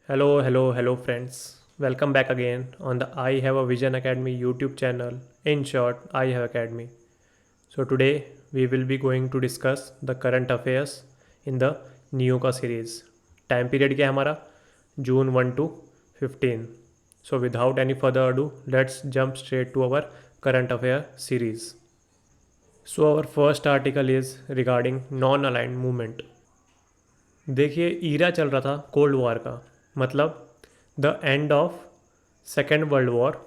Hello, friends. Welcome back again on the I Have a Vision Academy YouTube channel. In short, I Have Academy. So, today we will be going to discuss the current affairs in the Neoka series. Time period क्या है हमारा June 1 to 15. So, without any further ado, let's jump straight to our current affair series. So, our first article is regarding non-aligned movement. देखिए ईरा चल रहा था cold war का, मतलब the end of second world war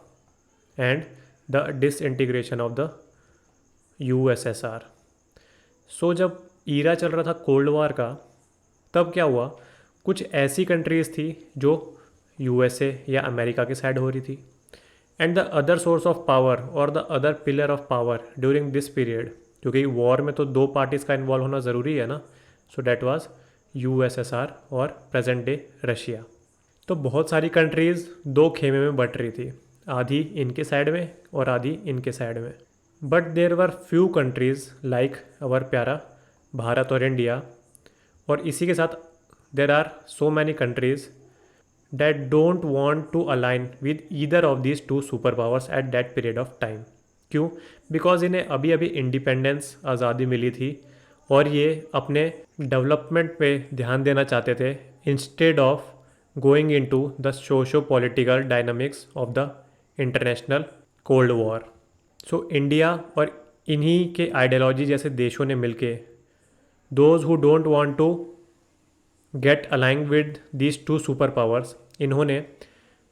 and the disintegration of the USSR. So जब era चल रहा था कोल्ड वॉर का, तब क्या हुआ, कुछ ऐसी कंट्रीज़ थी जो यूएसए या अमेरिका की साइड हो रही थी, and the other source of power और the other pillar of power during this period, क्योंकि वॉर में तो दो पार्टीज़ का इन्वॉल्व होना ज़रूरी है ना। सो डैट वाज यूएसएसआर और प्रेजेंट डे रशिया। तो बहुत सारी कंट्रीज़ दो खेमे में बट रही थी, आधी इनके साइड में और आधी इनके साइड में। But there were few countries like our प्यारा भारत और इंडिया, और इसी के साथ there are so many countries that don't want to align with either of these two superpowers at that period of time। क्यों? बिकॉज इन्हें अभी अभी इंडिपेंडेंस आज़ादी मिली थी और ये अपने डेवलपमेंट पे ध्यान देना चाहते थे instead of going into the socio political dynamics of the international cold war. So India और इन्हीं के आइडियोलॉजी जैसे देशों ने मिलके those who don't want to get aligned with these two super powers, इन्होंने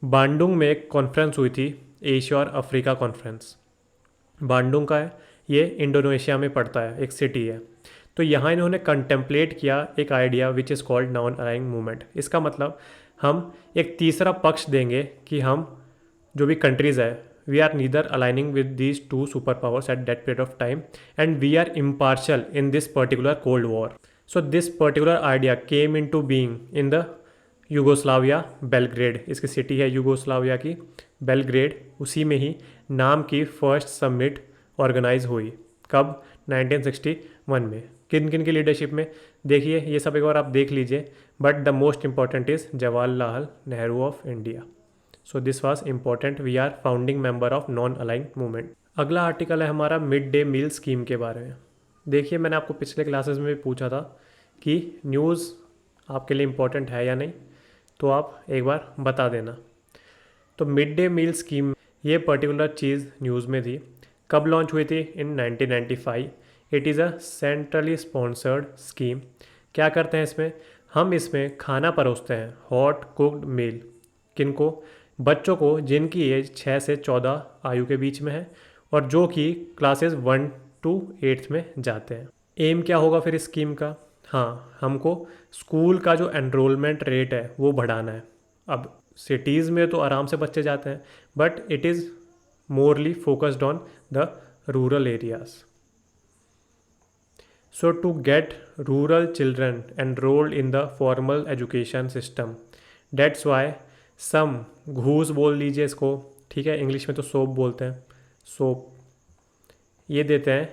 बांडुंग में एक कॉन्फ्रेंस हुई थी, एशिया और अफ्रीका कॉन्फ्रेंस। बांडुंग का है, ये इंडोनेशिया में पड़ता है, एक सिटी है। तो यहाँ इन्होंने कंटेम्पलेट किया एक idea which is called non aligned movement. इसका मतलब हम एक तीसरा पक्ष देंगे कि हम जो भी कंट्रीज़ है, we are neither aligning with these two super powers at that period of time and we are impartial in this particular cold war. So this particular idea came into being in the Yugoslavia Belgrade. इसकी city है Yugoslavia की Belgrade. उसी में ही नाम की first summit organise हुई। कब? 1961 में। किन किन की लीडरशिप में? देखिए ये सब एक बार आप देख लीजिए, but the most important is Jawaharlal Nehru of India. So this was important. We are founding member of non aligned movement. अगला आर्टिकल है हमारा मिड डे मील स्कीम के बारे में। देखिए मैंने आपको पिछले क्लासेस में भी पूछा था कि न्यूज़ आपके लिए इम्पोर्टेंट है या नहीं, तो आप एक बार बता देना। तो मिड डे मील स्कीम, ये पर्टिकुलर चीज़ न्यूज़ में थी। कब लॉन्च हुई थी? इन 1995। It is a centrally sponsored scheme. क्या करते हैं इसमें? हम इसमें खाना परोसते हैं, हॉट कुक्ड मील। किनको? बच्चों को जिनकी एज 6 से 14 आयु के बीच में है और जो कि क्लासेस 1 to 8 में जाते हैं। एम क्या होगा फिर इस स्कीम का? हाँ, हमको स्कूल का जो एनरोलमेंट रेट है वो बढ़ाना है। अब सिटीज़ में तो आराम से बच्चे जाते हैं, but it is morally focused on the rural areas. So to get rural children enrolled in the formal education system, that's why some घूस बोल लीजिए इसको, ठीक है, इंग्लिश में तो सोप बोलते हैं, सोप ये देते हैं।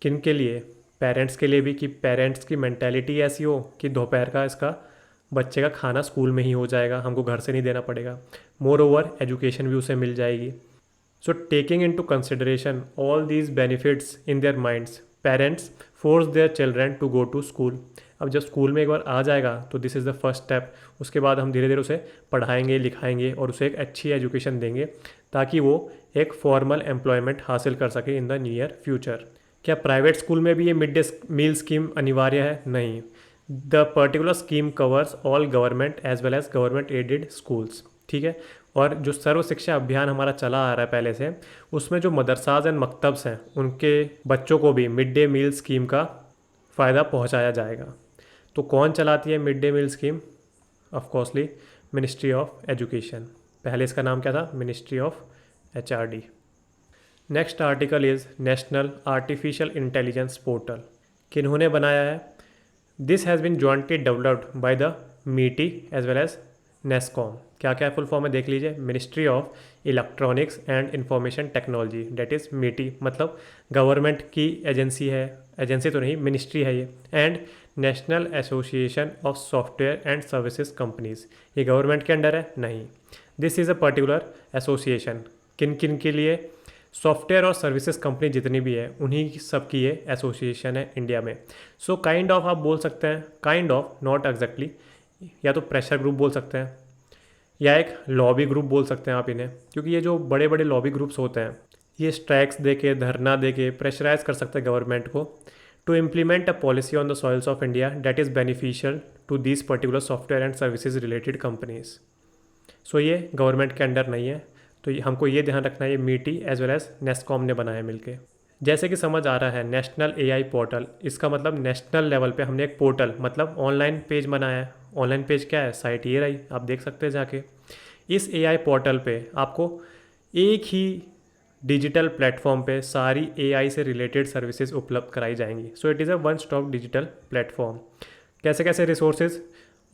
किन के लिए? पेरेंट्स के लिए भी, कि पेरेंट्स की मेंटेलिटी ऐसी हो कि दोपहर का इसका बच्चे का खाना स्कूल में ही हो जाएगा, हमको घर से नहीं देना पड़ेगा। मोर ओवर एजुकेशन भी उसे मिल जाएगी। So taking into consideration all these benefits in their minds, parents force their children to go to school. अब जब स्कूल में एक बार आ जाएगा तो this is the first step. उसके बाद हम धीरे धीरे उसे पढ़ाएंगे, लिखाएंगे और उसे एक अच्छी एजुकेशन देंगे ताकि वो एक फॉर्मल एम्प्लॉयमेंट हासिल कर सके इन द नियर फ्यूचर। क्या प्राइवेट स्कूल में भी ये मिड डे मील स्कीम अनिवार्य है? नहीं। The particular scheme covers all government as well as government aided schools, ठीक है। और जो सर्व शिक्षा अभियान हमारा चला आ रहा है पहले से, उसमें जो मदरसाज एंड मकतब्स हैं उनके बच्चों को भी मिड डे मील स्कीम का फ़ायदा पहुंचाया जाएगा। तो कौन चलाती है mid day meal scheme? Of course ministry of education. पहले इसका नाम क्या था? Ministry of HRD। Next article is national artificial intelligence portal. किन्होंने बनाया है? This has been jointly developed by the MeitY as well as NASSCOM. क्या क्या फुल फॉर्म है देख लीजिए। Ministry of electronics and information technology, that is MeitY, मतलब government की एजेंसी है, एजेंसी तो नहीं, मिनिस्ट्री है ये। And national association of software and services companies, ये गवर्नमेंट के अंडर है? नहीं। This is a particular association. किन किन के लिए? सॉफ्टवेयर और सर्विसेज कंपनी जितनी भी है उन्हीं सब की ये एसोसिएशन है इंडिया में। सो काइंड ऑफ आप बोल सकते हैं, काइंड ऑफ, नॉट एग्जैक्टली, या तो प्रेशर ग्रुप बोल सकते हैं या एक लॉबी ग्रुप बोल सकते हैं आप इन्हें, क्योंकि ये जो बड़े बड़े लॉबी ग्रुप्स होते हैं ये स्ट्राइक्स दे के, धरना दे के प्रेशराइज कर सकते हैं गवर्नमेंट को to implement a policy on the soils of India that is beneficial to this particular software and services related companies. So ये गवर्नमेंट के अंडर नहीं है, तो हमको ये ध्यान रखना है, ये मीटी एज वेल एज नेस्कॉम ने बनाया मिलके। जैसे कि समझ आ रहा है नेशनल एआई पोर्टल, इसका मतलब नेशनल लेवल पे हमने एक पोर्टल मतलब ऑनलाइन पेज बनाया है। ऑनलाइन पेज क्या है? साइट ये रही, आप देख सकते हैं जाके। इस एआई पोर्टल पे आपको एक ही डिजिटल प्लेटफॉर्म पे सारी एआई से रिलेटेड सर्विसेज उपलब्ध कराई जाएंगी। So it is a one stop digital platform. कैसे कैसे resources?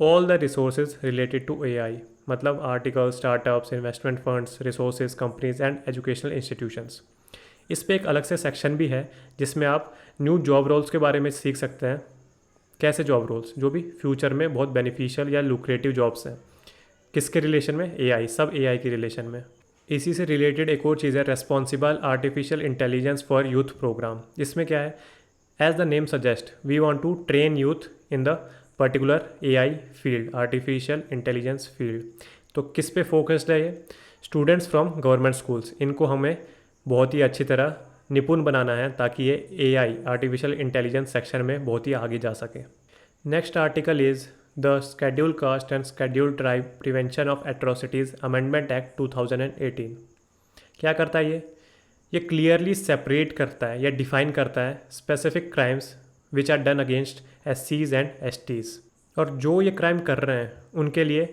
All the resources related to AI, मतलब article, startups, investment funds, resources, companies and educational institutions. इस पे एक अलग से सेक्शन भी है जिसमें आप न्यू जॉब रोल्स के बारे में सीख सकते हैं। कैसे जॉब रोल्स? जो भी फ्यूचर में बहुत बेनिफिशियल या लुक्रेटिव जॉब्स हैं। किसके रिलेशन में? एआई, सब एआई के रिलेशन में। इसी से रिलेटेड एक और चीज़ है responsible artificial intelligence for youth program. इसमें क्या है? As the name suggest we want to train youth in the particular AI field, artificial intelligence field. तो किस पे फोकस्ड है ये? स्टूडेंट्स फ्रॉम गवर्नमेंट स्कूल्स, इनको हमें बहुत ही अच्छी तरह निपुण बनाना है ताकि ये एआई, आर्टिफिशियल इंटेलिजेंस सेक्शन में बहुत ही आगे जा सके। Next article is the schedule caste and schedule tribe prevention of atrocities amendment act 2018। क्या करता है ये क्लियरली सेपरेट करता है या डिफाइन करता है specific crimes which are done against SCs and STs, और जो ये क्राइम कर रहे हैं उनके लिए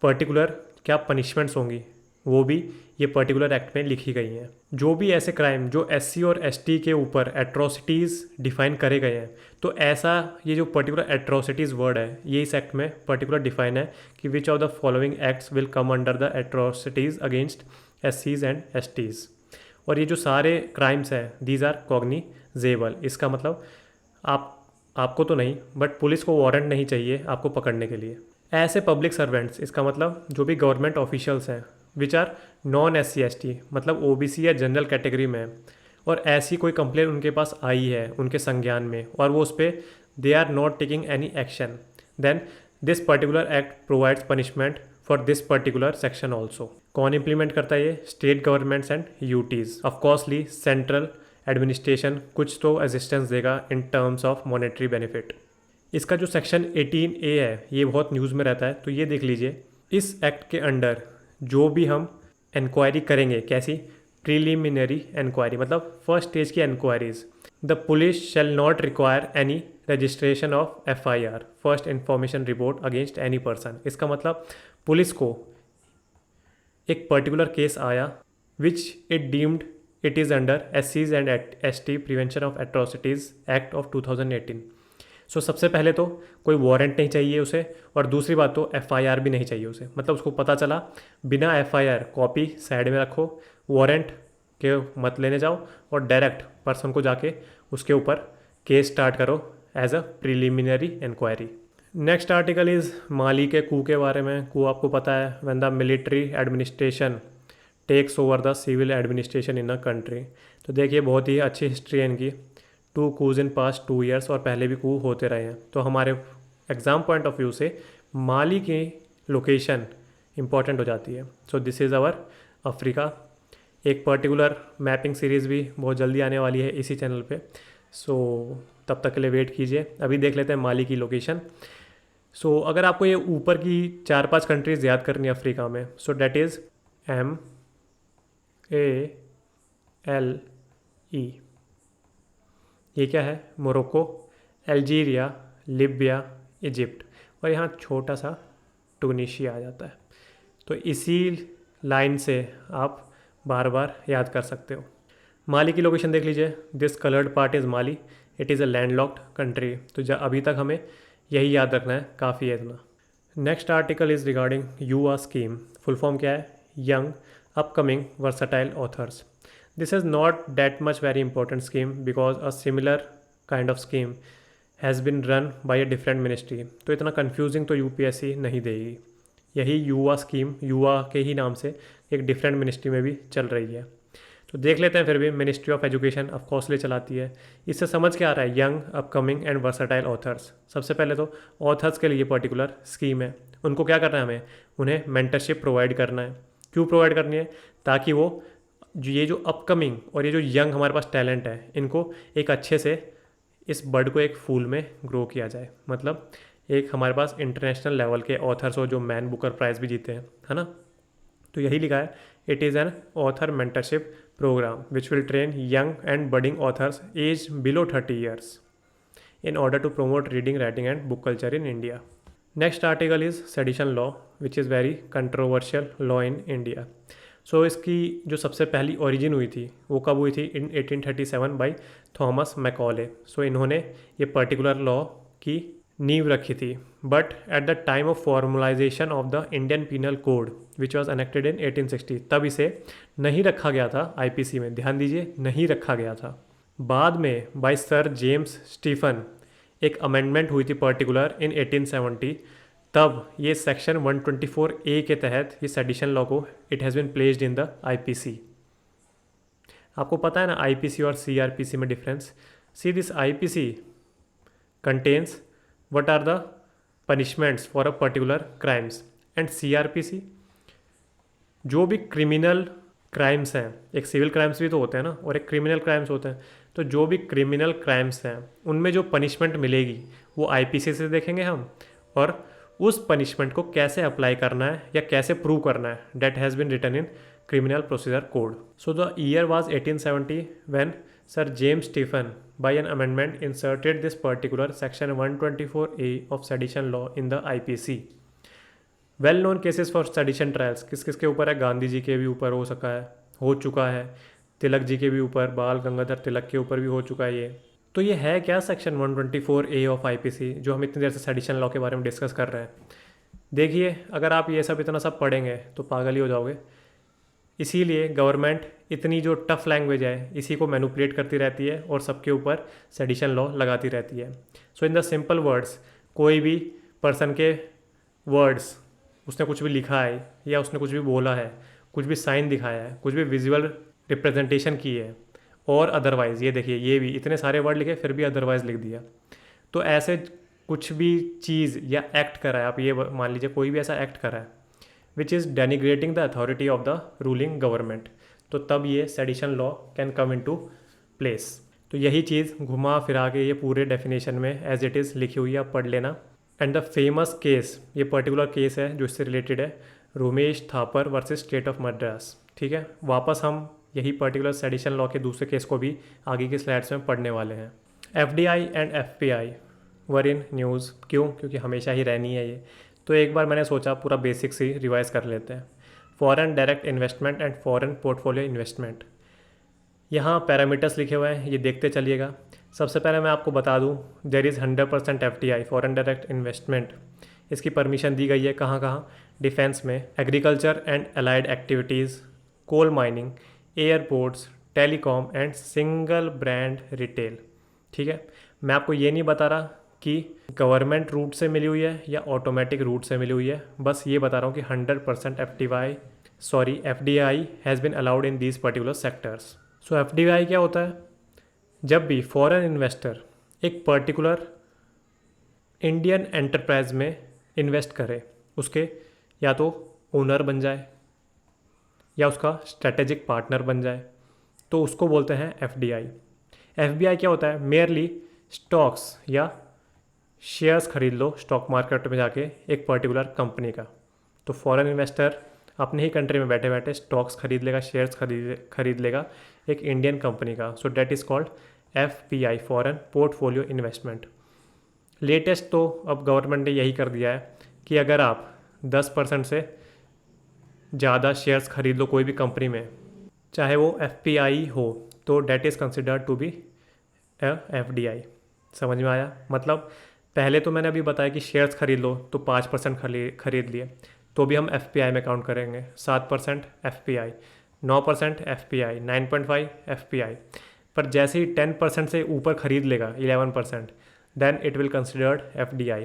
पर्टिकुलर क्या पनिशमेंट्स होंगी वो भी ये पर्टिकुलर एक्ट में लिखी गई हैं। जो भी ऐसे क्राइम जो SC और ST के ऊपर एट्रोसिटीज़ डिफाइन करे गए हैं, तो ऐसा ये जो पर्टिकुलर एट्रोसिटीज़ वर्ड है ये इस एक्ट में पर्टिकुलर डिफाइन है कि which of the following acts will come under the atrocities against SCs and STs। और ये जो सारे क्राइम्स हैं दीज आर कॉग्निजेबल। इसका मतलब आपको तो नहीं, बट पुलिस को वारंट नहीं चाहिए आपको पकड़ने के लिए। ऐसे पब्लिक सर्वेंट्स, इसका मतलब जो भी गवर्नमेंट ऑफिशियल्स हैं which are non SC ST, मतलब OBC या जनरल कैटेगरी में, और ऐसी कोई कंप्लेंट उनके पास आई है उनके संज्ञान में और वो उस पर they are not taking any action, then this particular act provides punishment for this particular section also. कौन इंप्लीमेंट करता है ये? State governments and UTs। Of course central administration कुछ तो असिस्टेंस देगा in terms of monetary benefit. इसका जो section 18A है ये बहुत न्यूज़ में रहता है, तो ये देख लीजिए। इस एक्ट के अंडर जो भी हम इंक्वायरी करेंगे, कैसी? प्रीलिमिनरी इंक्वायरी, मतलब फर्स्ट स्टेज की inquiries, the police shall not require any registration of FIR, first information report against any person. इसका मतलब पुलिस को एक पर्टिकुलर केस आया which it deemed it is under SCs and ST prevention of atrocities act of 2018। So सबसे पहले तो कोई warrant नहीं चाहिए उसे, और दूसरी बात तो FIR भी नहीं चाहिए उसे। मतलब उसको पता चला, बिना FIR कॉपी साइड में रखो, वारंट के मत लेने जाओ और डायरेक्ट पर्सन को जाके उसके ऊपर केस स्टार्ट करो as a preliminary inquiry. Next article is Mali के कू के बारे में। कू आपको पता है, when the military administration takes over the civil administration in a country. तो देखिए बहुत ही अच्छी हिस्ट्री है इनकी। 2 coups इन पास्ट 2 years, और पहले भी कू होते रहे हैं। तो हमारे एग्ज़ाम पॉइंट ऑफ व्यू से माली की लोकेशन इंपॉर्टेंट हो जाती है। So this is our Africa. एक पर्टिकुलर मैपिंग सीरीज़ भी बहुत जल्दी आने वाली है इसी चैनल पे, सो तब तक के लिए वेट कीजिए। अभी देख लेते हैं माली की लोकेशन। सो अगर आपको ये ऊपर की 4-5 कंट्रीज़ याद करनी है अफ्रीका में, सो डैट इज़ MALE। ये क्या है? मोरक्को, अल्जीरिया, लीबिया, इजिप्ट, और यहाँ छोटा सा टूनीशिया आ जाता है। तो इसी लाइन से आप बार बार याद कर सकते हो। माली की लोकेशन देख लीजिए। This coloured part is Mali, it is a landlocked country. तो अभी तक हमें यही याद रखना है, काफ़ी है इतना। नेक्स्ट आर्टिकल इज़ रिगार्डिंग युवा स्कीम। फुल फॉर्म क्या है? Young upcoming versatile authors. This is not that much very important scheme because a similar kind of scheme has bin run by a different ministry. तो इतना confusing तो UPSC नहीं देगी। यही युवा स्कीम युवा के ही नाम से एक डिफरेंट मिनिस्ट्री में भी चल रही है। तो देख लेते हैं फिर भी। Ministry of education of coarsely चलाती है। इससे समझ के आ रहा है young upcoming and versatile authors. सबसे पहले तो ऑथर्स के लिए पर्टिकुलर स्कीम है। उनको क्या करना है, हमें उन्हें मेंटरशिप प्रोवाइड करना है। क्यों प्रोवाइड करनी है? ताकि वो ये जो अपकमिंग और ये जो यंग हमारे पास टैलेंट है, इनको एक अच्छे से इस बर्ड को एक फूल में ग्रो किया जाए। मतलब एक हमारे पास इंटरनेशनल लेवल के ऑथर्स हो जो मैन बुकर प्राइज़ भी जीते हैं, है ना। तो यही लिखा है, it is an author mentorship program which will train young and budding authors age below 30 years in order to promote reading, writing and book culture in India. Next article is sedition law, which is very controversial law in India. So इसकी जो सबसे पहली origin हुई थी वो कब हुई थी? In 1837 by Thomas Macaulay. So इन्होंने ये पर्टिकुलर लॉ की नींव रखी थी। But at the time of formalisation of the Indian penal code which was enacted in 1860, तब इसे नहीं रखा गया था आईपीसी में। ध्यान दीजिए, नहीं रखा गया था। बाद में बाय सर जेम्स स्टीफन एक अमेंडमेंट हुई थी पर्टिकुलर इन 1870। तब ये सेक्शन 124A के तहत ये सेडिशन लॉ को it has been placed in the IPC. आपको पता है ना आईपीसी और सीआरपीसी में difference. See this IPC contains what are the punishments for a particular crimes, and CrPC जो भी क्रिमिनल क्राइम्स हैं, एक सिविल क्राइम्स भी तो होते हैं ना और एक क्रिमिनल क्राइम्स होते हैं। तो जो भी क्रिमिनल क्राइम्स हैं उनमें जो पनिशमेंट मिलेगी वो आईपीसी से देखेंगे हम, और उस पनिशमेंट को कैसे अप्लाई करना है या कैसे प्रूव करना है, that has been written in criminal procedure code. So the year was 1870 when sir James Stephen by an amendment inserted this particular section 124A of sedition law in the IPC. Well known cases for sedition trials किस किस के ऊपर है? गांधी जी के भी ऊपर हो चुका है, तिलक जी के भी ऊपर, बाल गंगाधर तिलक के ऊपर भी हो चुका है ये। तो ये है क्या सेक्शन 124A ऑफ आईपीसी जो हम इतनी देर से सेडिशन लॉ के बारे में डिस्कस कर रहे हैं। देखिए, अगर आप ये सब इतना सब पढ़ेंगे तो पागल ही हो जाओगे। इसीलिए गवर्नमेंट इतनी जो टफ लैंग्वेज है इसी को मैनिपुलेट करती रहती है और सबके ऊपर सेडिशन लॉ लगाती रहती है। सो इन द सिंपल वर्ड्स, कोई भी पर्सन के वर्ड्स, उसने कुछ भी लिखा है या उसने कुछ भी बोला है, कुछ भी साइन दिखाया है, कुछ भी विजुअल रिप्रेजेंटेशन की है, और अदरवाइज़, ये देखिए ये भी इतने सारे वर्ड लिखे फिर भी अदरवाइज़ लिख दिया। तो ऐसे कुछ भी चीज़ या एक्ट करा है, आप ये मान लीजिए कोई भी ऐसा एक्ट करा है which is denigrating the authority of the ruling government, तो तब ये sedition law can come in to place. तो यही चीज़ घुमा फिरा के ये पूरे डेफिनेशन में एज इट इज़ लिखी हुई है, आप पढ़ लेना। एंड द फेमस केस, ये पर्टिकुलर केस है जो इससे रिलेटेड है, Romesh Thapar versus state of Madras. ठीक है, वापस हम यही पर्टिकुलर सेडिशन लॉ के दूसरे केस को भी आगे की स्लाइड्स में पढ़ने वाले हैं। FDI and FPI were in news. क्यों? क्योंकि हमेशा ही रहनी है ये। तो एक बार मैंने सोचा पूरा बेसिक्स ही रिवाइज कर लेते हैं। Foreign direct investment and foreign portfolio investment, यहाँ पैरामीटर्स लिखे हुए हैं, ये देखते चलिएगा। सबसे पहले मैं आपको बता दूँ, there is 100% FDI, foreign direct investment. इसकी परमिशन दी गई है कहाँ कहाँ? डिफेंस में, agriculture and allied activities, coal mining, airports, telecom and single brand retail. ठीक है, मैं आपको ये नहीं बता रहा कि गवर्नमेंट रूट से मिली हुई है या ऑटोमेटिक रूट से मिली हुई है, बस ये बता रहा हूँ कि 100% FDI has been allowed in these particular sectors. So FDI क्या होता है? जब भी फॉरेन इन्वेस्टर एक पर्टिकुलर इंडियन एंटरप्राइज में इन्वेस्ट करे, उसके या तो ओनर बन जाए या उसका स्ट्रेटेजिक पार्टनर बन जाए, तो उसको बोलते हैं एफडीआई। एफबीआई क्या होता है? मेयरली स्टॉक्स या शेयर्स खरीद लो स्टॉक मार्केट में जाके एक पर्टिकुलर कंपनी का। तो फॉरेन इन्वेस्टर अपने ही कंट्री में बैठे बैठे स्टॉक्स खरीद लेगा, शेयर्स खरीद लेगा एक इंडियन कंपनी का। So that is called FPI, foreign portfolio investment. Latest तो अब गवर्नमेंट ने यही कर दिया है कि अगर आप 10% से ज़्यादा शेयर्स खरीद लो कोई भी कंपनी में, चाहे वो एफपीआई हो, तो that is considered to be FDI. समझ में आया? मतलब पहले तो मैंने अभी बताया कि शेयर्स खरीद लो तो 5% खरीद लिए तो भी हम एफपीआई में काउंट करेंगे। 7% एफपीआई, 9% एफपीआई, 9.5 एफपीआई। पर जैसे ही 10% से ऊपर खरीद लेगा 11%, then it will considered FDI।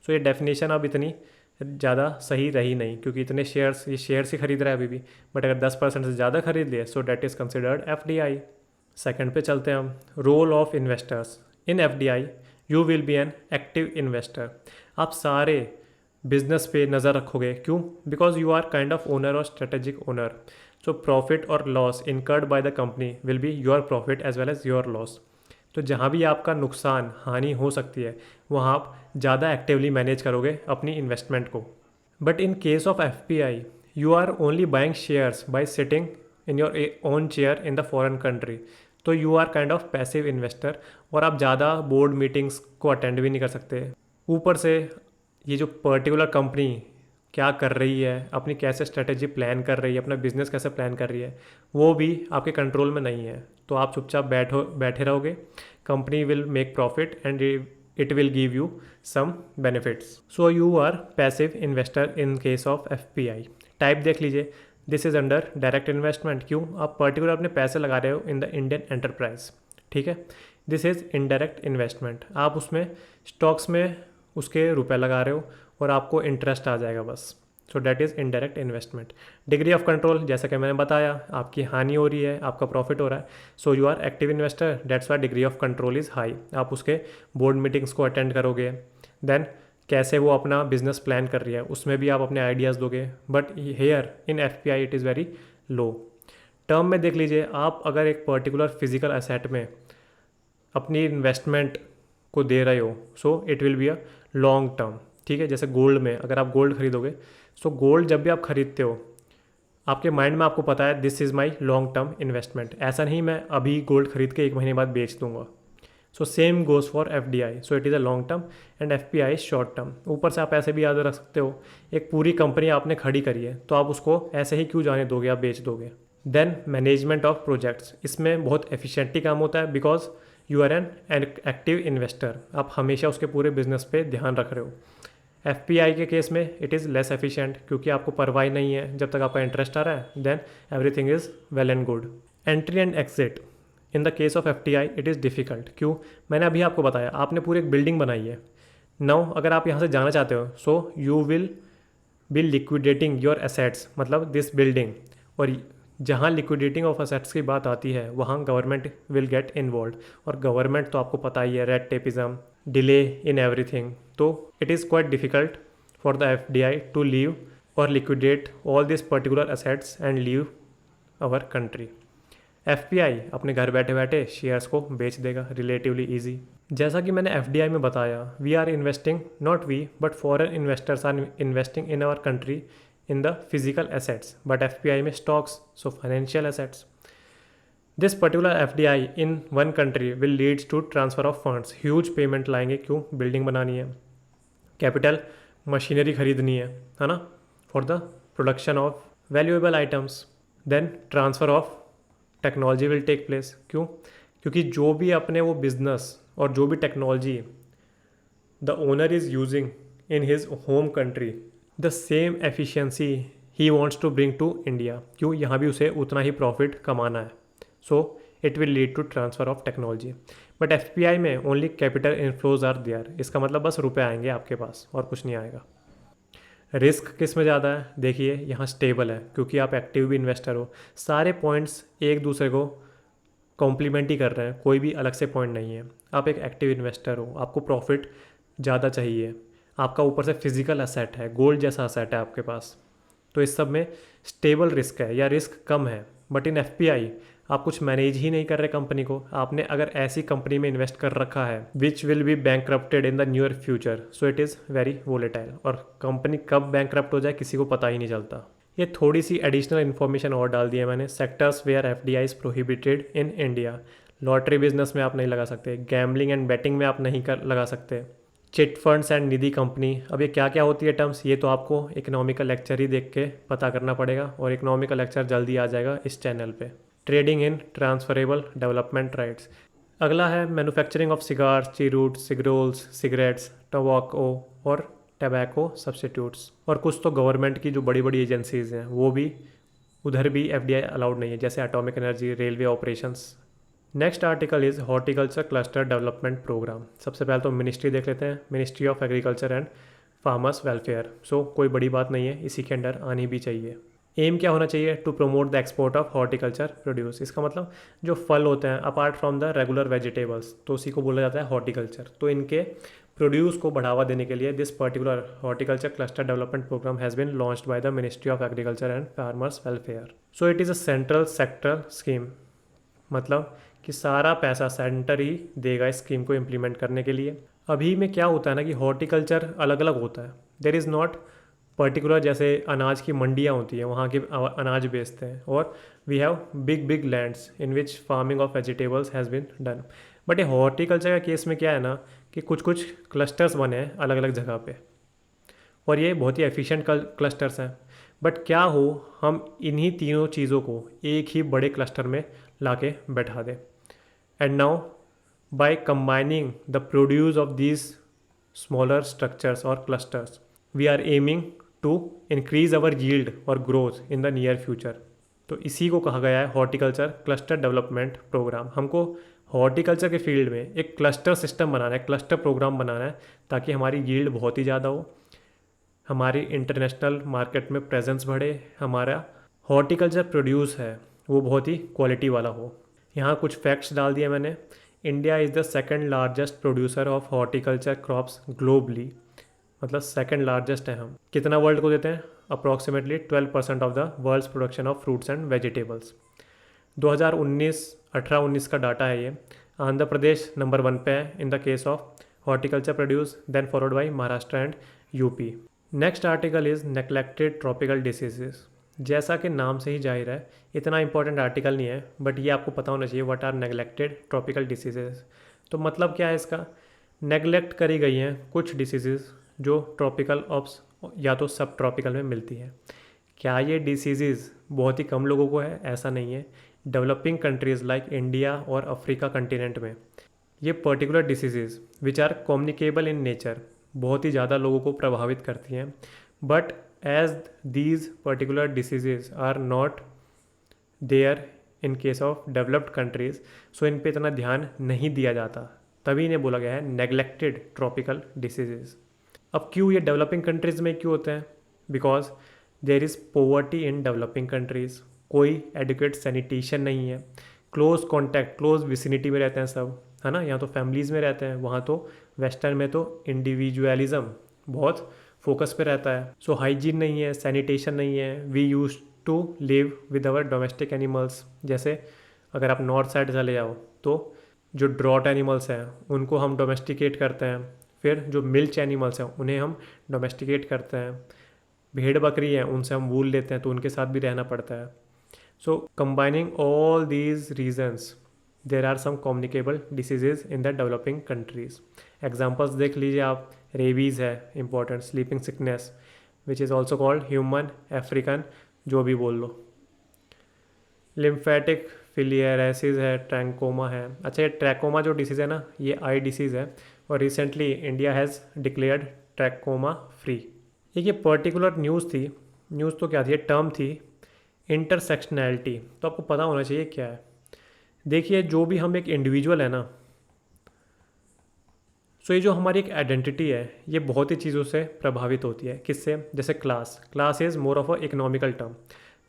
सो ये डेफिनेशन अब इतनी ज़्यादा सही रही नहीं, क्योंकि इतने शेयर्स, ये शेयर्स ही खरीद रहा है अभी भी, बट अगर 10% से ज़्यादा खरीद लिए so that is considered FDI। Second पे चलते हैं हम, role of investors in FDI। You will be an active investor. आप सारे बिजनेस पे नज़र रखोगे, क्यों? Because you are kind of owner और स्ट्रेटेजिक ओनर। सो प्रॉफिट और loss incurred by the company will be your profit as well as your loss. तो जहाँ भी आपका नुकसान, हानि हो सकती है, वहाँ आप ज़्यादा एक्टिवली मैनेज करोगे अपनी इन्वेस्टमेंट को। But in case of FPI you are only buying shares by sitting in your own chair in the foreign country. तो you are kind of passive investor, और आप ज़्यादा बोर्ड मीटिंग्स को attend भी नहीं कर सकते। ऊपर से ये जो पर्टिकुलर कंपनी क्या कर रही है, अपनी कैसे स्ट्रेटेजी प्लान कर रही है, अपना बिजनेस कैसे प्लान कर रही है, वो भी आपके कंट्रोल में नहीं है। तो आप चुपचाप बैठे रहोगे, company will make profit and it will give you some benefits. So you are passive investor in case of FPI। Type देख लीजिए, this is under direct investment. क्यों? आप पर्टिकुलर अपने पैसे लगा रहे हो इन द इंडियन एंटरप्राइज, ठीक है। This is indirect investment. आप उसमें स्टॉक्स में उसके रुपए लगा रहे हो और आपको इंटरेस्ट आ जाएगा बस। So that is indirect investment. Degree of control, जैसा कि मैंने बताया, आपकी हानि हो रही है, आपका प्रॉफिट हो रहा है, so you are active investor, that's why degree of control is high. आप उसके बोर्ड मीटिंग्स को अटेंड करोगे, देन कैसे वो अपना बिजनेस प्लान कर रही है उसमें भी आप अपने आइडियाज़ दोगे। But here in FPI it is very low. Term में देख लीजिए, आप अगर एक पर्टिकुलर फिजिकल एसेट में अपनी इन्वेस्टमेंट को दे रहे हो, so it will be a long term, ठीक है। जैसे गोल्ड में अगर आप गोल्ड खरीदोगे, सो गोल्ड जब भी आप खरीदते हो, आपके माइंड में आपको पता है this is my long term investment. ऐसा नहीं मैं अभी गोल्ड खरीद के 1 महीने बाद बेच दूंगा। So same goes for FDI। So it is a long term and FPI is short term. ऊपर से आप ऐसे भी याद रख सकते हो, एक पूरी कंपनी आपने खड़ी करी है, तो आप उसको ऐसे ही क्यों जाने दोगे, आप बेच दोगे। देन मैनेजमेंट ऑफ प्रोजेक्ट्स, इसमें बहुत एफिशिएंटली काम होता है, because you are an active investor. आप हमेशा उसके पूरे बिजनेस पे ध्यान रख रहे हो। FPI के केस में इट इज़ लेस एफिशिएंट, क्योंकि आपको परवाह नहीं है, जब तक आपका इंटरेस्ट आ रहा है then everything is well and good. Entry and exit in the case of FDI it is difficult. क्यों? मैंने अभी आपको बताया, आपने पूरी एक बिल्डिंग बनाई है। नाउ अगर आप यहाँ से जाना चाहते हो, so you will B liquidating your assets, मतलब दिस बिल्डिंग। और जहाँ लिक्विडेटिंग ऑफ असेट्स की बात आती है, वहाँ गवर्नमेंट विल गेट इन्वॉल्व। और गवर्नमेंट तो आपको पता ही है, red tapism, delay in everything. तो it is quite difficult for the FDI to leave और liquidate all this particular assets and leave our country. FPI अपने घर बैठे बैठे शेयर्स को बेच देगा, रिलेटिवली ईजी। जैसा कि मैंने FDI में बताया, we are investing, not we but foreign investors are investing in our country in the physical assets, but FPI में stocks, so financial assets. This particular FDI in one country will leads to transfer of funds, huge payment लाएंगे। क्यों? Building बनानी है, capital machinery खरीदनी है ना, for the production of valuable items. Then transfer of technology will take place. क्यों? क्योंकि जो भी अपने वो बिजनेस और जो भी technology the owner is using in his home country, the same efficiency he wants to bring to India. क्यों? यहाँ भी उसे उतना ही प्रॉफिट कमाना है। So it will lead to transfer of technology. But FPI में only capital inflows are there. इसका मतलब बस रुपए आएंगे आपके पास और कुछ नहीं आएगा। रिस्क किस में ज़्यादा है? देखिए, यहाँ स्टेबल है, क्योंकि आप एक्टिव भी इन्वेस्टर हो। सारे पॉइंट्स एक दूसरे को कॉम्प्लीमेंट ही कर रहे हैं, कोई भी अलग से पॉइंट नहीं है। आप एक एक्टिव इन्वेस्टर हो, आपको प्रॉफिट ज़्यादा चाहिए, आपका ऊपर से फिजिकल असेट है, गोल्ड जैसा असेट है आपके पास, तो इस सब में स्टेबल रिस्क है या रिस्क कम है। बट इन FPI आप कुछ मैनेज ही नहीं कर रहे कंपनी को। आपने अगर ऐसी कंपनी में इन्वेस्ट कर रखा है which will be bankrupted in the near future, so it is very volatile. और कंपनी कब बैंकरप्ट हो जाए किसी को पता ही नहीं चलता। ये थोड़ी सी एडिशनल इन्फॉर्मेशन और डाल दी है मैंने। Sectors where FDI is prohibited in India. Lottery business में आप नहीं लगा सकते, गैम्बलिंग एंड बैटिंग में आप नहीं लगा सकते, chit funds and Nidhi company. अब ये क्या क्या होती है टर्म्स, ये तो आपको इकोनॉमिकल लेक्चर ही देख के पता करना पड़ेगा, और इकोनॉमिकल लेक्चर जल्दी आ जाएगा इस चैनल पे। Trading in transferable development rights. अगला है manufacturing of cigars, cheroots, cigarillos, cigarettes, tobacco और टबैको सब्सटीट्यूट्स। और कुछ तो गवर्नमेंट की जो बड़ी बड़ी एजेंसीज़ हैं वो भी, उधर भी FDI अलाउड नहीं है, जैसे atomic energy, railway operations, next article is horticulture cluster development programme. सबसे पहले तो मिनिस्ट्री देख लेते हैं, ministry of agriculture and farmers welfare. So कोई बड़ी बात नहीं है, इसी के अंडर आनी भी चाहिए। एम क्या होना चाहिए? To promote the export of horticulture produce. इसका मतलब जो फल होते हैं apart from the regular vegetables, तो उसी को बोला जाता है हॉर्टिकल्चर। तो इनके प्रोड्यूस को बढ़ावा देने के लिए this particular horticulture cluster development programme has been launched by the ministry of agriculture and farmers welfare. So it is a central sector scheme, मतलब कि सारा पैसा सेंटर ही देगा इस स्कीम को इम्प्लीमेंट करने के लिए। अभी में क्या होता है ना कि हॉर्टिकल्चर अलग अलग होता है, देयर इज़ नॉट पर्टिकुलर। जैसे अनाज की मंडियाँ होती हैं, वहाँ के अनाज बेचते हैं, और we have big big lands in which farming of vegetables has been done. But ये हॉर्टिकल्चर का केस में क्या है ना कि कुछ कुछ क्लस्टर्स बने हैं अलग अलग जगह पे, और ये बहुत ही एफिशिएंट क्लस्टर्स हैं। बट क्या हो, हम इन्हीं तीनों चीज़ों को एक ही बड़े क्लस्टर में ला के बैठा दें। And now by combining the produce of these smaller structures और clusters, we are aiming to increase our yield और growth in the near future. तो इसी को कहा गया है हॉर्टिकल्चर क्लस्टर डेवलपमेंट प्रोग्राम। हमको हॉर्टिकल्चर के फील्ड में एक क्लस्टर सिस्टम बनाना है, क्लस्टर प्रोग्राम बनाना है, ताकि हमारी यील्ड बहुत ही ज़्यादा हो, हमारी इंटरनेशनल मार्केट में प्रेजेंस बढ़े, हमारा हॉर्टिकल्चर प्रोड्यूस है वो बहुत ही क्वालिटी वाला हो। यहाँ कुछ फैक्ट्स डाल दिए मैंने। India is the second largest producer of horticulture crops globally, मतलब सेकंड लार्जेस्ट है हम। कितना वर्ल्ड को देते हैं? Approximately 12% of the world's production of fruits and vegetables. 2019 का डाटा है ये। आंध्र प्रदेश नंबर 1 पे है in the case of horticulture produce, then followed by Maharashtra and UP. Next article is neglected tropical diseases. जैसा कि नाम से ही जाहिर है, इतना इंपॉर्टेंट आर्टिकल नहीं है, बट ये आपको पता होना चाहिए what are neglected tropical diseases. तो मतलब क्या है इसका? नेग्लेक्ट करी गई हैं कुछ डिसीजेस जो ट्रॉपिकल ऑप्स या तो सब ट्रॉपिकल में मिलती है। क्या ये डिसीज़ बहुत ही कम लोगों को है? ऐसा नहीं है। डेवलपिंग कंट्रीज़ लाइक इंडिया और अफ्रीका कंटिनेंट में ये particular disease which are communicable in nature बहुत ही ज़्यादा लोगों को प्रभावित करती हैं। But as these particular disease are not there in case of developed countries, so इन पे इतना ध्यान नहीं दिया जाता, तभी इन्हें बोला गया है नेग्लेक्टेड ट्रॉपिकल डिसीज़। अब क्यों ये डेवलपिंग कंट्रीज़ में क्यों होते हैं? Because there is poverty in developing countries. कोई एडुकेट सैनिटेशन नहीं है, क्लोज कॉन्टैक्ट, क्लोज विसिनिटी में रहते हैं सब, है ना। यहाँ तो फैमिलीज़ में रहते हैं, वहाँ तो वेस्टर्न में तो इंडिविजुअलिज्म बहुत फोकस पे रहता है। सो हाइजीन नहीं है, सैनिटेशन नहीं है। We use to live with our domestic animals. जैसे अगर आप नॉर्थ साइड चले जाओ तो जो ड्रॉट एनिमल्स हैं उनको हम डोमेस्टिकेट करते हैं, फिर जो मिल्च एनिमल्स हैं उन्हें हम डोमेस्टिकेट करते हैं। भेड़ बकरी हैं, उनसे हम वूल लेते हैं, तो उनके साथ भी रहना पड़ता है। So combining all these reasons, there are some communicable diseases in the developing countries. Examples देख लीजिए आप। रेबीज़ है important, sleeping sickness which is also called human African, जो भी बोल लो। लिम्फेटिक फिलियरेसिस है, ट्रैकोमा है। अच्छा, ये ट्रैकोमा जो डिसीज़ है ना, ये आई डिसीज़ है, और recently India has declared trachoma free. ये पर्टिकुलर न्यूज़ थी, न्यूज़ तो क्या थी, ये टर्म थी इंटरसेक्शनैलिटी। तो आपको पता होना चाहिए क्या है। देखिए, जो भी हम एक इंडिविजुअल है ना, सो ये जो हमारी एक आइडेंटिटी है, ये बहुत ही चीज़ों से प्रभावित होती है। किससे? जैसे class is more of a economical term,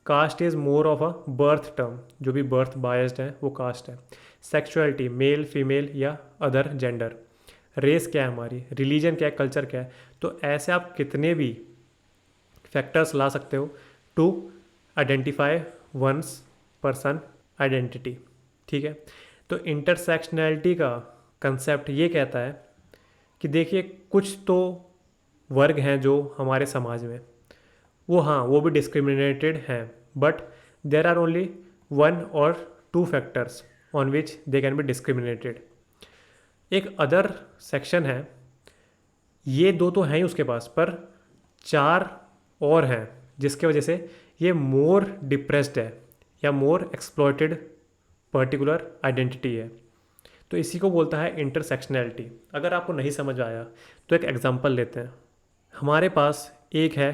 caste is more of a birth term, जो भी बर्थ बायस्ड है वो कास्ट है। सेक्सुअलिटी, मेल फीमेल या अदर जेंडर। रेस क्या है हमारी, रिलीजन क्या है, कल्चर क्या है। तो ऐसे आप कितने भी फैक्टर्स ला सकते हो to identify one's person identity. ठीक है, तो इंटरसेक्शनैलिटी का कंसेप्ट ये कहता है कि देखिए, कुछ तो वर्ग हैं जो हमारे समाज में, वो हाँ, वो भी डिस्क्रिमिनेटेड हैं, but there are only 1 or 2 factors on which they can be discriminated. एक अदर सेक्शन है, ये 2 तो हैं ही उसके पास, पर 4 और हैं जिसके वजह से ये मोर डिप्रेस्ड है या मोर एक्सप्लॉयटेड पर्टिकुलर आइडेंटिटी है। तो इसी को बोलता है इंटरसेक्शनैलिटी। अगर आपको नहीं समझ आया तो एक एग्जांपल लेते हैं। हमारे पास एक है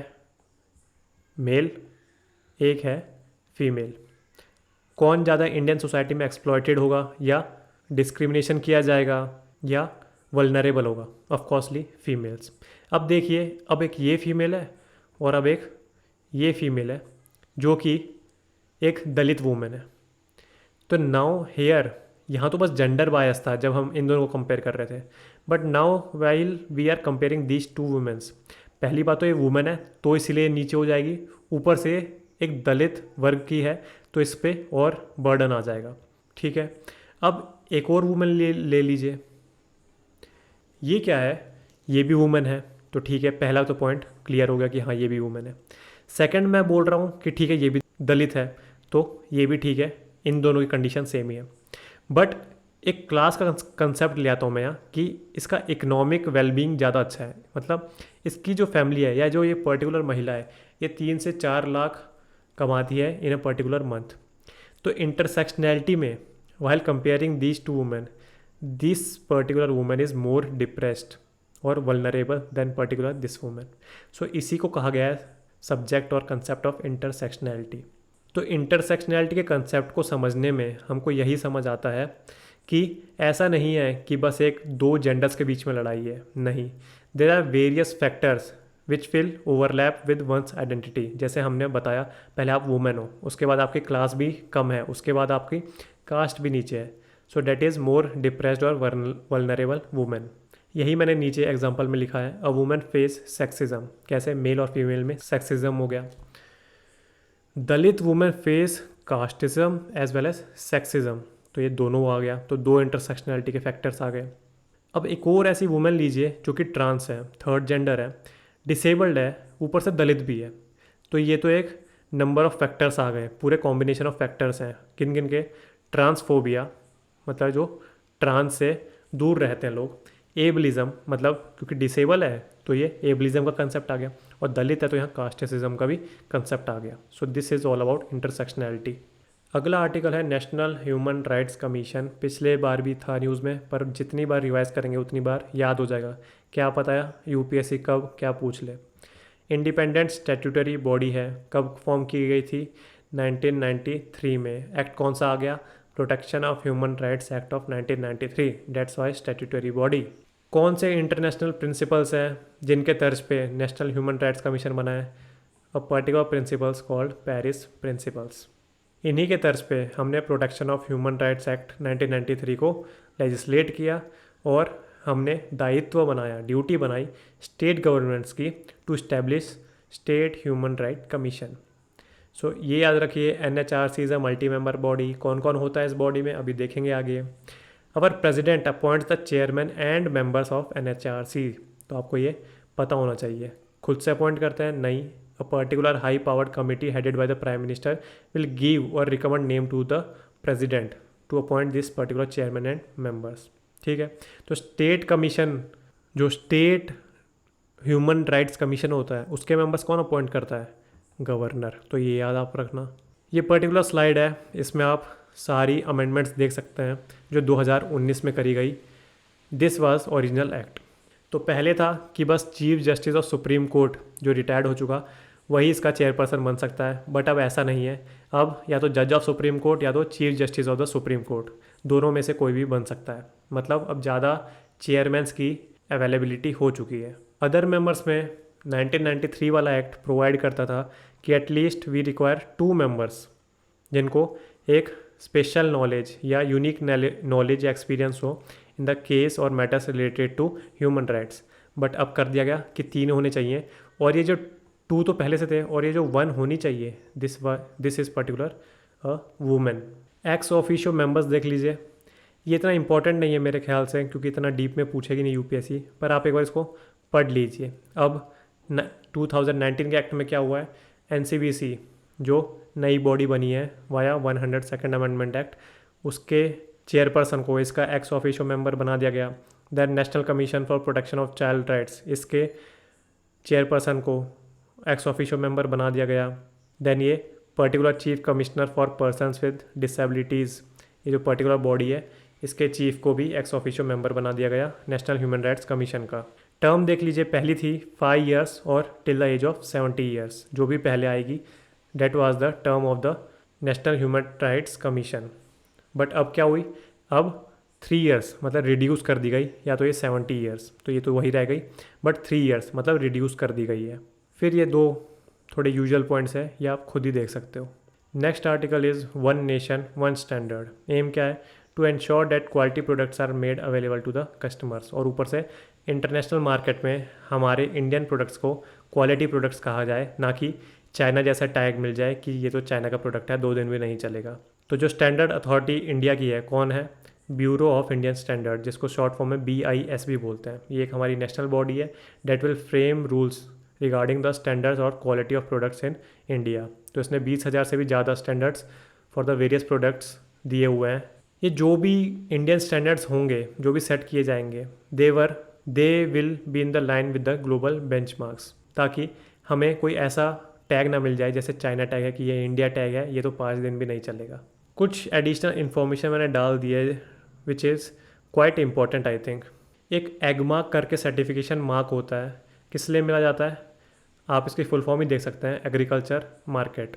मेल, एक है फीमेल। कौन ज़्यादा इंडियन सोसाइटी में एक्सप्लॉयटेड होगा या डिस्क्रिमिनेशन किया जाएगा या वल्नरेबल होगा? Of coarsely females. अब देखिए, अब एक ये फीमेल है और अब एक ये फीमेल है जो कि एक दलित वूमेन है। तो नाउ हेयर, यहाँ तो बस जेंडर बायस था जब हम इन दोनों को कंपेयर कर रहे थे, but now while we are comparing these to women's, पहली बात तो ये वुमेन है तो इसलिए नीचे हो जाएगी, ऊपर से एक दलित वर्ग की है तो इस पर और बर्डन आ जाएगा। ठीक है, अब एक और वुमेन ले लीजिए, ये क्या है, ये भी वुमेन है, तो ठीक है, पहला तो पॉइंट क्लियर हो गया कि हाँ ये भी वुमेन है। सेकंड मैं बोल रहा हूँ कि ठीक है ये भी दलित है, तो ये भी ठीक है, इन दोनों की कंडीशन सेम ही है। बट एक क्लास का कंसेप्ट ले आता हूँ मैं यहाँ कि इसका इकोनॉमिक वेलबींग ज़्यादा अच्छा है, मतलब इसकी जो फैमिली है या जो ये पर्टिकुलर महिला है ये 3 से 4 लाख कमाती है इन अ पर्टिकुलर मंथ। तो इंटरसेक्शनैलिटी में while comparing these two women, this particular women is more depressed और vulnerable than particular this women. So इसी को कहा गया है सब्जेक्ट और कंसेप्ट ऑफ इंटरसेक्शनैलिटी। तो इंटरसेक्शनैलिटी के कंसेप्ट को समझने में हमको यही समझ आता है कि ऐसा नहीं है कि बस एक दो जेंडर्स के बीच में लड़ाई है, नहीं, there are various factors which will overlap with one's identity. जैसे हमने बताया, पहले आप वुमेन हो, उसके बाद आपकी क्लास भी कम है, उसके बाद आपकी कास्ट भी नीचे है, so that is more depressed और वल्नरेबल वुमेन। यही मैंने नीचे एग्जांपल में लिखा है, अ वुमेन फेस सेक्सिज्म, कैसे मेल और फीमेल में सेक्सिज्म हो गया। Dalit women face casteism as well as sexism, तो ये दोनों आ गया, तो दो इंटरसेक्शनैलिटी के फैक्टर्स आ गए। अब एक और ऐसी वुमेन लीजिए जो कि ट्रांस है, थर्ड जेंडर है, डिसेबल्ड है, ऊपर से दलित भी है, तो ये तो एक नंबर ऑफ फैक्टर्स आ गए, पूरे कॉम्बिनेशन ऑफ फैक्टर्स हैं। किन किन के? ट्रांसफोबिया, मतलब जो ट्रांस से दूर रहते हैं लोग, एबलिज्म, मतलब क्योंकि डिसेबल है तो ये एबलिज्म का कंसेप्ट आ गया, और दलित है तो यहाँ कास्टिसिज्म का भी कंसेप्ट आ गया। सो this is all about intersectionality. अगला आर्टिकल है नेशनल ह्यूमन राइट्स कमीशन। पिछले बार भी था न्यूज़ में, पर जितनी बार रिवाइज करेंगे उतनी बार याद हो जाएगा, क्या पता है यूपीएससी कब क्या पूछ ले। इंडिपेंडेंट स्टैट्यूटरी बॉडी है, कब फॉर्म की गई थी? 1993 में। एक्ट कौन सा आ गया? Protection of human rights act of 1993, that's why statutory body. कौन से इंटरनेशनल प्रिंसिपल्स हैं जिनके तर्ज पे नेशनल ह्यूमन राइट्स कमीशन बना है? A particular principles called Paris principles. इन्हीं के तर्ज पे हमने protection of human rights act 1993 को लेजिस्लेट किया, और हमने दायित्व बनाया, ड्यूटी बनाई स्टेट गवर्नमेंट्स की to establish state human right commission. So ये याद रखिए, NHRC is a multi member body. कौन कौन होता है इस बॉडी में अभी देखेंगे आगे। Our president appoints the chairman and members of NHRC, तो आपको ये पता होना चाहिए। खुद से अपॉइंट करते हैं? नहीं, a particular high powered committee headed by the prime minister will give और recommend name to the president to appoint this particular chairman and members. ठीक है, तो स्टेट कमीशन, जो स्टेट ह्यूमन राइट्स कमीशन होता है, उसके मेंबर्स कौन appoint करता है? गवर्नर। तो ये याद आप रखना। ये पर्टिकुलर स्लाइड है, इसमें आप सारी अमेंडमेंट्स देख सकते हैं जो 2019 में करी गई। This was original act. तो पहले था कि बस chief justice of supreme court जो रिटायर्ड हो चुका वही इसका चेयरपर्सन बन सकता है, बट अब ऐसा नहीं है। अब या तो जज ऑफ सुप्रीम कोर्ट या तो chief justice of the supreme court, दोनों में से कोई भी बन सकता है। मतलब अब ज़्यादा चेयरमैन्स की अवेलेबिलिटी हो चुकी है। अदर मेंबर्स में 1993 वाला एक्ट प्रोवाइड करता था कि एटलीस्ट वी रिक्वायर 2 मेंबर्स जिनको एक स्पेशल नॉलेज या यूनिक नॉलेज या एक्सपीरियंस हो इन द केस और matters related to human rights. But अब कर दिया गया कि 3 होने चाहिए, और ये जो 2 तो पहले से थे, और ये जो 1 होनी चाहिए, this is particular a women. Ex officio members देख लीजिए, ये इतना इंपॉर्टेंट नहीं है मेरे ख्याल से, क्योंकि इतना डीप में पूछेगी नहीं यूपीएससी, पर आप एक बार इसको पढ़ लीजिए। अब 2019 के एक्ट में क्या हुआ है? NCBC जो नई बॉडी बनी है वाया 102nd अमेंडमेंट एक्ट, उसके चेयरपर्सन को इसका एक्स ऑफिशियो मेंबर बना दिया गया। Then national commission for protection of child rights, इसके चेयरपर्सन को एक्स ऑफिशियो मेंबर बना दिया गया। देन ये particular chief commissioner for persons with disabilities, ये जो पर्टिकुलर बॉडी है इसके चीफ को भी एक्स ऑफिशियो मेंबर बना दिया गया नेशनल ह्यूमन राइट्स कमीशन का। टर्म देख लीजिए, पहली थी 5 ईयर्स और till the age of 70 years, जो भी पहले आएगी date was the term of the national human rights commission. But अब क्या हुई, अब 3 ईयर्स मतलब रिड्यूस कर दी गई, या तो ये 70 ईयर्स, तो ये तो वही रह गई, बट 3 ईयर्स मतलब रिड्यूस कर दी गई है। फिर ये दो थोड़े यूजुअल पॉइंट्स है, ये आप खुद ही देख सकते हो। Next article is one nation one standard. Aim क्या है, to ensure that quality products are made available to the customers. और ऊपर से इंटरनेशनल मार्केट में हमारे इंडियन प्रोडक्ट्स को क्वालिटी प्रोडक्ट्स कहा जाए, ना कि चाइना जैसा टैग मिल जाए कि ये तो चाइना का प्रोडक्ट है, 2 दिन भी नहीं चलेगा। तो जो स्टैंडर्ड अथॉरिटी इंडिया की है, कौन है, ब्यूरो ऑफ इंडियन स्टैंडर्ड, जिसको शॉर्ट फॉर्म में BIS भी बोलते हैं। ये एक हमारी नेशनल बॉडी है that will frame rules regarding the standards और quality of products in India. तो इसने 20,000 से भी ज़्यादा standards for the various products दिए हुए हैं। ये जो भी इंडियन स्टैंडर्ड्स होंगे, जो भी सेट किए जाएंगे, दे will be in the line with the global benchmarks, ताकि हमें कोई ऐसा टैग ना मिल जाए जैसे चाइना टैग है कि ये इंडिया टैग है, ये तो 5 दिन भी नहीं चलेगा। कुछ एडिशनल इन्फॉर्मेशन मैंने डाल दी है which is quite important I think. एक एग मार्क करके सर्टिफिकेशन मार्क होता है, किस लिए मिला जाता है, आप इसकी फुल फॉर्म ही देख सकते हैं, एग्रीकल्चर मार्केट।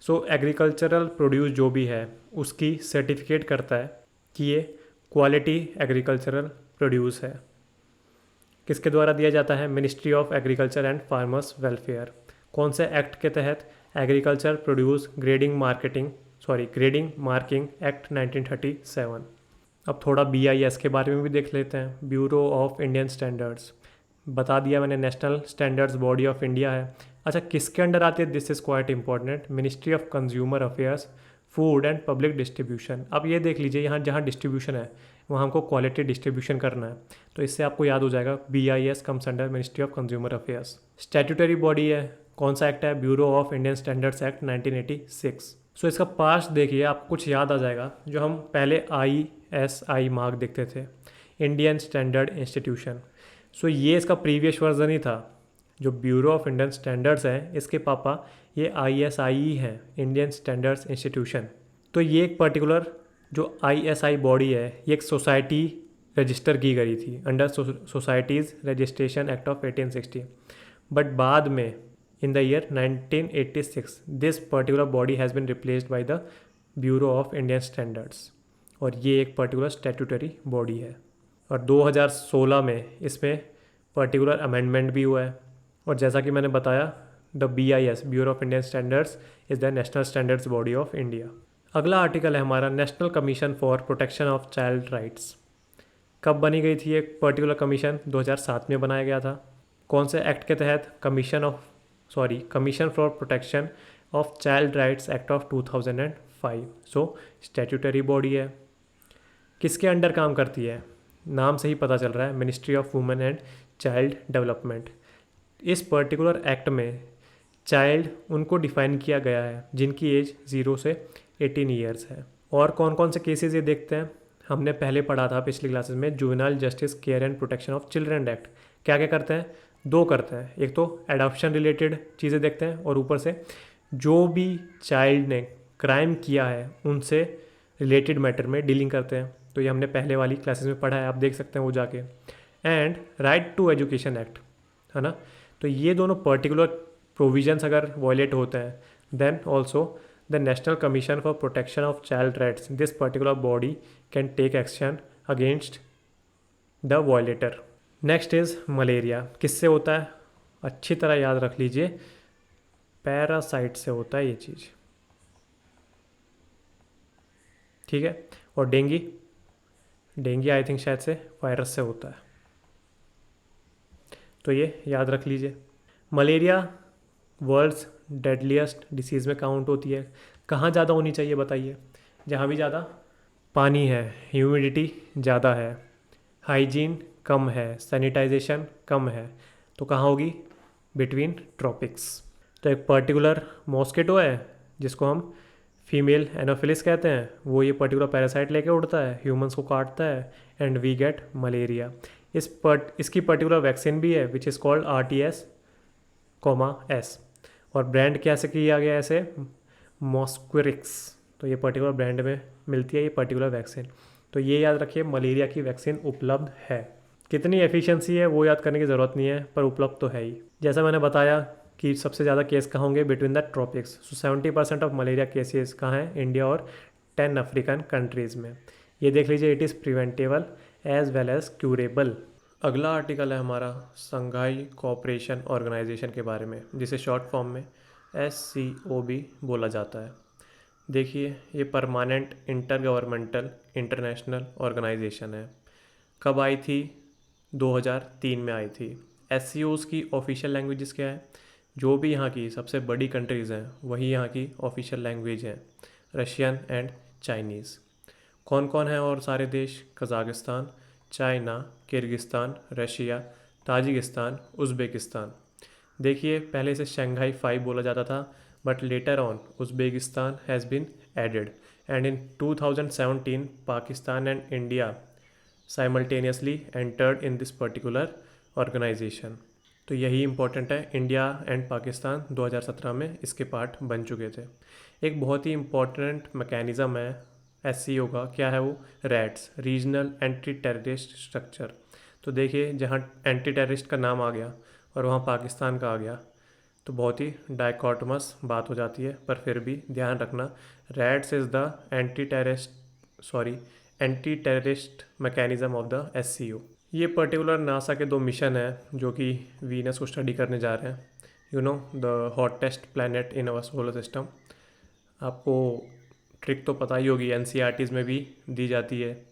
सो एग्रीकल्चरल प्रोड्यूस जो भी है उसकी सर्टिफिकेट करता है कि ये क्वालिटी एग्रीकल्चरल प्रोड्यूस है। किसके द्वारा दिया जाता है, ministry of agriculture and farmers welfare. कौन से एक्ट के तहत, agriculture produce grading marking act 1937। अब थोड़ा BIS के बारे में भी देख लेते हैं, ब्यूरो ऑफ इंडियन स्टैंडर्ड्स। बता दिया मैंने, national standards body of India है। अच्छा, किसके अंडर आती है, this is quite important, ministry of consumer affairs, food and public distribution. अब ये देख लीजिए, यहाँ जहाँ डिस्ट्रीब्यूशन है वहाँ हमको क्वालिटी डिस्ट्रीब्यूशन करना है, तो इससे आपको याद हो जाएगा BIS comes under ministry of consumer affairs. Statutory body है, कौन सा एक्ट है, bureau of Indian standards act 1986। सो इसका पास्ट देखिए, आपको कुछ याद आ जाएगा। जो हम पहले ISI मार्क देखते थे, इंडियन स्टैंडर्ड इंस्टीट्यूशन, सो ये इसका प्रीवियस वर्जन ही था। जो ब्यूरो ऑफ इंडियन स्टैंडर्ड्स है, इसके पापा ये ISI ही हैं, इंडियन स्टैंडर्ड्स इंस्टीट्यूशन। तो ये एक पर्टिकुलर जो ISI बॉडी है, ये एक सोसाइटी रजिस्टर की गई थी under societies registration act of 1860। But बाद में in the year 1986 this particular body has been replaced by the bureau of Indian standards, और ये एक पर्टिकुलर स्टैट्यूटरी बॉडी है। और 2016 में इसमें पर्टिकुलर अमेंडमेंट भी हुआ है। और जैसा कि मैंने बताया, the BIS bureau of Indian standards is the national standards body of India. अगला आर्टिकल है हमारा national commission for protection of child rights. कब बनी गई थी एक पर्टिकुलर कमीशन, 2007 में बनाया गया था। कौन से एक्ट के तहत, commission for protection of child rights act of 2005। So statutory body है। किसके अंडर काम करती है, नाम से ही पता चल रहा है, ministry of women and child development. इस पर्टिकुलर एक्ट में चाइल्ड उनको डिफाइन किया गया है जिनकी एज 0 से 18 ईयर्स है। और कौन कौन से केसेस ये देखते हैं, हमने पहले पढ़ा था पिछली क्लासेस में, juvenile Justice Care and Protection of Children act. क्या क्या करते हैं, 2 करते हैं, एक तो एडॉप्शन रिलेटेड चीज़ें देखते हैं, और ऊपर से जो भी चाइल्ड ने क्राइम किया है उनसे रिलेटेड मैटर में डीलिंग करते हैं। तो ये हमने पहले वाली क्लासेस में पढ़ा है, आप देख सकते हैं वो जाके। And right to education act है ना, तो ये दोनों पर्टिकुलर प्रोविजंस अगर वॉयलेट होते हैं, then also the national commission for protection of child rights, this particular body can take action against the violator. Next is malaria. किससे होता है, अच्छी तरह याद रख लीजिए, पैरासाइट से होता है ये चीज़, ठीक है। और डेंगी आई थिंक शायद से वायरस से होता है, तो ये याद रख लीजिए। मलेरिया वर्ल्ड्स डेडलीस्ट डिसीज़ में काउंट होती है। कहाँ ज़्यादा होनी चाहिए बताइए, जहाँ भी ज़्यादा पानी है, ह्यूमिडिटी ज़्यादा है, हाइजीन कम है, सैनिटाइजेशन कम है, तो कहाँ होगी, बिटवीन ट्रॉपिक्स। तो एक पर्टिकुलर मॉस्किटो है जिसको हम फीमेल एनोफिलिस कहते हैं, वो ये पर्टिकुलर पैरासाइट लेके उड़ता है, ह्यूमंस को काटता है, एंड वी गेट मलेरिया। इसकी पर्टिकुलर वैक्सीन भी है which is called RTS, S, और ब्रांड कैसे किया गया ऐसे, मॉस्क्विरिक्स। तो ये पर्टिकुलर ब्रांड में मिलती है ये पर्टिकुलर वैक्सीन। तो ये याद रखिए, मलेरिया की वैक्सीन उपलब्ध है। कितनी एफिशिएंसी है वो याद करने की ज़रूरत नहीं है, पर उपलब्ध तो है ही। जैसा मैंने बताया, कि सबसे ज़्यादा केस कहाँ होंगे, between the tropics. So 70% of malaria cases कहाँ हैं, इंडिया और 10 अफ्रीकन कंट्रीज़ में। ये देख लीजिए, it is preventable as well as curable. अगला आर्टिकल है हमारा संघाई कोऑपरेशन ऑर्गेनाइजेशन के बारे में, जिसे शॉर्ट फॉर्म में SCO भी बोला जाता है। देखिए, ये permanent intergovernmental international organisation है। कब आई थी? 2003 में आई थी। SCOs की ऑफिशियल लैंग्वेजेस क्या है? जो भी यहाँ की सबसे बड़ी कंट्रीज़ हैं वही यहाँ की ऑफिशियल लैंग्वेज हैं, रशियन एंड चाइनीज़। कौन कौन है और सारे देश? Kazakhstan, China, Kyrgyzstan, Russia, Tajikistan, Uzbekistan. देखिए, पहले इसे शंघाई 5 बोला जाता था, but later on Uzbekistan has been added, and in 2017 Pakistan and India simultaneously entered in this particular organisation. तो यही इंपॉर्टेंट है, इंडिया एंड पाकिस्तान 2017 में इसके पार्ट बन चुके थे। एक बहुत ही इंपॉर्टेंट मैकेनिज़्म है SCO का, क्या है वो? Rats, regional anti terrorist structure. तो देखिए, जहाँ एंटी टेररिस्ट का नाम आ गया और वहाँ पाकिस्तान का आ गया, तो बहुत ही डाइकोटमस बात हो जाती है। पर फिर भी ध्यान रखना, rats is the anti terrorist mechanism of the SCO। ये पर्टिकुलर नासा के 2 मिशन हैं जो कि वीनस को स्टडी करने जा रहे हैं। The hottest planet in our solar system. आपको ट्रिक तो पता ही होगी, NCERTs में भी दी जाती है।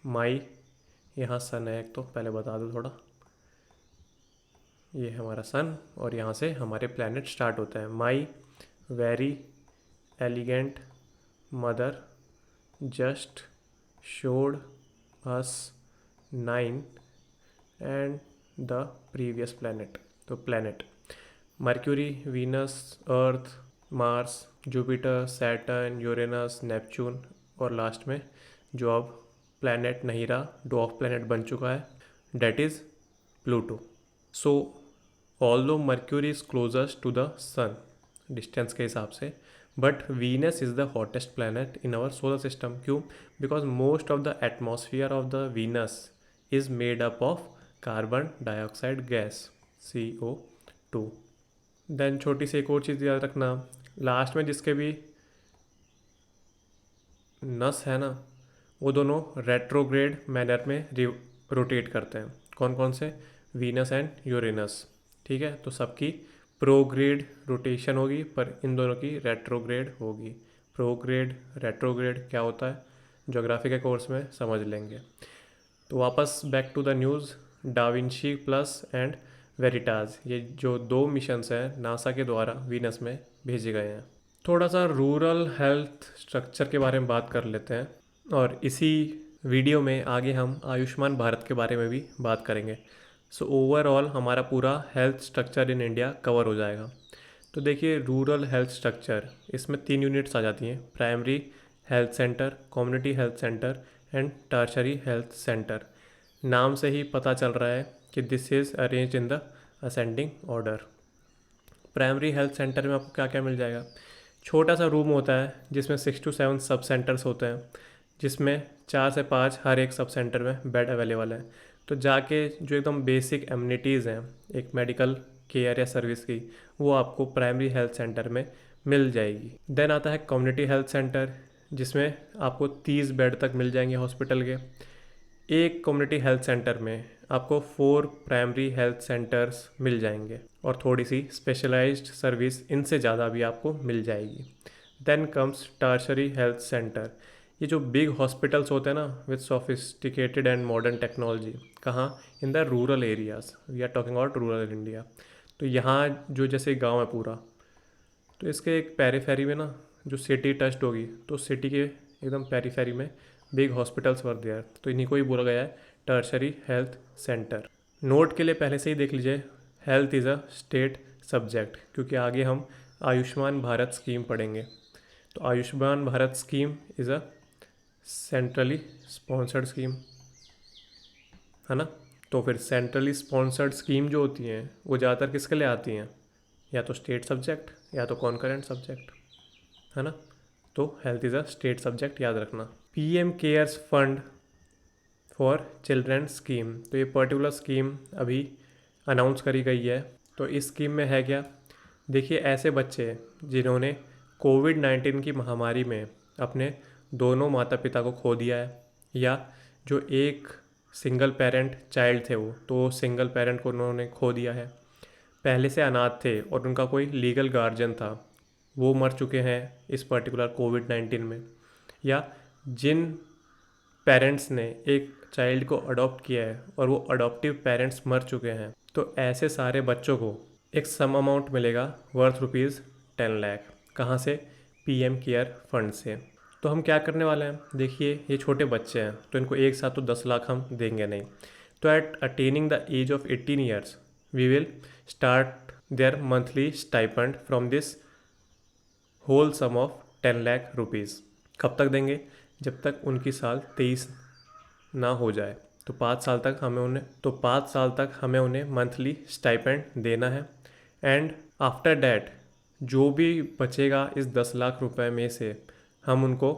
माई, यहाँ सन है एक, तो पहले बता दो थोड़ा। ये है हमारा सन और यहाँ से हमारे प्लैनेट स्टार्ट होता है। My very elegant mother just showed us 9 and the previous planet। तो planet Mercury, Venus, Earth, Mars, Jupiter, Saturn, Uranus, Neptune, और लास्ट में जो अब प्लैनेट नहीं रहा, डॉफ प्लैनेट बन चुका है, that is Pluto. So although Mercury is closest to the sun distance के हिसाब से, but Venus is the hottest planet in our solar system. क्यों? Because most of the atmosphere of the Venus is made up of carbon dioxide gas CO2। Then छोटी सी एक और चीज़ याद रखना, लास्ट में जिसके भी नस है ना, वो दोनों रेट्रोग्रेड मैनर में रोटेट करते हैं। कौन कौन से? Venus and Uranus. ठीक है, तो सबकी प्रोग्रेड रोटेशन होगी, पर इन दोनों की रेट्रोग्रेड होगी। प्रोग्रेड रेट्रोग्रेड क्या होता है, ज्योग्राफी के कोर्स में समझ लेंगे। तो वापस back to the news, da Vinci plus and Veritas, ये जो 2 मिशंस हैं नासा के द्वारा वीनस में भेजे गए हैं। थोड़ा सा रूरल हेल्थ स्ट्रक्चर के बारे में बात कर लेते हैं, और इसी वीडियो में आगे हम आयुष्मान भारत के बारे में भी बात करेंगे। सो ओवरऑल हमारा पूरा health structure in India cover हो जाएगा। तो देखिए, रूरल हेल्थ स्ट्रक्चर, इसमें 3 यूनिट्स आ जाती हैं, primary health centre, community health centre and tertiary health centre. नाम से ही पता चल रहा है कि this is arrange in the ascending order. Primary health centre में आपको क्या क्या मिल जाएगा? छोटा सा रूम होता है जिसमें 6 to 7 सब सेंटर्स होते हैं, जिसमें 4 से 5 हर एक सब सेंटर में बेड अवेलेबल है। तो जाके जो एकदम बेसिक एमिनिटीज़ हैं एक मेडिकल केयर या सर्विस की, वो आपको प्राइमरी हेल्थ सेंटर में मिल जाएगी। देन आता है कम्युनिटी हेल्थ सेंटर, जिसमें आपको 30 बेड तक मिल जाएंगे हॉस्पिटल के। एक कम्युनिटी हेल्थ सेंटर में आपको 4 प्राइमरी हेल्थ सेंटर्स मिल जाएंगे, और थोड़ी सी स्पेशलाइज्ड सर्विस इनसे ज़्यादा भी आपको मिल जाएगी। Then comes tertiary health centre. ये जो बिग हॉस्पिटल्स होते हैं ना, with sophisticated and modern technology, कहाँ? In the rural areas, we are talking about rural India. तो यहाँ जो जैसे गांव है पूरा, तो इसके एक पेरीफेरी में ना जो सिटी टच्ड होगी, तो सिटी के एकदम पेरीफेरी में बिग हॉस्पिटल्स वर देयर, तो इन्हीं को ही बोला गया है टर्शरी हेल्थ सेंटर। नोट के लिए पहले से ही देख लीजिए, health is a state subject, क्योंकि आगे हम आयुष्मान भारत स्कीम पढ़ेंगे। तो Ayushman Bharat scheme is a centrally sponsored scheme, है ना। तो फिर सेंट्रली स्पॉन्सर्ड स्कीम जो होती हैं वो ज़्यादातर किसके लिए आती हैं? या तो स्टेट सब्जेक्ट या तो कॉन्करेंट सब्जेक्ट, है ना। तो health is a state subject, याद रखना। PM cares fund for children scheme, तो ये पर्टिकुलर स्कीम अभी अनाउंस करी गई है। तो इस स्कीम में है क्या? देखिए ऐसे बच्चे जिन्होंने कोविड-19 की महामारी में अपने दोनों माता पिता को खो दिया है, या जो एक सिंगल पेरेंट चाइल्ड थे वो, तो सिंगल पेरेंट को उन्होंने खो दिया है। पहले से अनाथ थे और उनका कोई लीगल गार्जियन था, वो मर चुके हैं इस पर्टिकुलर कोविड-19 में। या जिन पेरेंट्स ने एक चाइल्ड को अडॉप्ट किया है और वो अडॉप्टिव पेरेंट्स मर चुके हैं, तो ऐसे सारे बच्चों को एक सम अमाउंट मिलेगा वर्थ ₹10 लाख। कहाँ से? पीएम केयर फंड से। तो हम क्या करने वाले हैं, देखिए ये छोटे बच्चे हैं तो इनको एक साथ तो 10 लाख हम देंगे नहीं। तो at attaining the age of 18 years we will start their monthly stipend from this whole sum of ₹10 lakh. कब तक देंगे? जब तक उनकी साल 23 ना हो जाए। तो 5 साल तक हमें उन्हें मंथली स्टाइपेंड देना है। एंड आफ्टर डैट जो भी बचेगा इस 10 लाख रुपए में से हम उनको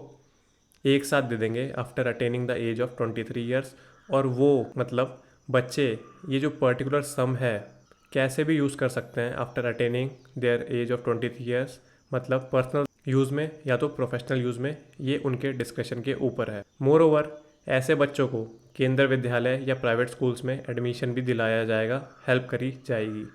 एक साथ दे देंगे after attaining the age of 23 years. और वो मतलब बच्चे ये जो पर्टिकुलर सम है कैसे भी यूज़ कर सकते हैं after attaining their age of 23 years, मतलब पर्सनल यूज़ में या तो प्रोफेशनल यूज़ में, ये उनके डिस्कशन के ऊपर है। मोर ओवर ऐसे बच्चों को केंद्र विद्यालय या प्राइवेट स्कूल्स में एडमिशन भी दिलाया जाएगा, हेल्प करी जाएगी।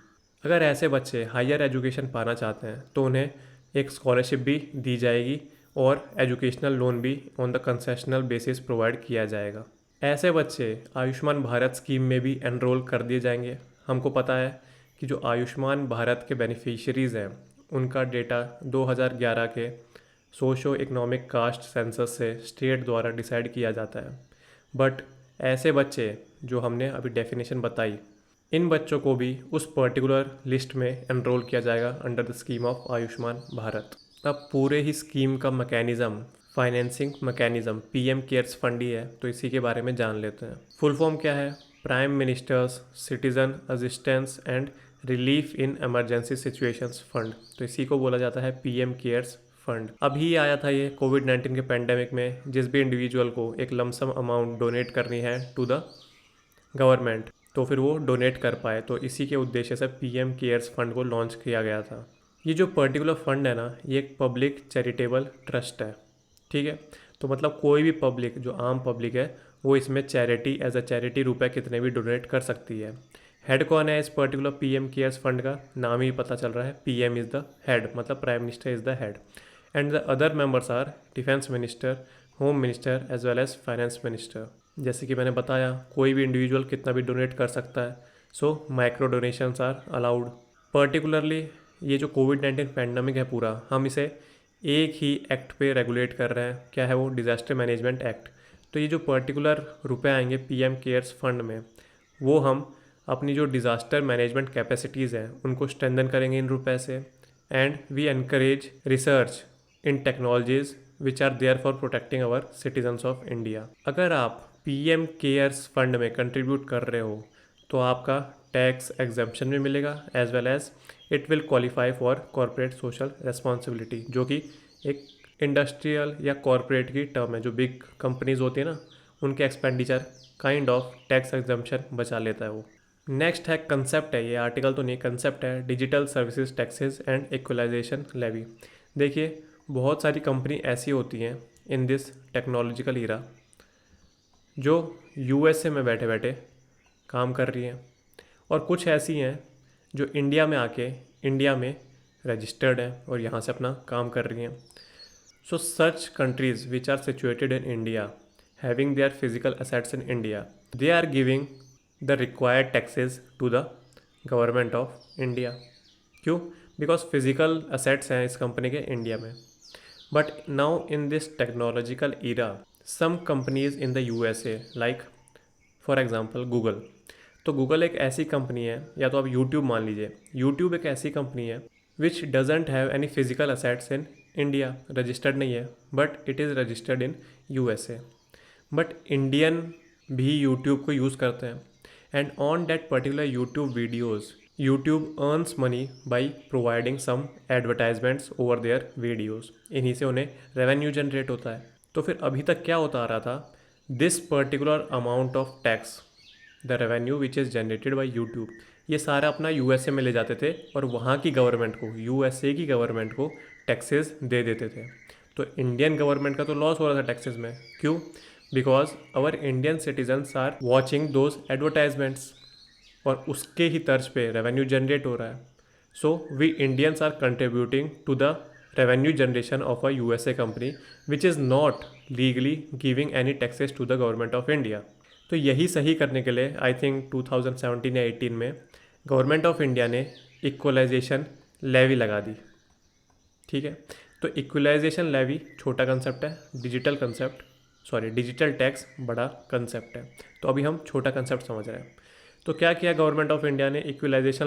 अगर ऐसे बच्चे हायर एजुकेशन पाना चाहते हैं तो उन्हें एक स्कॉलरशिप भी दी जाएगी और एजुकेशनल लोन भी on the concessional basis provide किया जाएगा। ऐसे बच्चे आयुष्मान भारत स्कीम में भी एनरोल कर दिए जाएंगे। हमको पता है कि जो आयुष्मान भारत के बेनिफिशियरीज़ हैं उनका डेटा 2011 के सोशो इकोनॉमिक कास्ट सेंसस से स्टेट द्वारा डिसाइड किया जाता है। बट ऐसे बच्चे जो हमने अभी डेफिनेशन बताई, इन बच्चों को भी उस पर्टिकुलर लिस्ट में एनरोल किया जाएगा under the scheme of Ayushman Bharat. अब पूरे ही स्कीम का mechanism, financing mechanism PM cares fund ही है, तो इसी के बारे में जान लेते हैं। फुल फॉर्म क्या है? Prime ministers citizen assistance and relief in emergency situations fund, तो इसी को बोला जाता है पीएम केयर्स फंड। अभी आया था ये कोविड-19 के पेंडेमिक में, जिस भी इंडिविजुअल को एक लमसम अमाउंट डोनेट करनी है टू द गवर्नमेंट तो फिर वो डोनेट कर पाए, तो इसी के उद्देश्य से पीएम केयर्स फंड को लॉन्च किया गया था। ये जो पर्टिकुलर फंड है ना, ये एक पब्लिक चैरिटेबल ट्रस्ट है, ठीक है। तो मतलब कोई भी पब्लिक, जो आम पब्लिक है, वो इसमें चैरिटी एज अ चैरिटी रुपए कितने भी डोनेट कर सकती है। हेड कौन है इस पर्टिकुलर पीएम केयर्स फंड का? नाम ही पता चल रहा है, पीएम इज़ द हेड, मतलब prime minister is the head. And the other members are defence minister, home minister as well as finance minister. जैसे कि मैंने बताया कोई भी इंडिविजुअल कितना भी डोनेट कर सकता है, so micro donations are allowed. Particularly ये जो कोविड-19 पैंडमिक है पूरा, हम इसे एक ही एक्ट पे रेगुलेट कर रहे हैं। क्या है वो? Disaster management act. तो ये जो पर्टिकुलर रुपए आएंगे पीएम केयर्स फंड में, वो हम अपनी जो डिज़ास्टर मैनेजमेंट कैपेसिटीज़ हैं उनको स्ट्रेंथन करेंगे इन रुपए से। And we encourage research in technologies which are there for protecting our citizens of India. अगर आप पीएम केयर्स फंड में कंट्रीब्यूट कर रहे हो तो आपका टैक्स एग्जम्पशन भी मिलेगा, as well as it will qualify for corporate social responsibility, जो कि एक इंडस्ट्रियल या कॉरपोरेट की टर्म है। जो बिग कंपनीज होती है ना, उनके expenditure kind of tax exemption बचा लेता है वो। नेक्स्ट है कंसेप्ट है, ये आर्टिकल तो नहीं, कंसेप्ट है digital services taxes and equalisation levy. देखिए बहुत सारी कंपनी ऐसी होती हैं इन दिस टेक्नोलॉजिकल ईरा जो यूएसए में बैठे बैठे काम कर रही हैं, और कुछ ऐसी हैं जो इंडिया में आके इंडिया में रजिस्टर्ड हैं और यहाँ से अपना काम कर रही हैं। So such countries which are situated in India having their physical assets in India, they are giving the required taxes to the government of India. क्यों? बिकॉज फिजिकल असेट्स हैं इस कंपनी के इंडिया में। But now in this technological era some companies in the USA, like for example Google. तो Google एक ऐसी company है, या तो आप यूट्यूब मान लीजिए, यूट्यूब एक ऐसी कंपनी है which doesn't have any physical assets in India, registered नहीं है, but it is registered in USA. But Indian भी यूट्यूब को यूज़ करते हैं, and on that particular YouTube videos YouTube earns money by providing some advertisements over their videos. इन्हीं से उन्हें revenue generate होता है। तो फिर अभी तक क्या होता आ रहा था, this particular amount of tax the revenue which is generated by YouTube, ये सारा अपना यूएसए में ले जाते थे और वहाँ की गवर्नमेंट को, यूएसए की गवर्नमेंट को टैक्सेस दे देते थे। तो इंडियन गवर्नमेंट का तो लॉस हो रहा था टैक्सेस में। क्यों? Because our Indian citizens are watching those advertisements और उसके ही तर्ज पे रेवेन्यू जनरेट हो रहा है। So we Indians are contributing to the revenue generation of a USA company which is not legally giving any taxes to the government of India. तो यही सही करने के लिए आई थिंक 2017 या 18 में गवर्नमेंट ऑफ इंडिया ने इक्वलाइजेशन लेवी लगा दी। ठीक है, तो इक्वलाइजेशन लेवी छोटा कंसेप्ट है, डिजिटल टैक्स बड़ा कंसेप्ट है। तो अभी हम छोटा कंसेप्ट समझ रहे हैं। तो क्या किया गवर्नमेंट ऑफ इंडिया ने, इक्वलाइजेशन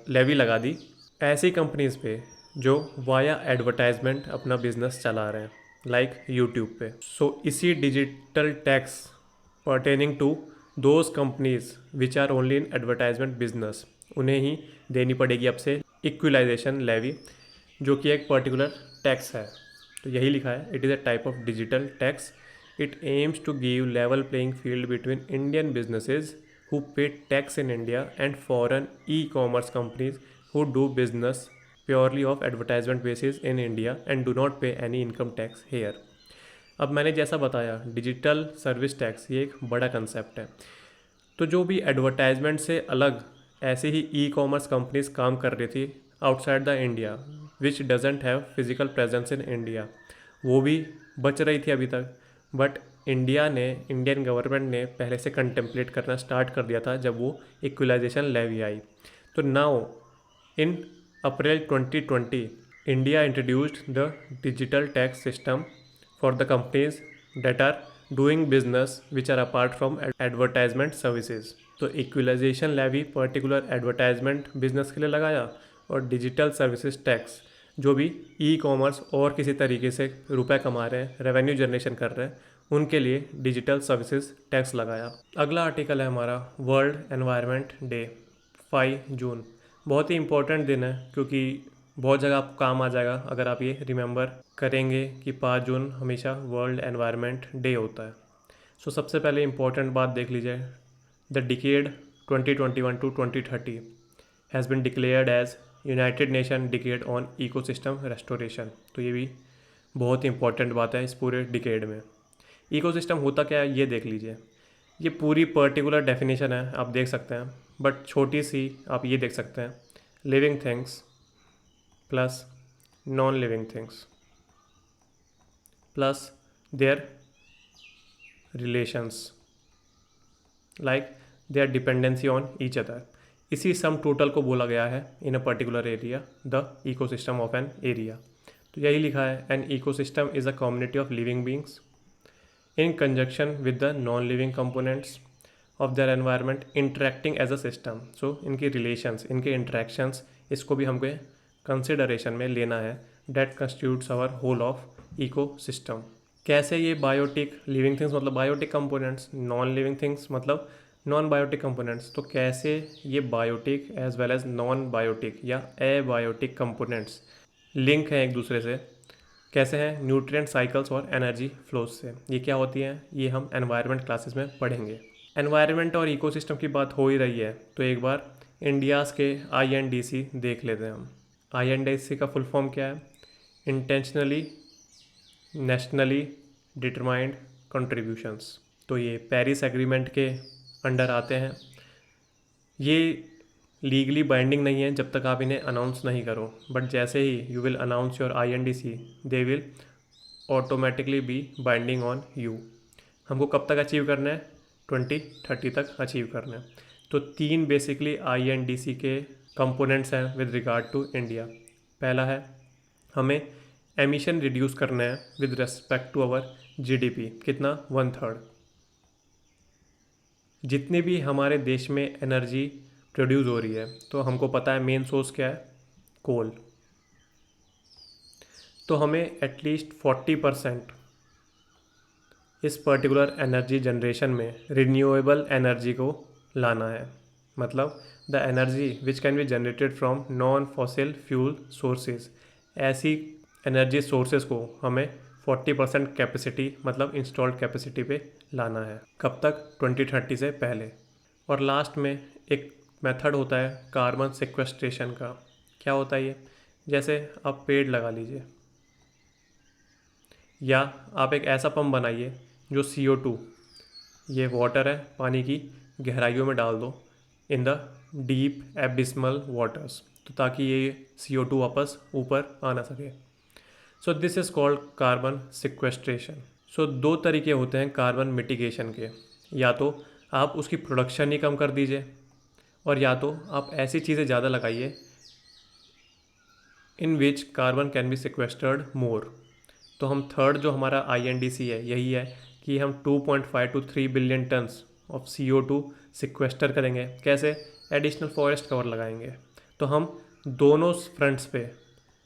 लेवी लगा दी ऐसी कंपनीज़ पे जो वाया एडवर्टाइजमेंट अपना बिजनेस चला रहे हैं, लाइक यूट्यूब पे। सो इसी digital tax pertaining to those companies which are only in advertisement business, उन्हें ही देनी पड़ेगी अब से इक्वलाइजेशन लेवी, जो कि एक पर्टिकुलर टैक्स है। तो यही लिखा है, it is a type of digital tax. It aims to give level playing field between Indian businesses who pay tax in India and foreign e-commerce companies who do business purely of advertisement basis in India and do not pay any income tax here। अब मैंने जैसा बताया, digital service tax ये एक बड़ा concept है। तो जो भी एडवर्टाइजमेंट से अलग ऐसे ही ई कॉमर्स कंपनीज काम कर रही थी outside the India which doesn't have physical presence in India, वो भी बच रही थी अभी तक। बट इंडियन गवर्नमेंट ने पहले से कंटेम्पलेट करना स्टार्ट कर दिया था जब वो इक्वलाइजेशन लेवी आई। तो now in April 2020 India introduced the digital tax system for the companies that are doing business which are apart from advertisement services। तो equalisation levy particular advertisement business के लिए लगाया और डिजिटल सर्विसेज टैक्स जो भी e commerce और किसी तरीके से रुपए कमा रहे हैं, रेवेन्यू जनरेशन कर रहे हैं, उनके लिए डिजिटल सर्विसेज टैक्स लगाया। अगला आर्टिकल है हमारा वर्ल्ड एनवायरनमेंट डे 5 जून। बहुत ही इंपॉर्टेंट दिन है क्योंकि बहुत जगह आपको काम आ जाएगा अगर आप ये रिमेंबर करेंगे कि 5 जून हमेशा वर्ल्ड एनवायरनमेंट डे होता है। सो सबसे पहले इंपॉर्टेंट बात देख लीजिए, the decade 2021 to 2030 has been declared as United Nation decade on ecosystem restoration. तो ये भी बहुत ही इंपॉर्टेंट बात है इस पूरे डिकेड में। इकोसिस्टम होता क्या है ये देख लीजिए, ये पूरी पर्टिकुलर डेफिनेशन है, आप देख सकते हैं, बट छोटी सी आप ये देख सकते हैं, living things plus non living things plus their relations like their dependency on each other. इसी सम टोटल को बोला गया है in a particular area the ecosystem of an area. तो यही लिखा है, an ecosystem is a community of living beings in conjunction with the non-living components of their environment interacting as a system। so इनकी relations, इनके interactions, इसको भी हमको consideration में लेना है, that constitutes our whole of ecosystem। कैसे ये बायोटिक, लिविंग थिंग्स मतलब biotic components, non living things मतलब नॉन बायोटिक कंपोनेंट्स, तो कैसे ये biotic as well as non biotic या एबायोटिक कंपोनेंट्स लिंक हैं एक दूसरे से, कैसे हैं, न्यूट्रिएंट साइकिल्स और एनर्जी फ्लोज से। ये क्या होती हैं, ये हम एनवायरनमेंट क्लासेस में पढ़ेंगे। एनवायरनमेंट और इकोसिस्टम की बात हो ही रही है तो एक बार इंडियाज़ के INDC देख लेते हैं हम। INDC का फुल फॉर्म क्या है, इंटेंशनली नेशनली डिटरमाइंड कंट्रीब्यूशंस। तो ये पेरिस एग्रीमेंट के अंडर आते हैं। ये लीगली बाइंडिंग नहीं है जब तक आप इन्हें अनाउंस नहीं करो, बट जैसे ही you will announce your INDC they will automatically be binding on you. हमको कब तक अचीव करना है, 2030 तक अचीव करना है। तो 3 बेसिकली INDC के कंपोनेंट्स हैं विद रिगार्ड टू इंडिया। पहला है हमें एमिशन रिड्यूस करना है with respect to our GDP, कितना, 1/3। जितनी भी हमारे देश में एनर्जी प्रोड्यूस हो रही है तो हमको पता है मेन सोर्स क्या है, कोल। तो हमें एटलीस्ट 40% इस पर्टिकुलर एनर्जी जनरेशन में रिन्यूएबल एनर्जी को लाना है। मतलब the energy which can be generated from non fossil fuel sources, ऐसी एनर्जी सोर्सेज को हमें 40% कैपेसिटी मतलब इंस्टॉल्ड कैपेसिटी पे लाना है। कब तक, 2030 से पहले। और लास्ट में एक मेथड होता है कार्बन सिक्वेस्ट्रेशन का। क्या होता है ये? जैसे आप पेड़ लगा लीजिए, या आप एक ऐसा पंप बनाइए जो CO2, ये वाटर है, पानी की गहराइयों में डाल दो, in the deep abysmal waters, तो ताकि ये CO2 वापस ऊपर आ ना सके। So this is called carbon sequestration. So दो तरीके होते हैं कार्बन मिटिगेशन के, या तो आप उसकी प्रोडक्शन ही कम कर दीजिए, और या तो आप ऐसी चीज़ें ज़्यादा लगाइए इन विच कार्बन कैन बी सिक्वेस्टर्ड मोर। तो हम थर्ड जो हमारा INDC है यही है कि हम 2.5 to 3 billion tons of CO2 सिक्वेस्टर करेंगे। कैसे? एडिशनल फॉरेस्ट कवर लगाएंगे। तो हम दोनों फ्रंट्स पे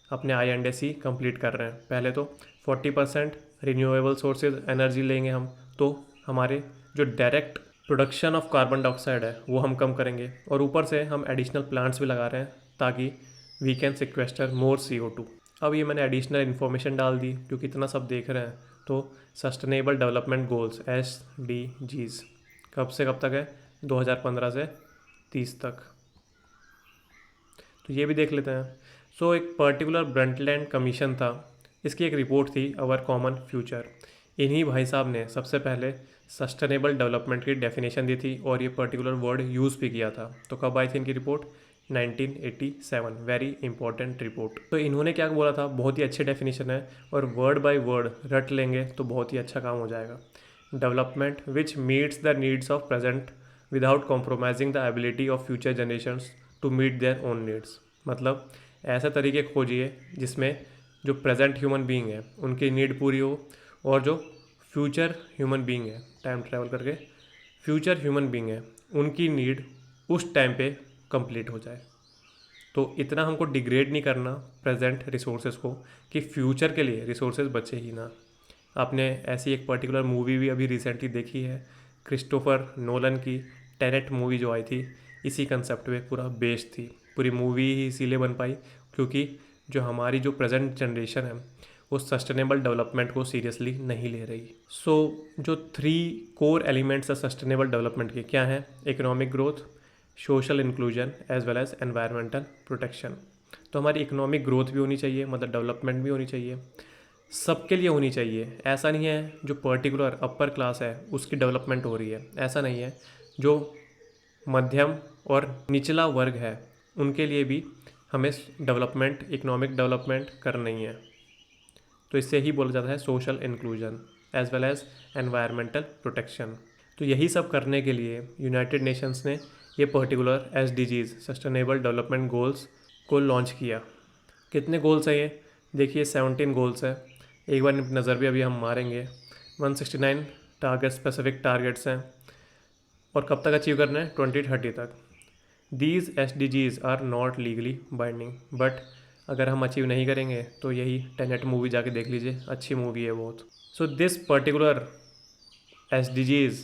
अपने INDC कंप्लीट कर रहे हैं। पहले तो 40% रिन्यूएबल सोर्सेज एनर्जी लेंगे हम, तो हमारे जो direct production of carbon dioxide है वो हम कम करेंगे, और ऊपर से हम एडिशनल प्लांट्स भी लगा रहे हैं ताकि वी कैन सिक्वेस्टर मोर CO2। अब ये मैंने एडिशनल इन्फॉर्मेशन डाल दी क्योंकि इतना सब देख रहे हैं। तो सस्टेनेबल डेवलपमेंट गोल्स SDGs कब से कब तक है? 2015 से 30 तक। तो ये भी देख लेते हैं। सो एक पर्टिकुलर ब्रंटलैंड कमीशन था, इसकी एक रिपोर्ट थी अवर कॉमन फ्यूचर। इन्हीं भाई साहब ने सबसे पहले सस्टेनेबल डेवलपमेंट की डेफिनेशन दी थी, और ये पर्टिकुलर वर्ड यूज़ भी किया था। तो कब आई थी इनकी रिपोर्ट? 1987। Very important report. तो इन्होंने क्या बोला था? बहुत ही अच्छी डेफिनेशन है, और वर्ड बाय वर्ड रट लेंगे तो बहुत ही अच्छा काम हो जाएगा। Development which meets the needs of present without compromising the ability of future generations to meet their own needs. मतलब ऐसे तरीके खोजिए जिसमें जो प्रेजेंट ह्यूमन बीइंग है उनकी नीड पूरी हो, और जो फ्यूचर ह्यूमन बीइंग है, टाइम ट्रैवल करके फ्यूचर ह्यूमन बीइंग है, उनकी नीड उस टाइम पे कंप्लीट हो जाए। तो इतना हमको डिग्रेड नहीं करना प्रेजेंट रिसोर्सेज को कि फ्यूचर के लिए रिसोर्सेज बचे ही ना। आपने ऐसी एक पर्टिकुलर मूवी भी अभी रिसेंटली देखी है, क्रिस्टोफर नोलन की टेनेट मूवी जो आई थी, इसी कंसेप्ट पे पूरा बेस्ड थी। पूरी मूवी ही इसीलिए बन पाई क्योंकि जो हमारी जो प्रेजेंट जनरेशन है वो सस्टेनेबल डेवलपमेंट को सीरियसली नहीं ले रही। सो जो 3 कोर एलिमेंट्स है सस्टेनेबल डेवलपमेंट के क्या हैं? Economic growth, social inclusion as well as environmental protection. तो हमारी इकोनॉमिक ग्रोथ भी होनी चाहिए, मतलब डेवलपमेंट भी होनी चाहिए, सबके लिए होनी चाहिए। ऐसा नहीं है जो पर्टिकुलर अपर क्लास है उसकी डेवलपमेंट हो रही है, ऐसा नहीं है। जो मध्यम और निचला वर्ग है उनके लिए भी हमें डेवलपमेंट, इकोनॉमिक डेवलपमेंट करनी है। तो इससे ही बोला जाता है social inclusion as well as environmental protection. तो यही सब करने के लिए यूनाइटेड नेशंस ने ये particular SDGs sustainable development goals को लॉन्च किया। कितने गोल्स हैं ये? देखिए 17 गोल्स है। एक बार नज़र भी अभी हम मारेंगे। 169 टारगेट, स्पेसिफिक टारगेट्स हैं, और कब तक अचीव करना है? 2030 तक। These SDGs are not legally binding, but अगर हम अचीव नहीं करेंगे तो यही टेनेट मूवी जाके देख लीजिए, अच्छी मूवी है बहुत। सो this particular SDGs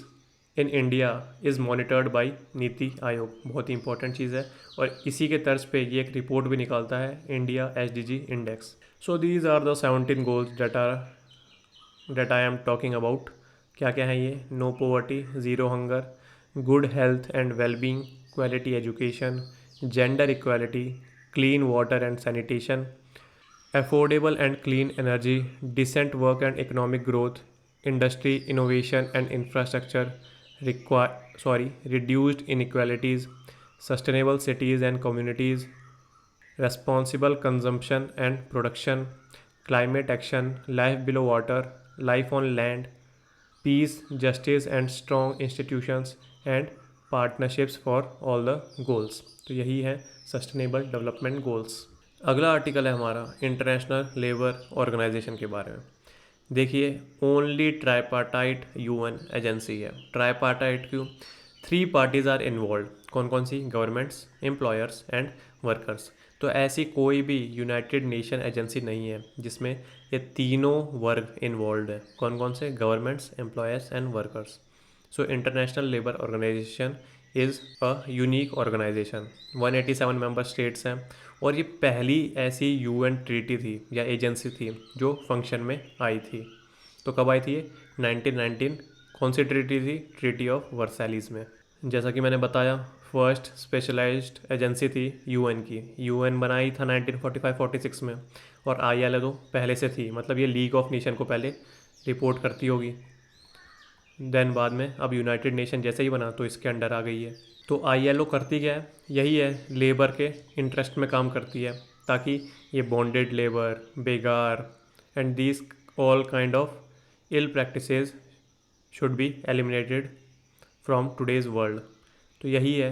in India is monitored by NITI Aayog, बहुत ही इंपॉर्टेंट चीज़ है, और इसी के तर्ज पे ये एक रिपोर्ट भी निकालता है, India SDG index. So these are the 17 goals that I am talking about. क्या क्या है ये? No poverty, zero hunger, good health and wellbeing, quality education, gender equality, clean water and sanitation, affordable and clean energy, decent work and economic growth, industry, innovation and infrastructure, reduced inequalities, sustainable cities and communities, responsible consumption and production, climate action, life below water, life on land, peace, justice and strong institutions, and partnerships for all the goals। तो यही है sustainable development goals. अगला article है हमारा international labour organisation के बारे में। देखिए ओनली ट्राईपार्टाइट UN एजेंसी है। ट्राईपार्टाइट क्यों? 3 पार्टीज़ आर इन्वॉल्व। कौन कौन सी? Governments, employers and workers. तो ऐसी कोई भी यूनाइटेड नेशन एजेंसी नहीं है जिसमें ये तीनों वर्ग इन्वॉल्व है। कौन कौन से? Governments, employers and workers. So international labour organisation is a unique organisation. 187 member states हैं, और ये पहली ऐसी UN ट्रीटी थी या एजेंसी थी जो फंक्शन में आई थी। तो कब आई थी ये? 1919। कौन सी ट्रीटी थी? ट्रीटी ऑफ वर्सैलिस में। जैसा कि मैंने बताया, फर्स्ट स्पेशलाइज्ड एजेंसी थी यूएन की। यूएन बनाई था 1945-46 में, और आईएलओ पहले से थी, मतलब ये लीग ऑफ नेशन को पहले रिपोर्ट करती होगी। देन बाद में अब यूनाइटेड नेशन जैसे ही बना तो इसके अंडर आ गई है। तो आईएलओ करती क्या है, यही है, लेबर के इंटरेस्ट में काम करती है, ताकि ये बॉन्डेड लेबर, बेगार and these all kind of ill practices should be eliminated from today's world. तो यही है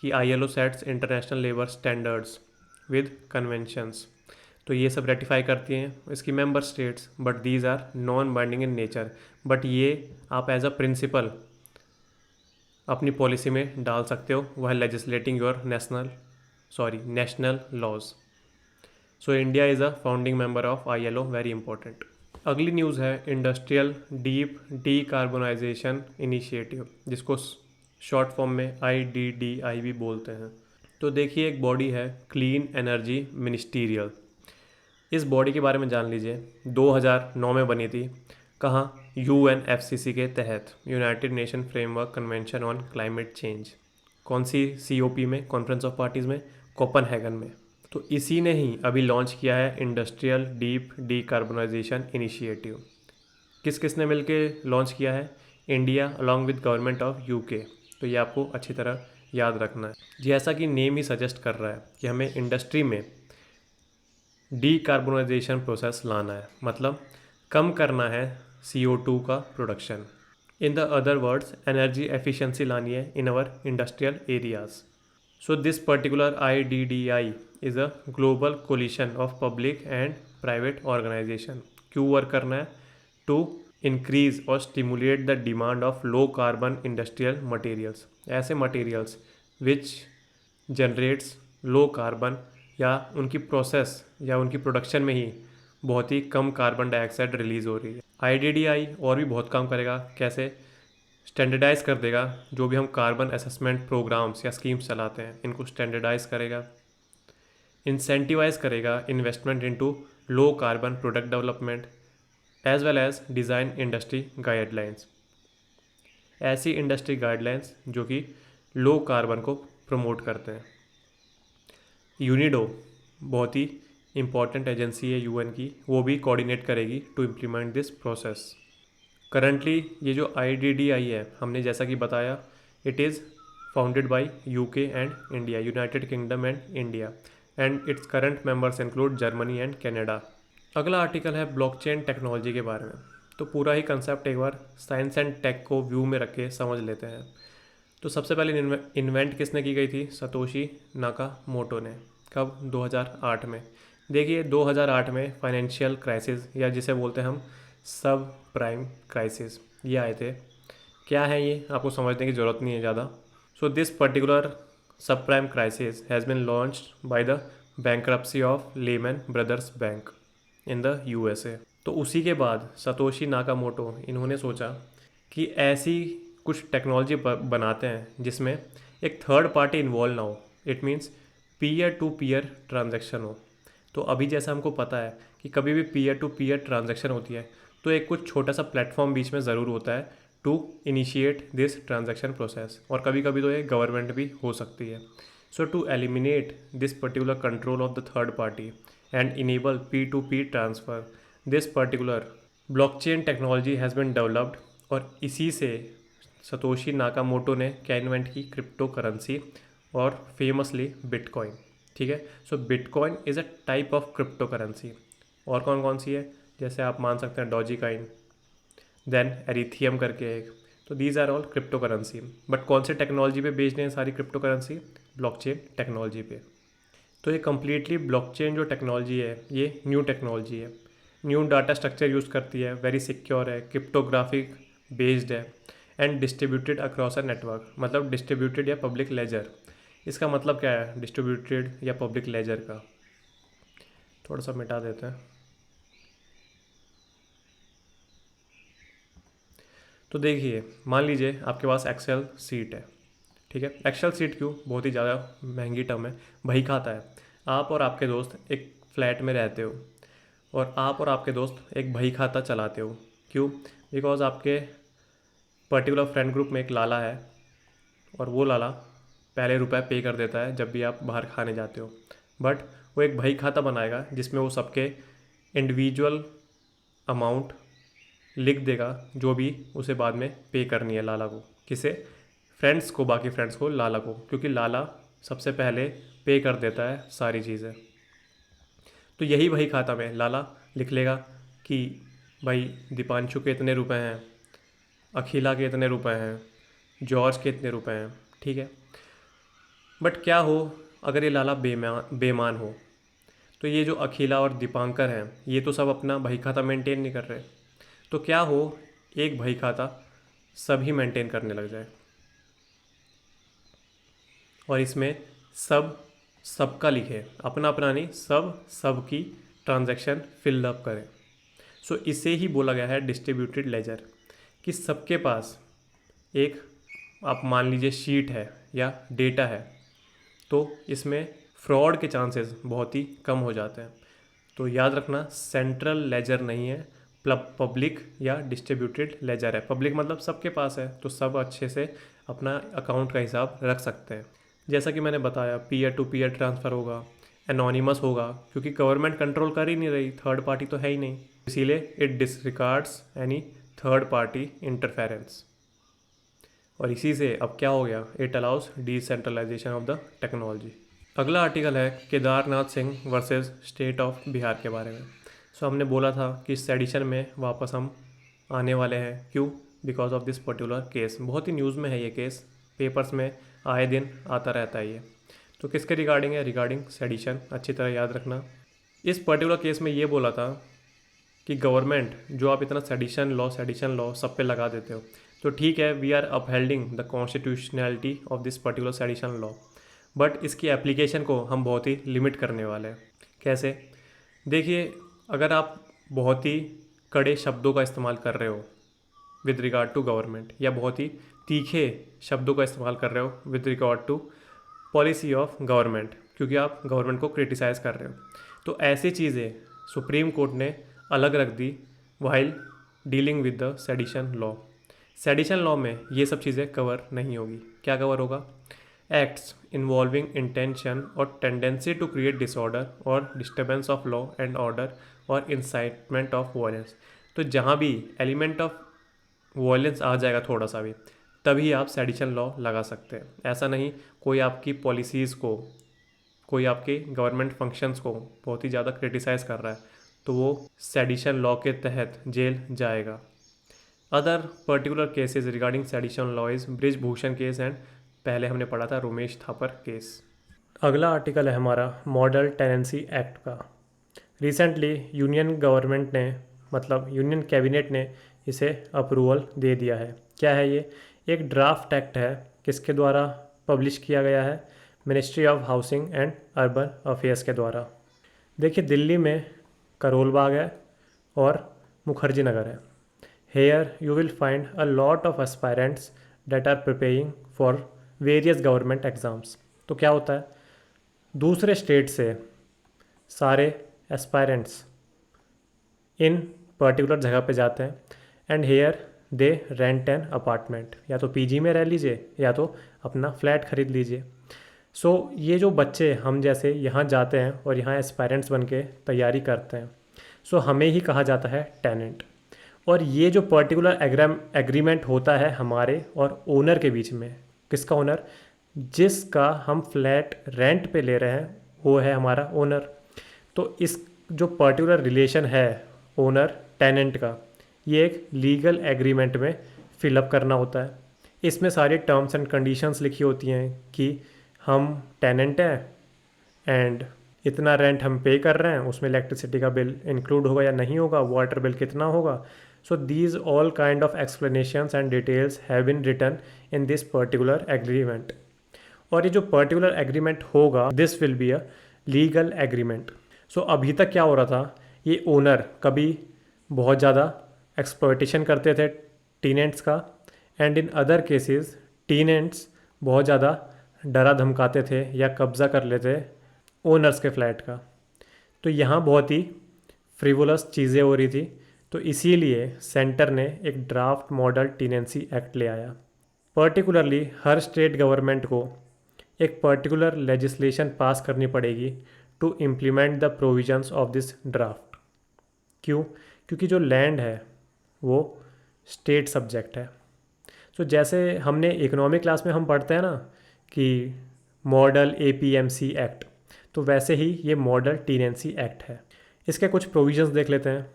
कि ILO sets international labour standards with conventions. तो ये सब रेटिफाई करती हैं इसकी member states, but these are non binding in nature. But ये आप एज अ प्रिंसिपल अपनी पॉलिसी में डाल सकते हो, वह legislating your national laws. So India is a founding member of ILO, very important. अगली न्यूज़ है इंडस्ट्रियल डीप डीकार्बोनाइजेशन इनिशिएटिव, जिसको शॉर्ट फॉर्म में IDDI भी बोलते हैं। तो देखिए, एक बॉडी है क्लीन एनर्जी मिनिस्टीरियल। इस बॉडी के बारे में जान लीजिए। 2009 में बनी थी। कहाँ? UNFCC के तहत, United nation framework convention on climate change. कौन सी COP में? कॉन्फ्रेंस ऑफ पार्टीज़ में, कोपेनहेगन में। तो इसी ने ही अभी लॉन्च किया है इंडस्ट्रियल डीप डीकार्बोनाइजेशन इनिशिएटिव। किस किस ने मिलके लॉन्च किया है? India along with government of UK। तो ये आपको अच्छी तरह याद रखना है। जैसा कि नेम ही सजेस्ट कर रहा है कि हमें इंडस्ट्री में डीकार्बोनाइजेशन प्रोसेस लाना है, मतलब कम करना है CO2 का production. In the other words, energy efficiency लानी है in our industrial areas. So this particular IDDI is a global coalition of public and private organisation. क्यों वर्क करना है? टू इंक्रीज और stimulate the demand of low carbon industrial materials. ऐसे materials which generates low carbon, या उनकी process या उनकी production में ही बहुत ही कम कार्बन डाइऑक्साइड रिलीज़ हो रही है। IDDI और भी बहुत काम करेगा। कैसे? स्टैंडर्डाइज कर देगा जो भी हम कार्बन असेसमेंट प्रोग्राम्स या स्कीम्स चलाते हैं, इनको स्टैंडर्डाइज करेगा। इंसेंटिवाइज करेगा investment into low carbon product development as well as design industry guidelines. ऐसी इंडस्ट्री गाइडलाइंस जो कि लो कार्बन को प्रमोट करते हैं। यूनिडो बहुत ही इम्पॉर्टेंट एजेंसी है UN की, वो भी कोऑर्डिनेट करेगी to implement this process. Currently ये जो IDDI है, हमने जैसा कि बताया, it is founded by UK and India, United Kingdom and India, and its current members include Germany and Canada. अगला आर्टिकल है ब्लॉकचेन टेक्नोलॉजी के बारे में। तो पूरा ही कंसेप्ट एक बार साइंस एंड टेक को व्यू में रख के समझ लेते हैं। तो सबसे पहले इन्वेंट किसने की गई थी? सतोशी नाकामोटो ने। कब? 2008 में। देखिए, 2008 में फाइनेंशियल क्राइसिस, या जिसे बोलते हैं हम सब प्राइम क्राइसिस, ये आए थे। क्या है ये? आपको समझने की ज़रूरत नहीं है ज़्यादा। सो दिस पर्टिकुलर सब prime crisis has been launched by the bankruptcy of Lehman Brothers bank in the USA। तो उसी के बाद सतोशी नाकामोटो, इन्होंने सोचा कि ऐसी कुछ टेक्नोलॉजी बनाते हैं जिसमें एक थर्ड पार्टी इन्वॉल्व ना हो। It means peer to peer transaction हो। तो अभी जैसा हमको पता है कि कभी भी पीयर टू पीयर ट्रांजैक्शन होती है तो एक कुछ छोटा सा प्लेटफॉर्म बीच में ज़रूर होता है to initiate this transaction process, और कभी कभी तो ये गवर्नमेंट भी हो सकती है। So to eliminate this particular control of the third party and enable P2P transfer, this particular blockchain technology has been developed. और इसी से सतोशी नाकामोटो ने क्या इन्वेंट की? क्रिप्टो करेंसी, और फेमसली बिटकॉइन। ठीक है। So bitcoin is a type of crypto currency. और कौन कौन सी है? जैसे आप मान सकते हैं डॉजीकॉइन, देन एरिथियम करके एक। तो these are all crypto currency. But कौन से टेक्नोलॉजी पे बेच रहे हैं सारी क्रिप्टो करेंसी? ब्लॉकचेन टेक्नोलॉजी पे। तो ये कम्प्लीटली ब्लॉकचेन जो टेक्नोलॉजी है, ये न्यू टेक्नोलॉजी है, न्यू डाटा स्ट्रक्चर यूज़ करती है, वेरी सिक्योर है, क्रिप्टोग्राफिक बेस्ड है, and distributed across a network. मतलब डिस्ट्रीब्यूटेड या पब्लिक लेजर। इसका मतलब क्या है डिस्ट्रीब्यूटेड या पब्लिक लेजर का? थोड़ा सा मिटा देते हैं। तो देखिए, मान लीजिए आपके पास एक्सेल सीट है। ठीक है। एक्सेल सीट क्यों? बहुत ही ज़्यादा महंगी टर्म है, बही खाता है। आप और आपके दोस्त एक फ्लैट में रहते हो, और आप और आपके दोस्त एक बही खाता चलाते हो। क्यों? बिकॉज आपके पर्टिकुलर फ्रेंड ग्रुप में एक लाला है, और वो लाला पहले रुपए पे कर देता है जब भी आप बाहर खाने जाते हो, बट वो एक बही खाता बनाएगा जिसमें वो सबके इंडिविजुअल अमाउंट लिख देगा जो भी उसे बाद में पे करनी है लाला को। किसे? फ्रेंड्स को, बाकी फ्रेंड्स को, लाला को, क्योंकि लाला सबसे पहले पे कर देता है सारी चीज़ें। तो यही बही खाता में लाला लिख लेगा कि भाई दीपांशु के इतने रुपए हैं, अखिला के इतने रुपए हैं, जॉर्ज के इतने रुपए हैं, ठीक है। बट क्या हो अगर ये लाला बेमान हो, तो ये जो अखिला और दीपांकर हैं ये तो सब अपना बही खाता मेंटेन नहीं कर रहे, तो क्या हो एक बही खाता सभी मेंटेन करने लग जाए और इसमें सब सबका लिखे, अपना अपना नहीं, सब सबकी ट्रांजैक्शन फिलअप करें। सो इसे ही बोला गया है डिस्ट्रीब्यूटेड लेजर, कि सबके पास एक, आप मान लीजिए शीट है या डेटा है, तो इसमें फ्रॉड के चांसेस बहुत ही कम हो जाते हैं। तो याद रखना सेंट्रल लेजर नहीं है, पब्लिक या डिस्ट्रीब्यूटेड लेजर है। पब्लिक मतलब सबके पास है, तो सब अच्छे से अपना अकाउंट का हिसाब रख सकते हैं। जैसा कि मैंने बताया, पीयर टू पीयर ट्रांसफ़र होगा, एनोनिमस होगा, क्योंकि गवर्नमेंट कंट्रोल कर ही नहीं रही, थर्ड पार्टी तो है ही नहीं, इसीलिए it disregards any third party interference. और इसी से अब क्या हो गया, it allows decentralisation of the technology. अगला आर्टिकल है Kedarnath Singh versus state of Bihar के बारे में। सो हमने बोला था कि सेडिशन में वापस हम आने वाले हैं, क्यों? Because of this particular case. बहुत ही न्यूज़ में है ये केस, पेपर्स में आए दिन आता रहता है ये। तो किसके रिगार्डिंग है? रिगार्डिंग सेडिशन, अच्छी तरह याद रखना। इस पर्टिकुलर केस में ये बोला था कि गवर्नमेंट जो आप इतना सेडिशन लॉ सब पे लगा देते हो, तो ठीक है, we are upholding the constitutionality of this particular sedition law, but इसकी एप्लीकेशन को हम बहुत ही लिमिट करने वाले हैं। कैसे? देखिए, अगर आप बहुत ही कड़े शब्दों का इस्तेमाल कर रहे हो विद रिगार्ड टू गवर्नमेंट, या बहुत ही तीखे शब्दों का इस्तेमाल कर रहे हो with regard to policy of government, क्योंकि आप गवर्नमेंट को क्रिटिसाइज़ कर रहे हो, तो ऐसी चीज़ें सुप्रीम कोर्ट ने अलग रख दी while dealing with the sedition law. Sedition law में ये सब चीज़ें कवर नहीं होगी। क्या कवर होगा? एक्ट्स इन्वॉल्विंग इंटेंशन और टेंडेंसी टू क्रिएट डिसऑर्डर और disturbance of law and order और इंसाइटमेंट ऑफ वायलेंस। तो जहाँ भी एलिमेंट ऑफ वायलेंस आ जाएगा थोड़ा सा भी, तभी आप सेडिशन लॉ लगा सकते हैं। ऐसा नहीं कोई आपकी पॉलिसीज़ को, कोई आपके गवर्नमेंट फंक्शंस को बहुत ही ज़्यादा क्रिटिसाइज़ कर रहा है, तो वो सेडिशन लॉ के तहत जेल जाएगा। Other particular cases regarding sedition law is Brijbhushan case and पहले हमने पढ़ा था रोमेश थापर केस। अगला आर्टिकल है हमारा मॉडल टेनेंसी एक्ट का। रिसेंटली यूनियन गवर्नमेंट ने, मतलब यूनियन कैबिनेट ने इसे अप्रूवल दे दिया है। क्या है ये? एक ड्राफ्ट एक्ट है। किसके द्वारा पब्लिश किया गया है? Ministry of housing and urban affairs के द्वारा। देखिए, दिल्ली में करोल बाग है और मुखर्जी नगर है। Here you will find a lot of aspirants that are preparing for various government exams. तो क्या होता है, दूसरे स्टेट से सारे एस्पायरेंट्स इन पर्टिकुलर जगह पे जाते हैं and here they rent an apartment, या तो पीजी में रह लीजिए या तो अपना फ्लैट खरीद लीजिए। सो ये जो बच्चे हम जैसे यहाँ जाते हैं और यहाँ एस्पायरेंट्स बन के तैयारी करते हैं, सो हमें ही कहा जाता है टेनेंट। और ये जो पर्टिकुलर एग्रीमेंट होता है हमारे और ओनर के बीच में, किसका ओनर? जिसका हम फ्लैट रेंट पे ले रहे हैं वो है हमारा ओनर। तो इस जो पर्टिकुलर रिलेशन है ओनर टेनेंट का, ये एक लीगल एग्रीमेंट में फिलअप करना होता है। इसमें सारी टर्म्स एंड कंडीशंस लिखी होती हैं कि हम टेनेंट हैं एंड इतना रेंट हम पे कर रहे हैं, उसमें इलेक्ट्रिसिटी का बिल इंक्लूड होगा या नहीं होगा, वाटर बिल कितना होगा। So these all kind of explanations and details have been written in this particular agreement. और ये जो पर्टिकुलर एग्रीमेंट होगा, this will be a legal agreement. So अभी तक क्या हो रहा था, ये ओनर कभी बहुत ज़्यादा एक्सप्लॉयटेशन करते थे टीनेंट्स का, and in other cases tenants बहुत ज़्यादा डरा धमकाते थे या कब्ज़ा कर लेते ओनर्स के फ्लैट का। तो यहाँ बहुत ही फ्रिवोलस चीज़ें हो रही थी, तो इसीलिए सेंटर ने एक ड्राफ्ट मॉडल टीनेंसी एक्ट ले आया। पर्टिकुलरली हर स्टेट गवर्नमेंट को एक पर्टिकुलर लेजिस्लेशन पास करनी पड़ेगी to implement the provisions of this draft. क्यों? क्योंकि जो लैंड है वो स्टेट सब्जेक्ट है। सो जैसे हमने इकोनॉमिक क्लास में हम पढ़ते हैं ना कि मॉडल एपीएमसी एक्ट, तो वैसे ही ये मॉडल टीनेंसी एक्ट है। इसके कुछ प्रोविजंस देख लेते हैं।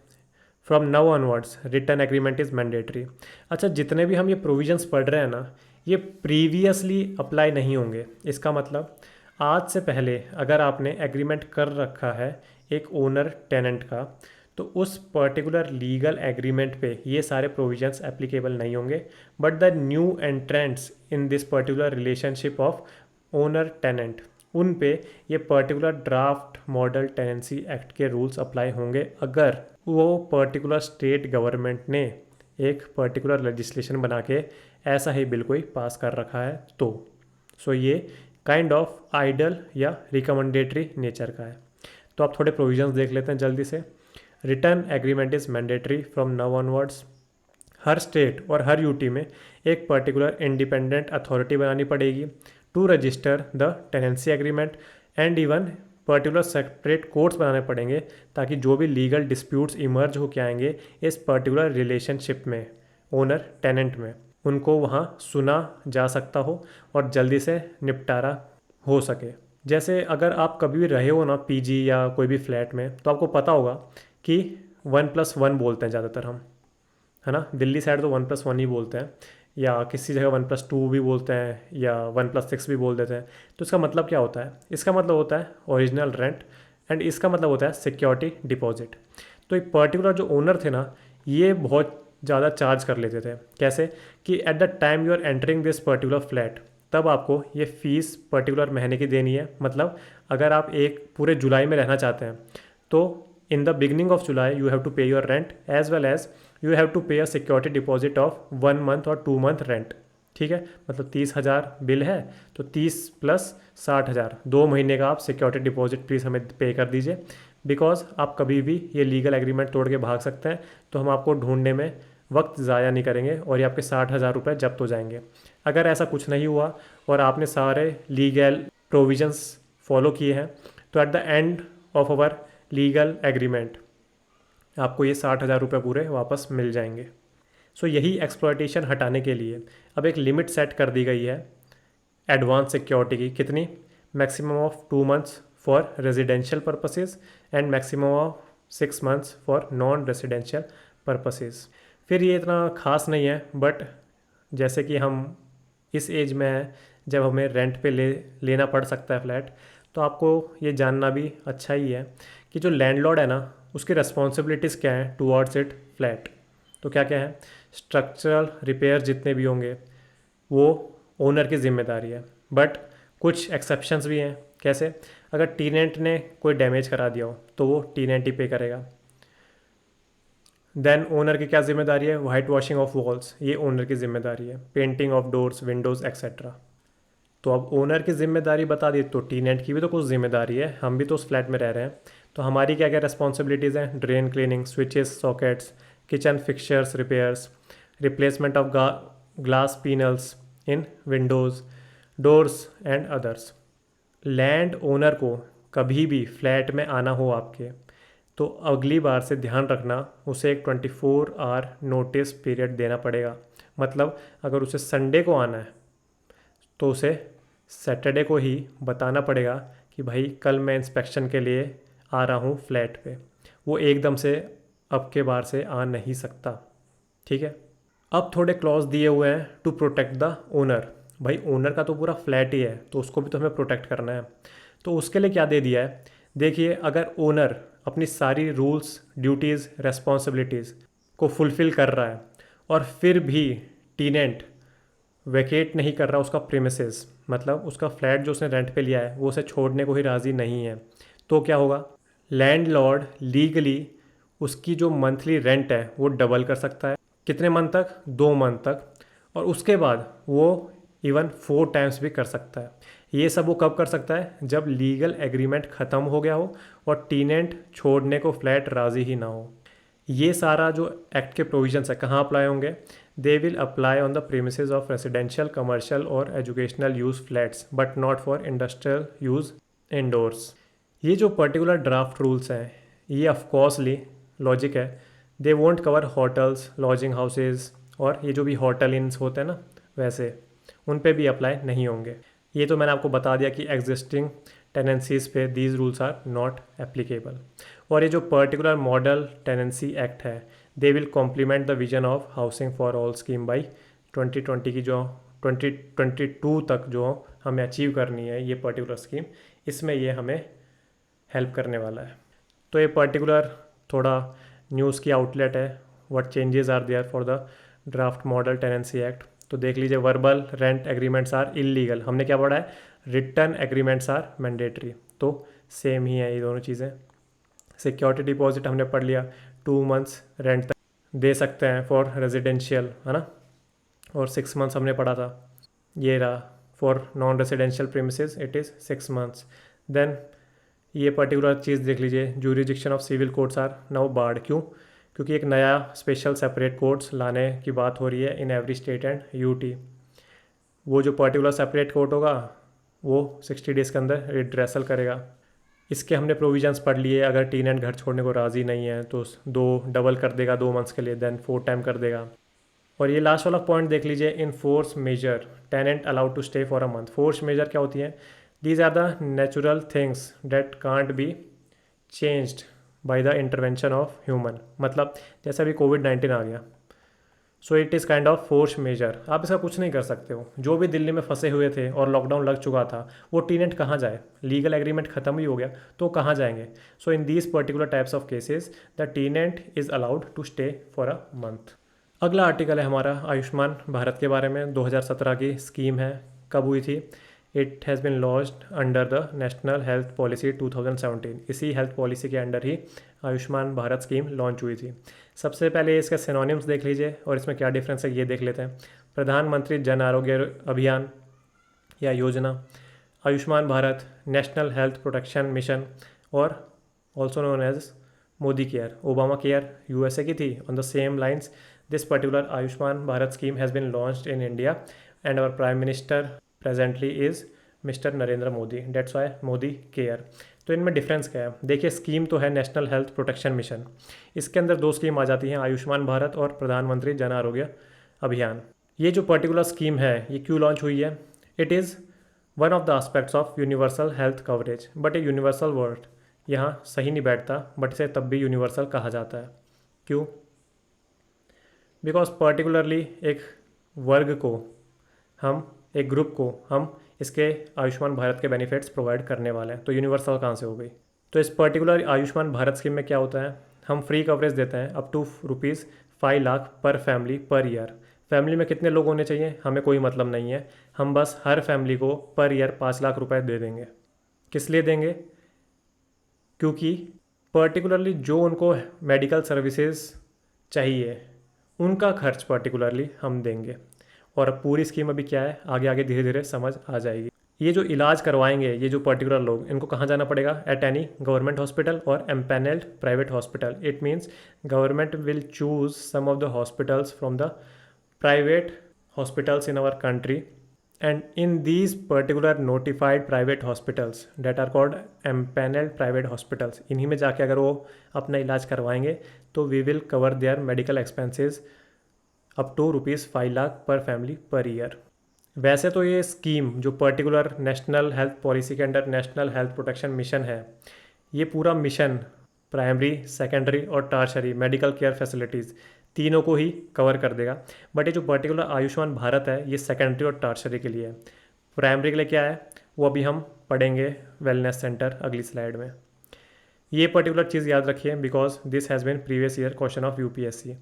From now onwards return agreement is mandatory. अच्छा, जितने भी हम ये प्रोविजंस पढ़ रहे हैं ना, ये प्रीवियसली अप्लाई नहीं होंगे। इसका मतलब आज से पहले अगर आपने एग्रीमेंट कर रखा है एक ओनर टेनेंट का, तो उस पर्टिकुलर लीगल एग्रीमेंट पे ये सारे प्रोविजंस एप्लीकेबल नहीं होंगे। But the new entrants in this particular relationship of owner tenant, उन पे ये particular draft model tenancy act के रूल्स अप्लाई होंगे अगर वो पर्टिकुलर स्टेट गवर्नमेंट ने एक पर्टिकुलर लेजिस्लेशन बना के ऐसा ही बिल कोई पास कर रखा है तो। सो ये काइंड ऑफ आइडल या रिकमेंडेटरी नेचर का है। तो आप थोड़े प्रोविजंस देख लेते हैं जल्दी से। Return agreement is mandatory from now onwards. Her state और हर यूटी में एक पर्टिकुलर इंडिपेंडेंट अथॉरिटी बनानी पड़ेगी to register the tenancy agreement, and even particular separate courts बनाने पड़ेंगे ताकि जो भी लीगल डिस्प्यूट्स इमर्ज होकर आएंगे इस पर्टिकुलर रिलेशनशिप में ओनर टेनेंट में, उनको वहाँ सुना जा सकता हो और जल्दी से निपटारा हो सके। जैसे अगर आप कभी भी रहे हो ना पीजी या कोई भी फ्लैट में, तो आपको पता होगा कि 1+1 बोलते हैं ज़्यादातर हम, है ना। दिल्ली साइड तो 1+1 ही बोलते हैं, या किसी जगह 1+2 भी बोलते हैं, या 1+6 भी बोल देते हैं। तो इसका मतलब क्या होता है? इसका मतलब होता है ओरिजिनल रेंट, एंड इसका मतलब होता है सिक्योरिटी डिपॉजिट। तो एक पर्टिकुलर जो ओनर थे ना, ये बहुत ज़्यादा चार्ज कर लेते थे। कैसे? कि at the time you are entering this particular flat, तब आपको ये फ़ीस पर्टिकुलर महीने की देनी है। मतलब अगर आप एक पूरे जुलाई में रहना चाहते हैं तो in the beginning of July you have to pay your rent as well as you have to pay a security deposit of 1 month or 2 month rent। ठीक है, मतलब 30,000 बिल है तो 30 + 60,000, 2 महीने का आप सिक्योरिटी डिपॉजिट प्लीज़ हमें पे कर दीजिए। बिकॉज आप कभी भी ये लीगल एग्रीमेंट तोड़ के भाग सकते हैं, तो हम आपको ढूंढने में वक्त ज़ाया नहीं करेंगे और ये आपके 60,000 रुपये जब्त हो जाएंगे। अगर ऐसा कुछ नहीं हुआ और आपने सारे लीगल प्रोविजंस फॉलो किए हैं, तो at the end of our legal agreement आपको ये 60,000 रुपये पूरे वापस मिल जाएंगे। सो यही एक्सप्लॉयटेशन हटाने के लिए अब एक लिमिट सेट कर दी गई है एडवांस सिक्योरिटी की। कितनी? Maximum of 2 months for residential purposes and maximum of 6 months for non residential purposes. फिर ये इतना ख़ास नहीं है, बट जैसे कि हम इस एज में हैं जब हमें रेंट पे लेना पड़ सकता है फ्लैट, तो आपको ये जानना भी अच्छा ही है कि जो लैंडलॉर्ड है ना, उसकी रिस्पॉन्सिबिलिटीज़ क्या हैं टूवर्ड्स इट फ्लैट। तो क्या क्या है? स्ट्रक्चरल रिपेयर जितने भी होंगे वो ओनर की जिम्मेदारी है, बट कुछ एक्सेप्शंस भी हैं। कैसे? अगर टीनेंट ने कोई डैमेज करा दिया हो तो वो टीनेंट ही पे करेगा। देन ओनर की क्या जिम्मेदारी है? वाइट वॉशिंग ऑफ वॉल्स, ये ओनर की जिम्मेदारी है। Painting of doors, Windows etcetera. तो अब ओनर की जिम्मेदारी बता दी, तो टीनेंट की भी तो कुछ जिम्मेदारी है, हम भी तो उस फ्लैट में रह रहे हैं। तो हमारी क्या क्या रिस्पॉन्सिबिलिटीज़ हैं? Drain cleaning, switches, sockets, kitchen fixtures repairs, replacement of glass panels in Windows, doors and others. Land owner को कभी भी फ्लैट में आना हो आपके, तो अगली बार से ध्यान रखना उसे एक 24 आवर नोटिस पीरियड देना पड़ेगा। मतलब अगर उसे संडे को आना है तो उसे सैटरडे को ही बताना पड़ेगा कि भाई कल मैं इंस्पेक्शन के लिए आ रहा हूँ फ्लैट पे। वो एकदम से अब के बार से आ नहीं सकता। ठीक है, अब थोड़े क्लॉज दिए हुए हैं टू प्रोटेक्ट द ओनर। भाई ओनर का तो पूरा फ्लैट ही है, तो उसको भी तो हमें प्रोटेक्ट करना है। तो उसके लिए क्या दे दिया है? देखिए, अगर ओनर अपनी सारी रूल्स, ड्यूटीज़, रेस्पॉन्सिबिलिटीज़ को फुलफ़िल कर रहा है और फिर भी टीनेंट वैकेट नहीं कर रहा उसका प्रीमिसेस, मतलब उसका फ्लैट जो उसने रेंट पे लिया है वो उसे छोड़ने को ही राज़ी नहीं है, तो क्या होगा? लैंडलॉर्ड लीगली उसकी जो मंथली रेंट है वो डबल कर सकता है। कितने मंथ तक? 2 मंथ तक। और उसके बाद वो इवन 4 टाइम्स भी कर सकता है। ये सब वो कब कर सकता है? जब लीगल एग्रीमेंट ख़त्म हो गया हो और टीनेंट छोड़ने को फ्लैट राज़ी ही ना हो। ये सारा जो एक्ट के प्रोविजंस है कहाँ अप्लाई होंगे? They will apply on the premises of residential, commercial और educational use flats but not for industrial use indoors. ये जो पर्टिकुलर ड्राफ्ट रूल्स हैं ये ऑफकोर्सली लॉजिक है, they won't cover hotels, lodging houses और ये जो भी होटल इन्स होते हैं ना वैसे उन पे भी अप्लाई नहीं होंगे। ये तो मैंने आपको बता दिया कि एग्जिस्टिंग टेनेंसीज पे these rules are not applicable. और ये जो पर्टिकुलर मॉडल टेनेंसी एक्ट है they will complement the vision of housing for all scheme by 2020 की जो 2022 तक जो हमें अचीव करनी है ये पर्टिकुलर स्कीम, इसमें ये हमें हेल्प करने वाला है। तो ये पर्टिकुलर थोड़ा न्यूज़ की आउटलेट है, what changes are there for the draft model tenancy act. तो देख लीजिए, verbal rent agreements are illegal, हमने क्या पढ़ा है? रिटर्न एग्रीमेंट्स आर मैंडेटरी, तो सेम ही है ये दोनों चीज़ें। सिक्योरिटी डिपॉजिट हमने पढ़ लिया, 2 मंथ्स रेंट तक दे सकते हैं फॉर रेजिडेंशियल, है ना, और 6 मंथ्स हमने पढ़ा था। ये रहा for non residential premises it is 6 months. Then ये पर्टिकुलर चीज़ देख लीजिए, jurisdiction of civil courts are now barred. क्यों? क्योंकि एक नया स्पेशल सेपरेट कोर्ट्स लाने की बात हो रही है in every state and UT. वो जो पर्टिकुलर सेपरेट कोर्ट होगा वो 60 डेज़ के अंदर रिड्रेसल करेगा। इसके हमने प्रोविजंस पढ़ लिए, अगर टेनेंट घर छोड़ने को राज़ी नहीं है तो 2 डबल कर देगा 2 मंथ्स के लिए, देन 4 टाइम कर देगा। और ये लास्ट वाला पॉइंट देख लीजिए, in force majeure tenant allowed to stay for a month. Force majeure क्या होती है? These are the natural things that can't be changed by the intervention of human. मतलब जैसे अभी कोविड-19 आ गया, so it is kind of force majeure, आप इसका कुछ नहीं कर सकते हो। जो भी दिल्ली में फंसे हुए थे और लॉकडाउन लग चुका था वो टेनेंट कहाँ जाए? लीगल एग्रीमेंट खत्म ही हो गया तो कहाँ जाएंगे? So in these particular types of cases the tenant is allowed to stay for a month. अगला आर्टिकल है हमारा आयुष्मान भारत के बारे में। 2017 की स्कीम है, कब हुई थी? It has been launched under the national health policy 2017। इसी हेल्थ पॉलिसी के अंडर ही आयुष्मान भारत स्कीम लॉन्च हुई थी। सबसे पहले इसके सिनोनिम्स देख लीजिए और इसमें क्या डिफरेंस है ये देख लेते हैं। प्रधानमंत्री जन आरोग्य अभियान या योजना, Ayushman Bharat, national health protection mission और also known as Modi care. Obama care USA की थी। On the same lines this particular Ayushman Bharat scheme has been launched in India and our prime minister presently is mister Narendra Modi, that's why Modi care. तो इनमें difference क्या है? देखिए, scheme तो है national health protection mission, इसके अंदर 2 स्कीम आ जाती हैं, आयुष्मान भारत और प्रधानमंत्री जन आरोग्य अभियान। ये जो पर्टिकुलर स्कीम है ये क्यों लॉन्च हुई है? It is one of the aspects of universal health coverage. But a universal word यहाँ सही नहीं बैठता, बट इसे तब भी यूनिवर्सल कहा जाता है। क्यों? बिकॉज पर्टिकुलरली एक वर्ग को हम, एक ग्रुप को हम इसके आयुष्मान भारत के बेनिफिट्स प्रोवाइड करने वाले हैं, तो यूनिवर्सल कहाँ से हो गई? तो इस पर्टिकुलर आयुष्मान भारत स्कीम में क्या होता है? हम फ्री कवरेज देते हैं up to ₹5 lakh per family per year. Family में कितने लोग होने चाहिए हमें कोई मतलब नहीं है, हम बस हर फैमिली को पर ईयर 5 लाख रुपए दे देंगे। किस लिए देंगे? क्योंकि पर्टिकुलरली जो उनको मेडिकल सर्विसेज चाहिए उनका खर्च पर्टिकुलरली हम देंगे। और अब पूरी स्कीम अभी क्या है, आगे आगे धीरे धीरे समझ आ जाएगी। ये जो इलाज करवाएंगे ये जो पर्टिकुलर लोग, इनको कहाँ जाना पड़ेगा? एट एनी गवर्नमेंट हॉस्पिटल और empanelled private hospital. It means government will choose some of the hospitals from the private hospitals in our country and in these particular notified private hospitals that are called empanelled private hospitals, इन्हीं में जाके अगर वो अपना इलाज करवाएंगे तो we will cover their medical expenses up to ₹5 lakh per family per year. वैसे तो ये स्कीम जो पर्टिकुलर नेशनल हेल्थ पॉलिसी के under national health protection mission है, ये पूरा मिशन प्राइमरी, सेकेंडरी और टर्शरी मेडिकल केयर फैसिलिटीज़ तीनों को ही कवर कर देगा। बट ये जो पर्टिकुलर आयुष्मान भारत है ये सेकेंडरी और टर्शरी के लिए है। प्राइमरी के लिए क्या है वो अभी हम पढ़ेंगे वेलनेस सेंटर अगली स्लाइड में। ये पर्टिकुलर चीज़ याद रखिए because this has been previous year question of UPSC.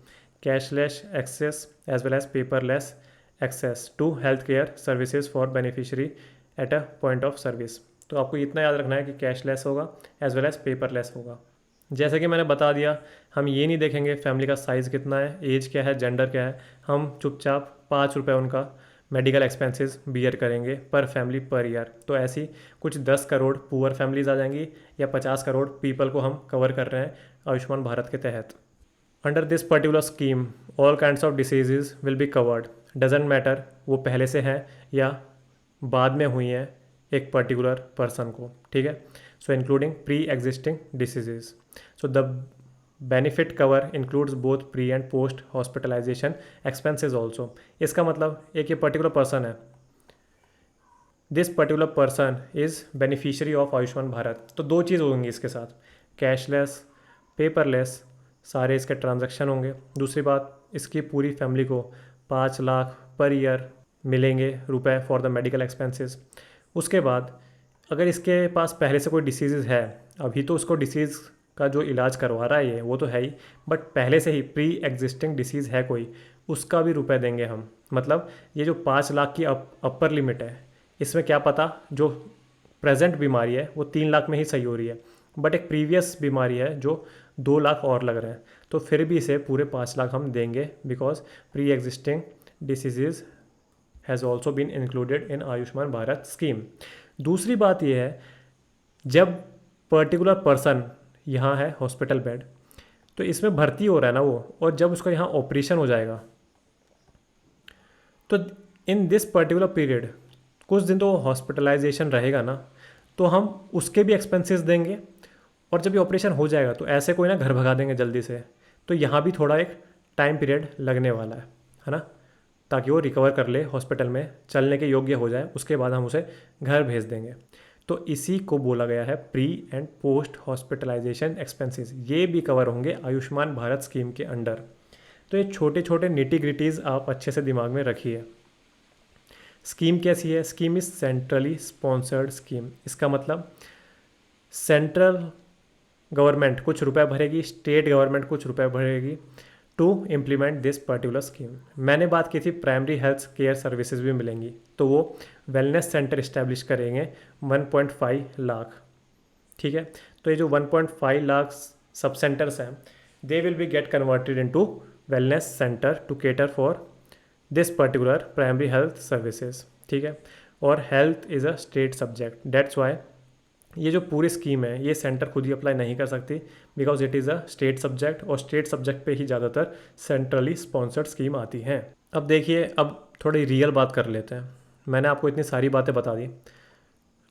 Cashless access as well as paperless access to health care services for beneficiary at a point of service. तो आपको इतना याद रखना है कि कैशलेस होगा एज वेल एज पेपरलेस होगा। जैसे कि मैंने बता दिया, हम ये नहीं देखेंगे फैमिली का साइज़ कितना है, एज क्या है, जेंडर क्या है, हम चुपचाप ₹5 उनका मेडिकल एक्सपेंसेस बियर करेंगे पर फैमिली पर ईयर। तो ऐसी कुछ 10 करोड़ पुअर फैमिलीज आ जाएंगी या 50 करोड़ पीपल को हम कवर कर रहे हैं आयुष्मान भारत के तहत। Under this particular scheme all kinds of diseases will be covered, doesn't matter वो पहले से हैं या बाद में हुई हैं एक पर्टिकुलर पर्सन को, ठीक है। So including pre existing diseases. So the benefit cover includes both pre and post hospitalisation expenses also. इसका मतलब एक ये पर्टिकुलर पर्सन है, this particular person is beneficiary of Ayushman Bharat. तो दो चीज़ होंगी इसके साथ, कैशलेस, पेपरलेस सारे इसके ट्रांजैक्शन होंगे। दूसरी बात, इसकी पूरी फैमिली को 5 लाख पर ईयर मिलेंगे रुपए फॉर द मेडिकल एक्सपेंसेस। उसके बाद अगर इसके पास पहले से कोई डिसीज़ है, अभी तो उसको डिसीज़ का जो इलाज करवा रहा है ये वो तो है ही, बट पहले से ही प्री एग्जिस्टिंग डिसीज़ है कोई, उसका भी रुपए देंगे हम। मतलब ये जो 5 लाख की अपर लिमिट है, इसमें क्या पता जो प्रेजेंट बीमारी है वो 3 लाख में ही सही हो रही है, बट एक प्रीवियस बीमारी है जो 2 लाख और लग रहे हैं, तो फिर भी इसे पूरे 5 लाख हम देंगे, because pre existing diseases has also been included in Ayushman Bharat scheme. दूसरी बात यह है, जब पर्टिकुलर पर्सन यहाँ है हॉस्पिटल बेड, तो इसमें भर्ती हो रहा है ना वो, और जब उसका यहाँ ऑपरेशन हो जाएगा तो इन दिस पर्टिकुलर पीरियड कुछ दिन तो हॉस्पिटलाइजेशन रहेगा ना, तो हम उसके भी एक्सपेंसेस देंगे, और जब ये ऑपरेशन हो जाएगा तो ऐसे कोई ना घर भगा देंगे जल्दी से, तो यहाँ भी थोड़ा एक टाइम पीरियड लगने वाला है ना, ताकि वो रिकवर कर ले, हॉस्पिटल में चलने के योग्य हो जाए, उसके बाद हम उसे घर भेज देंगे। तो इसी को बोला गया है pre and post hospitalisation expenses, ये भी कवर होंगे आयुष्मान भारत स्कीम के अंडर। तो ये छोटे छोटे निटी ग्रिटीज़ आप अच्छे से दिमाग में रखिए। स्कीम कैसी है? Scheme is centrally sponsored scheme. इसका मतलब सेंट्रल गवर्नमेंट कुछ रुपए भरेगी, स्टेट गवर्नमेंट कुछ रुपए भरेगी to implement this particular scheme. मैंने बात की थी प्राइमरी हेल्थ केयर सर्विसेज भी मिलेंगी, तो वो वेलनेस सेंटर इस्टेब्लिश करेंगे 1.5 लाख, ठीक है। तो ये जो 1.5 लाख सब सेंटर्स हैं, they will be get converted into wellness centre to cater for this particular primary health services, ठीक है। और health is a state subject, that's why ये जो पूरी स्कीम है ये सेंटर खुद ही अप्लाई नहीं कर सकती, because it is a state subject, और स्टेट सब्जेक्ट पे ही ज़्यादातर सेंट्रली स्पॉन्सर्ड स्कीम आती हैं। अब देखिए, अब थोड़ी रियल बात कर लेते हैं। मैंने आपको इतनी सारी बातें बता दी,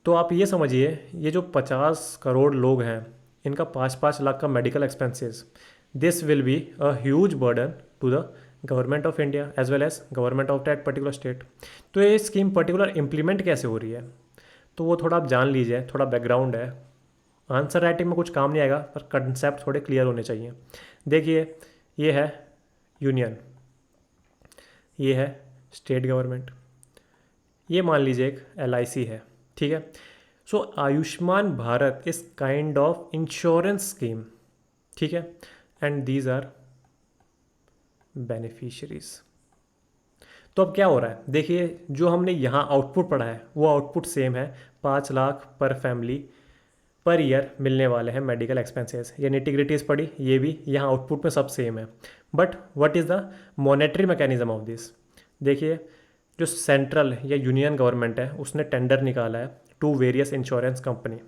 तो आप ये समझिए, ये जो 50 करोड़ लोग हैं, इनका 5-5 लाख का medical expenses, this will be a huge burden to the government of India as well as government of that particular state. तो ये स्कीम पर्टिकुलर इम्प्लीमेंट कैसे हो रही है, तो वो थोड़ा आप जान लीजिए, थोड़ा बैकग्राउंड है। आंसर राइटिंग में कुछ काम नहीं आएगा, पर कंसेप्ट थोड़े क्लियर होने चाहिए। देखिए, ये है यूनियन, ये है स्टेट गवर्नमेंट, ये मान लीजिए एक LIC है, ठीक है। So Ayushman Bharat is kind of insurance scheme, ठीक है, एंड दीज आर बेनिफिशरीज। तो अब क्या हो रहा है, देखिए, जो हमने यहाँ आउटपुट पढ़ा है वो आउटपुट सेम है, 5 lakh per family per year मिलने वाले हैं मेडिकल एक्सपेंसेस। ये निटिग्रिटीज़ पढ़ी, ये भी यहाँ आउटपुट में सब सेम है। But what is the monetary mechanism of this? देखिए, जो सेंट्रल या यूनियन गवर्नमेंट है उसने टेंडर निकाला है टू वेरियस इंश्योरेंस कंपनी।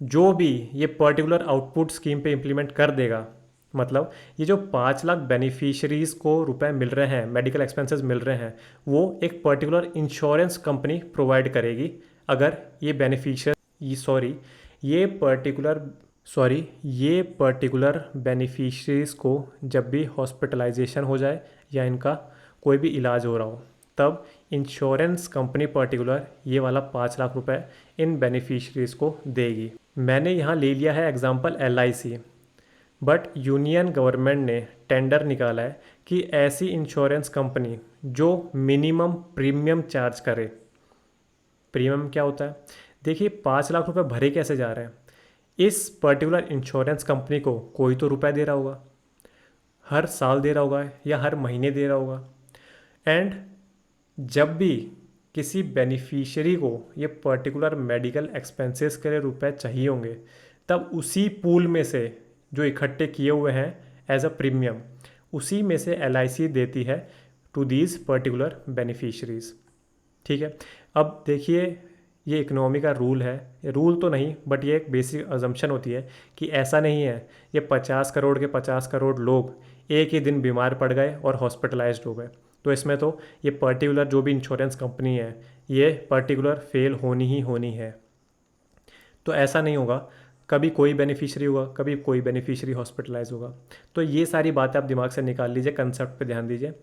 जो भी ये पर्टिकुलर आउटपुट स्कीम पे इम्प्लीमेंट कर देगा, मतलब ये जो 5 लाख बेनिफिशरीज़ को रुपए मिल रहे हैं, मेडिकल एक्सपेंसेस मिल रहे हैं, वो एक पर्टिकुलर इंश्योरेंस कंपनी प्रोवाइड करेगी। अगर ये ये पर्टिकुलर बेनिफिशरीज़ को जब भी हॉस्पिटलाइजेशन हो जाए या इनका कोई भी इलाज हो रहा हो, तब इंश्योरेंस कंपनी पर्टिकुलर ये वाला 5 लाख रुपए इन बेनिफिशरीज़ को देगी। मैंने यहाँ ले लिया है example LIC, but union government ने टेंडर निकाला है कि ऐसी इंश्योरेंस कंपनी जो मिनिमम प्रीमियम चार्ज करे। प्रीमियम क्या होता है? देखिए, 5 लाख रुपए भरे कैसे जा रहे हैं, इस पर्टिकुलर इंश्योरेंस कंपनी को कोई तो रुपए दे रहा होगा, हर साल दे रहा होगा या हर महीने दे रहा होगा, एंड जब भी किसी बेनिफिशियरी को ये पर्टिकुलर मेडिकल एक्सपेंसेस के लिए रुपए चाहिए होंगे, तब उसी पूल में से जो इकट्ठे किए हुए हैं एज अ प्रीमियम, उसी में से LIC देती है टू दीज पर्टिकुलर बेनिफिशरीज़, ठीक है। अब देखिए, ये इकोनॉमी का रूल है, ये रूल तो नहीं बट ये एक बेसिक अजम्पशन होती है कि ऐसा नहीं है ये 50 करोड़ के 50 करोड़ लोग एक ही दिन बीमार पड़ गए और हॉस्पिटलाइज्ड हो गए, तो इसमें तो ये पर्टिकुलर जो भी इंश्योरेंस कंपनी है ये पर्टिकुलर फेल होनी ही होनी है। तो ऐसा नहीं होगा, कभी कोई बेनिफिशियरी होगा, कभी कोई बेनिफिशियरी हॉस्पिटलाइज होगा। तो ये सारी बातें आप दिमाग से निकाल लीजिए, कंसेप्ट पे ध्यान दीजिए।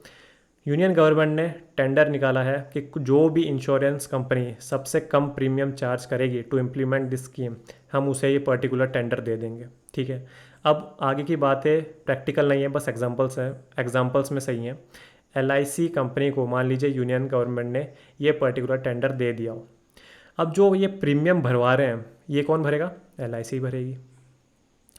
यूनियन गवर्नमेंट ने टेंडर निकाला है कि जो भी इंश्योरेंस कंपनी सबसे कम प्रीमियम चार्ज करेगी टू इम्प्लीमेंट दिस स्कीम, हम उसे ये पर्टिकुलर टेंडर दे देंगे। ठीक है, अब आगे की बातें प्रैक्टिकल नहीं है, बस एग्जांपल्स हैं, एग्जांपल्स में सही हैं। LIC कंपनी को मान लीजिए यूनियन गवर्नमेंट ने ये पर्टिकुलर टेंडर दे दिया हो। अब जो ये प्रीमियम भरवा रहे हैं ये कौन भरेगा? LIC भरेगी,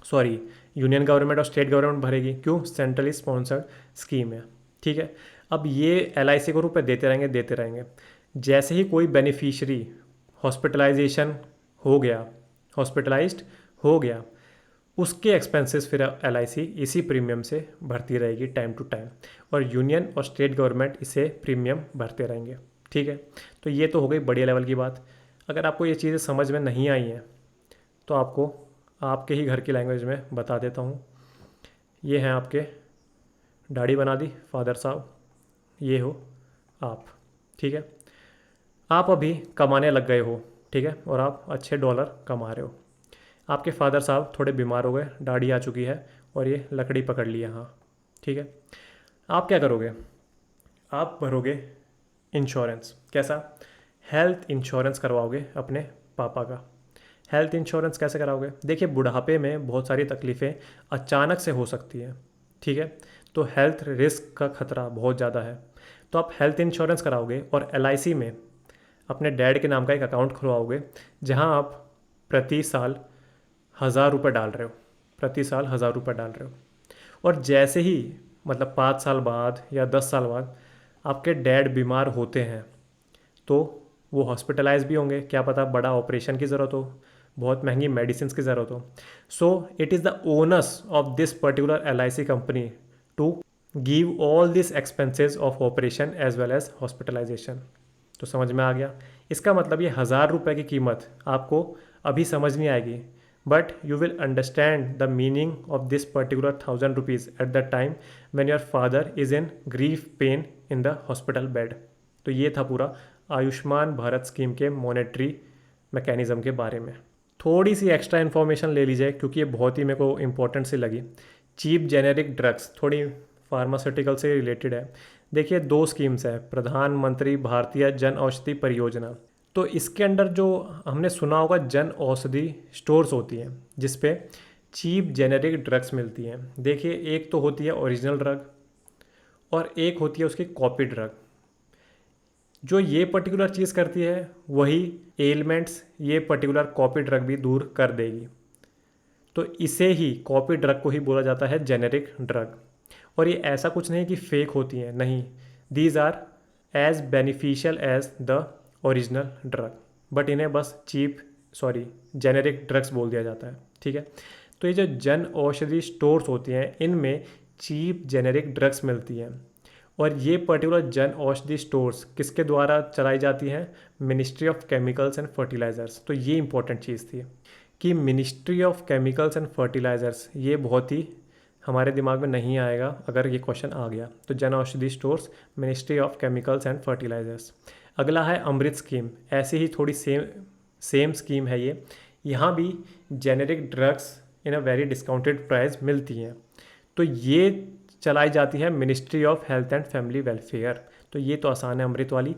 सॉरी यूनियन गवर्नमेंट और स्टेट गवर्नमेंट भरेगी। क्यों? सेंट्रली स्पॉन्सर्ड स्कीम है। ठीक है, अब ये LIC को रुपए देते रहेंगे देते रहेंगे। जैसे ही कोई बेनिफिशरी हॉस्पिटलाइजेशन हो गया, हॉस्पिटलाइज्ड हो गया, उसके एक्सपेंसेस फिर LIC इसी प्रीमियम से भरती रहेगी टाइम टू टाइम, और यूनियन और स्टेट गवर्नमेंट इसे प्रीमियम भरते रहेंगे। ठीक है, तो ये तो हो गई बढ़िया लेवल की बात। अगर आपको ये चीज़ें समझ में नहीं आई हैं तो आपको आपके ही घर की लैंग्वेज में बता देता हूँ। ये हैं आपके दाढ़ी बना दी फादर साहब, ये हो आप। ठीक है, आप अभी कमाने लग गए हो, ठीक है, और आप अच्छे डॉलर कमा रहे हो। आपके फादर साहब थोड़े बीमार हो गए, दाढ़ी आ चुकी है और ये लकड़ी पकड़ ली है, हाँ ठीक है। आप क्या करोगे? आप भरोगे इंश्योरेंस। कैसा? हेल्थ इंश्योरेंस करवाओगे अपने पापा का। हेल्थ इंश्योरेंस कैसे कराओगे? देखिए बुढ़ापे में बहुत सारी तकलीफ़ें अचानक से हो सकती हैं, ठीक है, तो हेल्थ रिस्क का खतरा बहुत ज़्यादा है। तो आप हेल्थ इंश्योरेंस कराओगे और LIC में अपने डैड के नाम का एक अकाउंट खुलवाओगे, जहां आप प्रति साल 1,000 रुपये डाल रहे हो, प्रति साल 1,000 रुपये डाल रहे हो। और जैसे ही मतलब 5 साल बाद या 10 साल बाद आपके डैड बीमार होते हैं तो वो हॉस्पिटलाइज भी होंगे, क्या पता बड़ा ऑपरेशन की ज़रूरत हो, बहुत महंगी मेडिसिन की ज़रूरत हो। So it is the owners of this particular LIC company to give all this expenses of operation as well as hospitalisation. तो समझ में आ गया? इसका मतलब ये 1,000 रुपये की कीमत आपको अभी समझ नहीं आएगी, but you will understand the meaning of this particular 1,000 rupees eight the time when your father is in grief pain in the hospital bed. तो ये था पूरा आयुष्मान भारत स्कीम के मॉनेटरी मैकेनिज़्म के बारे में। थोड़ी सी एक्स्ट्रा इन्फॉर्मेशन ले लीजिए क्योंकि ये बहुत ही मेरे को इंपॉर्टेंट सी लगी। चीप जेनेरिक ड्रग्स, थोड़ी फार्मास्यूटिकल से रिलेटेड है। देखिए 2 स्कीम्स है, प्रधानमंत्री भारतीय जन औषधि परियोजना। तो इसके अंडर जो हमने सुना होगा जन औषधि स्टोर्स होती हैं जिसपे चीप जेनेरिक ड्रग्स मिलती हैं। देखिए एक तो होती है ओरिजिनल ड्रग और एक होती है उसकी कॉपी ड्रग। जो ये पर्टिकुलर चीज़ करती है वही एलिमेंट्स ये पर्टिकुलर कॉपी ड्रग भी दूर कर देगी। तो इसे ही कॉपी ड्रग को ही बोला जाता है जेनेरिक ड्रग। और ये ऐसा कुछ नहीं कि फेक होती हैं, नहीं, these are as beneficial as the original drug, but इन्हें बस जेनेरिक ड्रग्स बोल दिया जाता है। ठीक है, तो ये जो जन औषधि स्टोर्स होती हैं इनमें चीप जेनेरिक ड्रग्स मिलती हैं। और ये पर्टिकुलर जन औषधि स्टोर्स किसके द्वारा चलाई जाती हैं? Ministry of chemicals and fertilisers. तो ये इंपॉर्टेंट चीज़ थी कि ministry of chemicals and fertilisers, ये बहुत ही हमारे दिमाग में नहीं आएगा अगर ये क्वेश्चन आ गया। तो Jan Aushadhi stores, ministry of chemicals and fertilisers. अगला है अमृत स्कीम, ऐसी ही थोड़ी सेम स्कीम है ये। यहाँ भी generic drugs in a very discounted price मिलती हैं। तो ये चलाई जाती है ministry of health and family welfare. तो ये तो आसान है, अमृत वाली,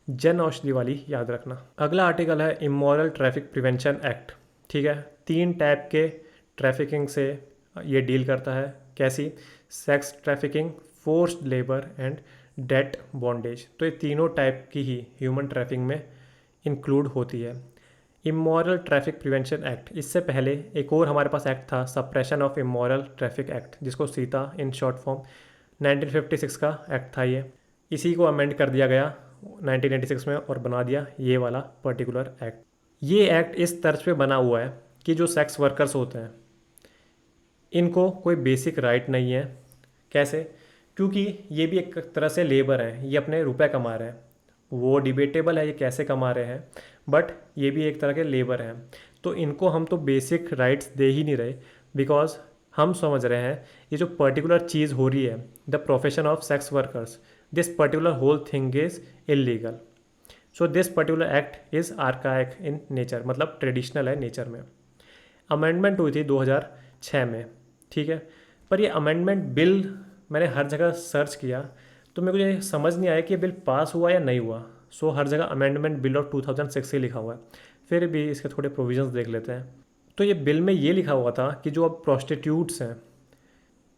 जन औषधि वाली याद रखना। अगला आर्टिकल है इमोरल ट्रैफिक प्रिवेंशन एक्ट। ठीक है, 3 टाइप के ट्रैफिकिंग से ये डील करता है। कैसी? Sex trafficking, forced labour and debt bondage. तो ये तीनों टाइप की ही ह्यूमन ट्रैफिकिंग में इंक्लूड होती है। इमोरल ट्रैफिक प्रिवेंशन एक्ट, इससे पहले एक और हमारे पास एक्ट था, suppression of immoral traffic act, जिसको सीता इन शॉर्ट फॉर्म 1956 का एक्ट था ये। इसी को अमेंड कर दिया गया 1986 में और बना दिया ये वाला पर्टिकुलर एक्ट। ये एक्ट इस तर्ज पे बना हुआ है कि जो सेक्स वर्कर्स होते हैं इनको कोई बेसिक राइट नहीं है। कैसे? क्योंकि ये भी एक तरह से लेबर है, ये अपने रुपए कमा रहे हैं। वो डिबेटेबल है ये कैसे कमा रहे हैं, बट ये भी एक तरह के लेबर हैं, तो इनको हम तो बेसिक राइट्स दे ही नहीं रहे, बिकॉज हम समझ रहे हैं ये जो पर्टिकुलर चीज़ हो रही है, the profession of sex workers, this particular whole thing is illegal. So this particular act is archaic in nature, मतलब ट्रेडिशनल है नेचर में। अमेंडमेंट हुई थी 2006 में, ठीक है। पर ये अमेंडमेंट बिल मैंने हर जगह सर्च किया तो मेरे को ये समझ नहीं आया कि ये बिल पास हुआ या नहीं हुआ। सो हर जगह अमेंडमेंट बिल ऑफ 2006 ही लिखा हुआ है। फिर भी इसके थोड़े प्रोविजंस देख लेते हैं। तो ये बिल में ये लिखा हुआ था कि जो अब प्रोस्टिट्यूट्स हैं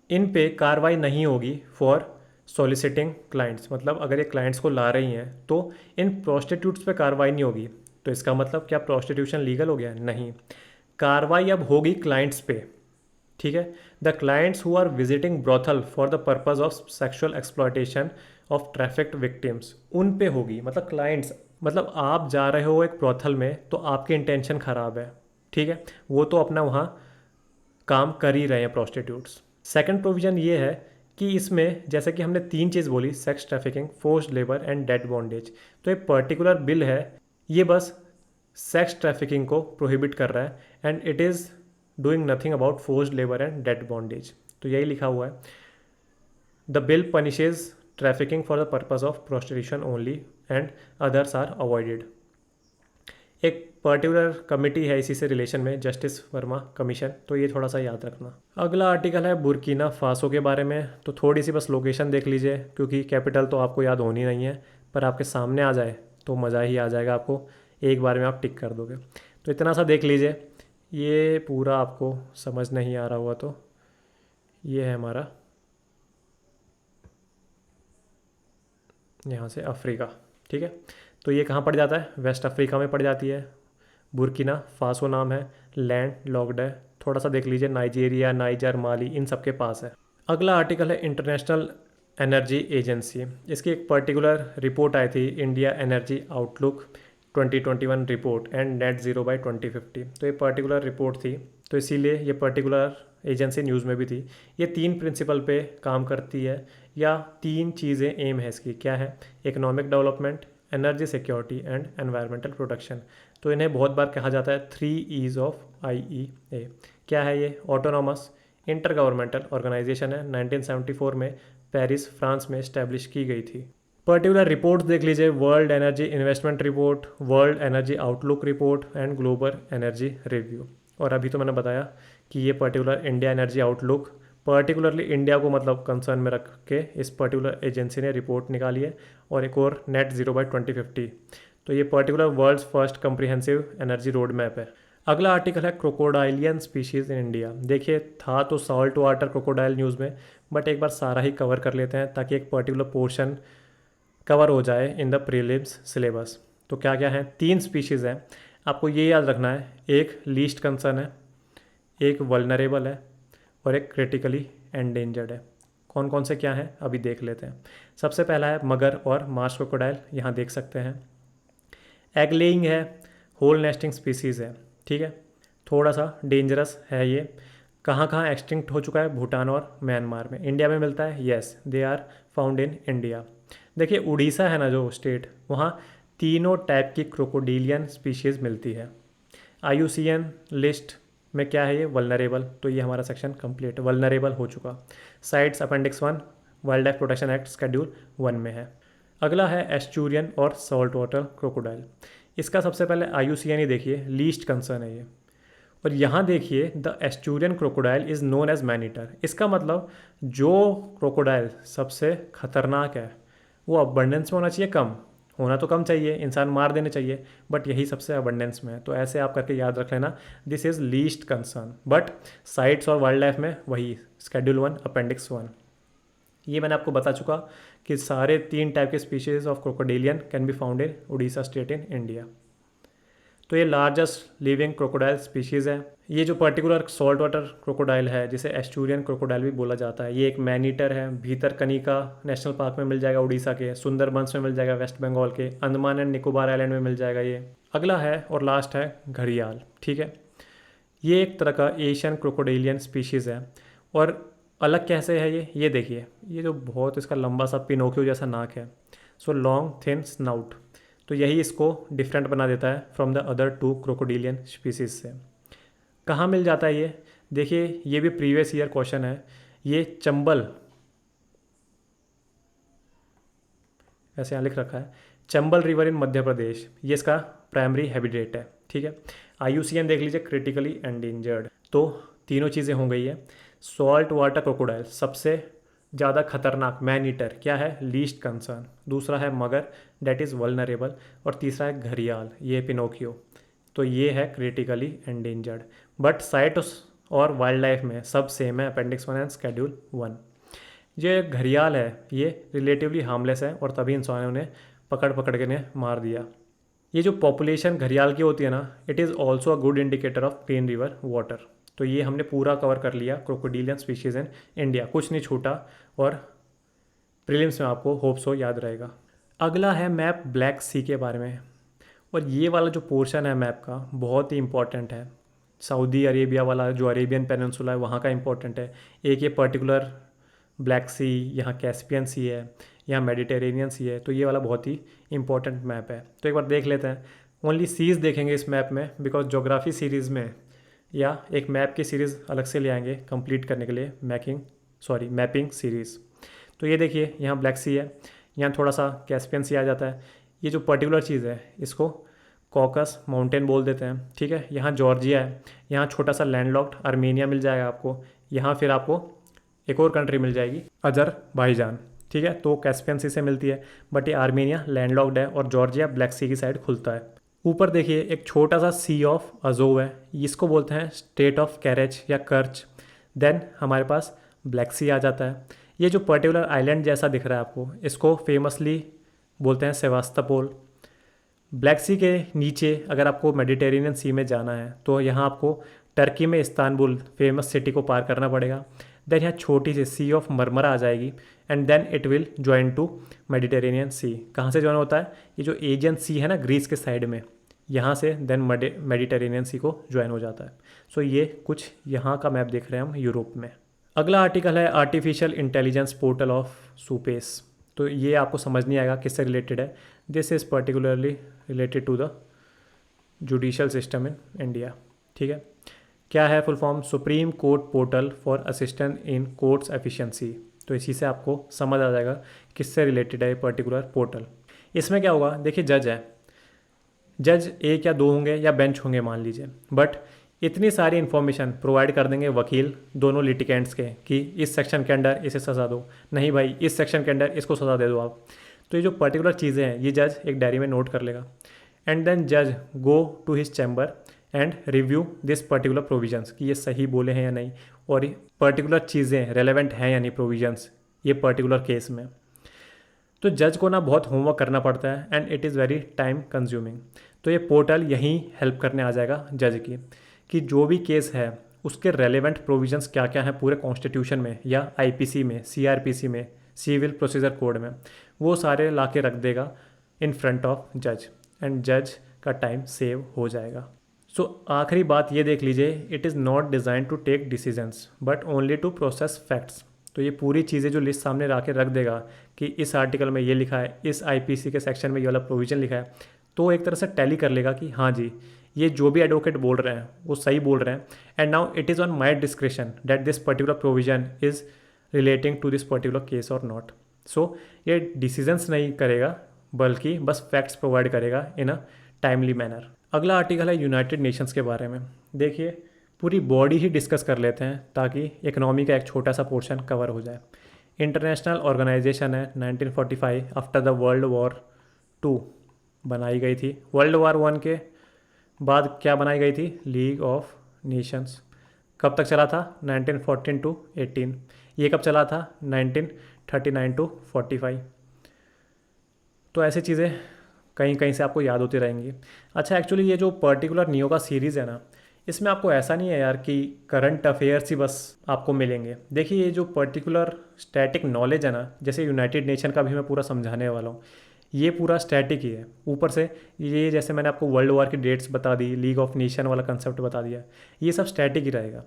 इन पे कार्रवाई नहीं होगी फॉर सॉलिसिटिंग क्लाइंट्स, मतलब अगर ये क्लाइंट्स को ला रही हैं तो इन प्रोस्टिट्यूट्स पे कार्रवाई नहीं होगी। तो इसका मतलब क्या प्रोस्टिट्यूशन लीगल हो गया? नहीं, कार्रवाई अब होगी क्लाइंट्स पे, ठीक है। The clients who are visiting brothel for the purpose of sexual exploitation of trafficked victims, उन पे होगी। मतलब क्लाइंट्स, मतलब आप जा रहे हो एक ब्रॉथल में तो आपकी इंटेंशन ख़राब है, ठीक है, वो तो अपना वहाँ काम कर ही रहे हैं प्रोस्टिट्यूट्स। सेकंड प्रोविज़न ये है कि इसमें जैसे कि हमने तीन चीज़ बोली, sex trafficking, forced labour and debt bondage, तो एक पर्टिकुलर बिल है ये बस सेक्स ट्रैफिकिंग को प्रोहिबिट कर रहा है and it is doing nothing about forced labour and debt bondage. तो यही लिखा हुआ है, the bill punishes trafficking for the purpose of prostitution only and others are avoided. एक पर्टिकुलर कमेटी है इसी से रिलेशन में, जस्टिस वर्मा कमीशन, तो ये थोड़ा सा याद रखना। अगला आर्टिकल है बुर्किना फासो के बारे में। तो थोड़ी सी बस लोकेशन देख लीजिए, क्योंकि कैपिटल तो आपको याद होनी नहीं है, पर आपके सामने आ जाए तो मज़ा ही आ जाएगा आपको, एक बार में आप टिक कर दोगे। तो इतना सा देख लीजिए, ये पूरा आपको समझ नहीं आ रहा हुआ तो ये है हमारा यहाँ से अफ्रीका, ठीक है। तो ये कहाँ पड़ जाता है? वेस्ट अफ्रीका में पड़ जाती है। बुर्किना फासो नाम है, लैंड लॉक्ड है। थोड़ा सा देख लीजिए, नाइजीरिया, नाइजर, माली, इन सब के पास है। अगला आर्टिकल है इंटरनेशनल एनर्जी एजेंसी। इसकी एक पर्टिकुलर रिपोर्ट आई थी, India energy outlook 2021 report and net zero by 2050। तो ये पर्टिकुलर रिपोर्ट थी, तो इसीलिए ये पर्टिकुलर एजेंसी न्यूज़ में भी थी। ये तीन प्रिंसिपल पे काम करती है, या तीन चीज़ें एम है इसकी, क्या है? Economic development, energy security and environmental protection. तो इन्हें बहुत बार कहा जाता है 3 E's ऑफ IEA। क्या है ये? ऑटोनॉमस इंटर गवर्नमेंटल ऑर्गेनाइजेशन है, 1974 में पेरिस फ्रांस में इस्टेब्लिश की गई थी। पर्टिकुलर रिपोर्ट्स देख लीजिए, world energy investment report, world energy outlook report and global energy review. और अभी तो मैंने बताया कि ये particular India energy outlook particularly India को मतलब कंसर्न में रख के इस पर्टिकुलर एजेंसी ने रिपोर्ट निकाली है। और एक और नेट ज़ीरो बाई 2050, तो ये particular world's first comprehensive energy road map है। अगला आर्टिकल है क्रोकोडाइलियन स्पीशीज़ इन इंडिया। देखिए, था तो सॉल्ट वाटर क्रोकोडाइल न्यूज़ में, बट एक बार सारा ही कवर कर लेते हैं ताकि एक पर्टिकुलर पोर्शन कवर हो जाए इन द प्रीलिम्स सिलेबस। तो क्या क्या है? 3 स्पीशीज़ हैं, आपको ये याद रखना है। एक लीस्ट कंसर्न है, एक वल्नरेबल है और एक क्रिटिकली एंडेंजर्ड है। कौन कौन से क्या हैं अभी देख लेते हैं। सबसे पहला है मगर और मार्श क्रोकोडाइल, यहाँ देख सकते हैं। एग लेइंग है, होल नेस्टिंग स्पीसीज़ है, ठीक है। थोड़ा सा डेंजरस है ये। कहाँ कहाँ एक्सटिंक्ट हो चुका है? भूटान और म्यांमार में। इंडिया में मिलता है? Yes, they are found in India. देखिए, उड़ीसा है ना जो स्टेट, वहाँ तीनों टाइप की क्रोकोडीलियन स्पीशीज़ मिलती है। IUCN लिस्ट में क्या है ये? वल्नरेबल। तो ये हमारा सेक्शन कंप्लीट, वल्नरेबल हो चुका। Sites appendix 1 wild life protection act schedule 1 में है। अगला है एस्चुरियन और सॉल्ट वाटर क्रोकोडाइल। इसका सबसे पहले IUCN ही देखिए, लीस्ट कंसर्न है ये। और यहाँ देखिए, the estuarine crocodile is known as maneater. इसका मतलब जो क्रोकोडाइल सबसे खतरनाक है वो अबंडेंस में होना चाहिए, कम होना तो कम चाहिए, इंसान मार देने चाहिए, बट यही सबसे अबंडेंस में है। तो ऐसे आप करके याद रख लेना, this is least concern. But sites और वाइल्ड लाइफ में वही शेड्यूल 1 अपेंडिक्स 1। ये मैंने आपको बता चुका कि सारे 3 टाइप के species of crocodilian can be found in Orissa state in India. तो ये लार्जेस्ट लिविंग क्रोकोडाइल स्पीशीज़ है। ये जो पर्टिकुलर सॉल्ट वाटर क्रोकोडाइल है, जिसे एस्चुरियन क्रोकोडाइल भी बोला जाता है, ये एक मैनीटर है। भीतरकनिका नेशनल पार्क में मिल जाएगा उड़ीसा के, सुंदरबंस में मिल जाएगा वेस्ट बंगाल के, अंडमान एंड निकोबार आइलैंड में मिल जाएगा ये। अगला है और लास्ट है घड़ियाल, ठीक है। ये एक तरह का एशियन क्रोकोडिलियन स्पीशीज़ है। और अलग कैसे है ये देखिए, ये जो बहुत इसका लंबा सा पिनोकियो जैसा नाक है, सो लॉन्ग थिन स्नाउट। तो यही इसको डिफरेंट बना देता है from the other two crocodilian species से। कहाँ मिल जाता है ये? देखिए ये भी प्रीवियस ईयर क्वेश्चन है। ये चंबल, ऐसे यहाँ लिख रखा है चंबल रिवर इन मध्य प्रदेश, ये इसका प्राइमरी हैबिटेट है। ठीक है, IUCN देख लीजिए क्रिटिकली एंडेंजर्ड। तो तीनों चीज़ें हो गई है। सॉल्ट वाटर क्रोकोडाइल सबसे ज़्यादा खतरनाक मैन ईटर क्या है? Least concern. दूसरा है मगर, डेट इज़ वल्नरेबल। और तीसरा है घड़ियाल, ये पिनोकियो। तो ये है क्रिटिकली एंडेंजर्ड। बट साइट्स और वाइल्ड लाइफ में सब सेम है, अपेंडिक्स 1 एंड शेड्यूल 1। ये घड़ियाल है ये रिलेटिवली हार्मलेस है और तभी इंसानों ने पकड़ पकड़ के ने मार दिया। ये जो पॉपुलेशन घड़ियाल की होती है ना, it is also a good indicator of clean river water. तो ये हमने पूरा कवर कर लिया क्रोकोडिलियन स्पीशीज़ इन इंडिया, कुछ नहीं छूटा। और प्रीलिम्स में आपको होप सो याद रहेगा। अगला है मैप ब्लैक सी के बारे में। और ये वाला जो पोर्शन है मैप का बहुत ही इंपॉर्टेंट है। सऊदी अरेबिया वाला जो अरेबियन पेनिनसुला है वहाँ का इंपॉर्टेंट है। एक ये पर्टिकुलर ब्लैक सी, यहाँ कैस्पियन सी है, यहाँ मेडिटेरेनियन सी है। तो ये वाला बहुत ही इंपॉर्टेंट मैप है। तो एक बार देख लेते हैं। ओनली सीज देखेंगे इस मैप में, बिकॉज जोग्राफी सीरीज़ में या एक मैप की सीरीज़ अलग से ले आएंगे कंप्लीट करने के लिए मैपिंग सीरीज़। तो ये देखिए यहाँ ब्लैक सी है, यहाँ थोड़ा सा कैस्पियन सी आ जाता है। ये जो पर्टिकुलर चीज़ है इसको कॉकस माउंटेन बोल देते हैं। ठीक है, यहाँ जॉर्जिया है, यहाँ छोटा सा लैंडलॉक्ड आर्मेनिया मिल जाएगा आपको। यहाँ फिर आपको एक और कंट्री मिल जाएगी अजरबैजान। ठीक है, तो कैस्पियन सी से मिलती है, बट ये आर्मेनिया लैंडलॉक्ड है और जॉर्जिया ब्लैक सी की साइड खुलता है। ऊपर देखिए एक छोटा सा सी ऑफ अजोव है, इसको बोलते हैं स्टेट ऑफ कैरेज या कर्च। देन हमारे पास ब्लैक सी आ जाता है। ये जो पर्टिकुलर आइलैंड जैसा दिख रहा है आपको, इसको फेमसली बोलते हैं सेवास्तोपोल। ब्लैक सी के नीचे अगर आपको मेडिटेरेनियन सी में जाना है तो यहाँ आपको टर्की में इस्तांबुल फेमस सिटी को पार करना पड़ेगा। देन यहाँ छोटी सी सी ऑफ मरमरा आ जाएगी and then it will join to Mediterranean sea. कहाँ से ज्वाइन होता है? ये जो एजियन सी है ना ग्रीस के साइड में, यहाँ से देन मेडिटेरेनियन सी को ज्वाइन हो जाता है। सो ये कुछ यहाँ का मैप देख रहे हैं हम यूरोप में। अगला आर्टिकल है artificial intelligence portal of SUPACE. तो ये आपको समझ नहीं आएगा किससे रिलेटेड है। This is particularly related to the judicial system in India. ठीक है, क्या है full form? Supreme court portal for assistant in courts efficiency. तो इसी से आपको समझ आ जाएगा किससे रिलेटेड है ये पर्टिकुलर पोर्टल। इसमें क्या होगा? देखिए जज है, जज एक या दो होंगे या बेंच होंगे मान लीजिए, बट इतनी सारी इन्फॉर्मेशन प्रोवाइड कर देंगे वकील दोनों लिटिगेंट्स के कि इस सेक्शन के अंडर इसे सज़ा दो, नहीं भाई इस सेक्शन के अंडर इसको सज़ा दे दो आप। तो ये जो पर्टिकुलर चीज़ें हैं ये जज एक डायरी में नोट कर लेगा एंड देन जज go to his chamber and review this particular provisions कि ये सही बोले हैं या नहीं, और पर्टिकुलर चीज़ें रेलेवेंट हैं या नहीं प्रोविजंस ये पर्टिकुलर केस में। तो जज को ना बहुत होमवर्क करना पड़ता है and it is very time consuming. तो ये पोर्टल यहीं हेल्प करने आ जाएगा जज की कि जो भी केस है उसके रेलेवेंट प्रोविजंस क्या क्या हैं पूरे कॉन्स्टिट्यूशन में या IPC में, CRPC में, सिविल प्रोसीजर कोड में, वो सारे ला के रख देगा इन फ्रंट ऑफ जज एंड जज का टाइम सेव हो जाएगा। सो आखिरी बात ये देख लीजिए, it is not design to take decisions but only to process facts. तो ये पूरी चीज़ें जो लिस्ट सामने ला के रख देगा कि इस आर्टिकल में ये लिखा है, इस IPC के सेक्शन में ये वाला प्रोविजन लिखा है, तो एक तरह से टैली कर लेगा कि हाँ जी ये जो भी एडवोकेट बोल रहे हैं वो सही बोल रहे हैं and now it is on my description that this particular provision is relating to this particular case और नॉट। सो ये डिसीजंस नहीं करेगा बल्कि बस फैक्ट्स प्रोवाइड करेगा इन अ टाइमली मैनर। अगला आर्टिकल है यूनाइटेड नेशंस के बारे में। देखिए पूरी बॉडी ही डिस्कस कर लेते हैं ताकि इकनॉमी का एक छोटा सा पोर्शन कवर हो जाए। इंटरनेशनल ऑर्गेनाइजेशन है, 1945 आफ्टर द वर्ल्ड वॉर 2 बनाई गई थी। वर्ल्ड वॉर 1 के बाद क्या बनाई गई थी? League of Nations. कब तक चला था? 1914 टू 18। ये कब चला था? 1939 टू 45। तो ऐसी चीज़ें कहीं कहीं से आपको याद होती रहेंगी। अच्छा एक्चुअली ये जो पर्टिकुलर नियो का सीरीज़ है ना, इसमें आपको ऐसा नहीं है यार कि करंट अफेयर्स ही बस आपको मिलेंगे। देखिए ये जो पर्टिकुलर स्टैटिक नॉलेज है ना, जैसे यूनाइटेड नेशन का भी मैं पूरा समझाने वाला हूँ, ये पूरा स्टैटिक ही है। ऊपर से ये जैसे मैंने आपको वर्ल्ड वॉर की डेट्स बता दी, लीग ऑफ नेशन वाला कंसेप्ट बता दिया, ये सब स्टैटिक ही रहेगा।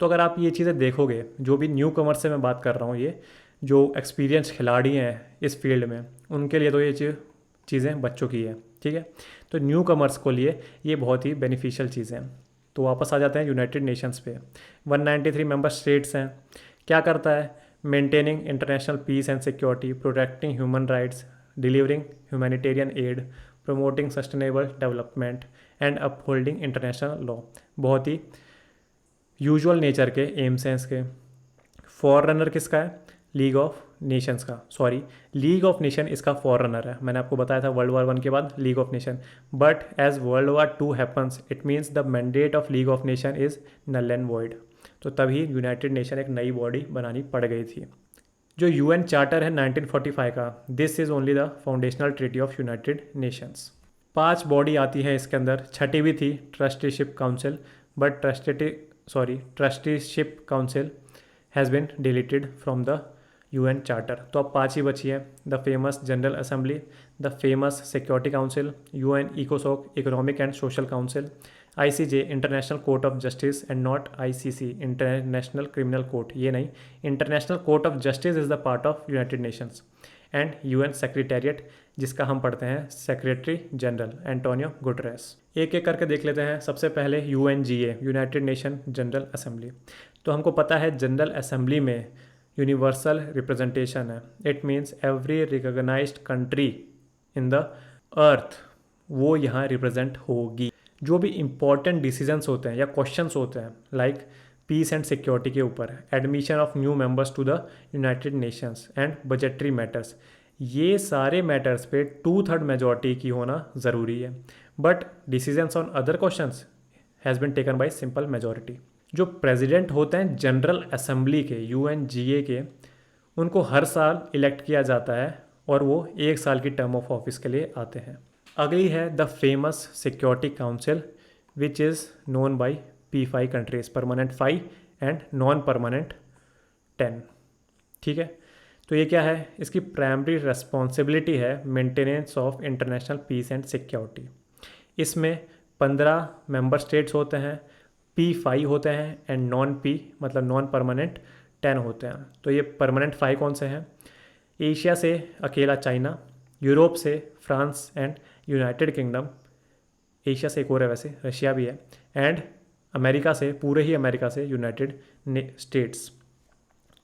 तो अगर आप ये चीज़ें देखोगे, जो भी न्यू कमर से मैं बात कर रहा हूँ, ये जो एक्सपीरियंस खिलाड़ी हैं इस फील्ड में, उनके लिए तो ये चीज़ें बच्चों की है। ठीक है। तो न्यू कमर्स को लिए ये बहुत ही बेनिफिशियल चीज़ें हैं। तो वापस आ जाते हैं यूनाइटेड नेशंस पे। 193 मेंबर स्टेट्स हैं। क्या करता है? Maintaining international peace and security, protecting human rights, delivering humanitarian aid, promoting sustainable development and upholding international law. बहुत ही यूजुअल नेचर के एम्स हैं इसके। फॉररनर किसका है? लीग ऑफ नेशंस का। सॉरी, लीग ऑफ नेशन इसका फॉररनर है। मैंने आपको बताया था वर्ल्ड वॉर 1 के बाद league of nation, but as world war 2 happens it means the mandate of league of nation is null and void. तो तभी यूनाइटेड नेशन एक नई बॉडी बनानी पड़ गई थी। जो यूएन चार्टर है 1945 का, this is only the foundational treaty of United Nations. 5 body आती है इसके अंदर, छठी भी थी trusteeship council, but trusteeship council has been deleted from the UN charter. तो अब 5 ही बची है। The famous general assembly, the famous security council, UN इकोसोक economic and social council, ICJ international court of justice and not ICC international criminal court, ये नहीं, international court of justice is the part of United Nations, and UN secretariat जिसका हम पढ़ते हैं secretary general Antonio Guterres. एक एक करके देख लेते हैं। सबसे पहले UNGA, United Nation General Assembly. तो हमको पता है जनरल असेंबली में यूनिवर्सल रिप्रेजेंटेशन है। It means every recognised country in the earth वो यहाँ रिप्रेजेंट होगी। जो भी इम्पॉर्टेंट डिसीजंस होते हैं या क्वेश्चंस होते हैं लाइक पीस एंड सिक्योरिटी के ऊपर, admission of new members to the United Nations and budgetary matters, ये सारे मैटर्स पे 2/3 मेजॉरिटी की होना ज़रूरी है। But decisions on other questions has been taken by simple majority. जो प्रेसिडेंट होते हैं जनरल असेंबली के, यूएनजीए के, उनको हर साल इलेक्ट किया जाता है और वो 1 साल की टर्म ऑफ ऑफिस के लिए आते हैं। अगली है the famous security Council which is known by P5 countries, permanent 5 and non permanent 10। ठीक है। तो ये क्या है? इसकी प्राइमरी रेस्पॉन्सिबिलिटी है maintenance of international peace and security. इसमें 15 मेंबर स्टेट्स होते हैं, P5 होते हैं एंड नॉन P मतलब नॉन परमानेंट 10 होते हैं। तो ये परमानेंट 5 कौन से हैं? एशिया से अकेला चाइना, यूरोप से France and United kingdom, Asia से एक और है वैसे, रशिया भी है, एंड अमेरिका से, पूरे ही अमेरिका से यूनाइटेड स्टेट्स।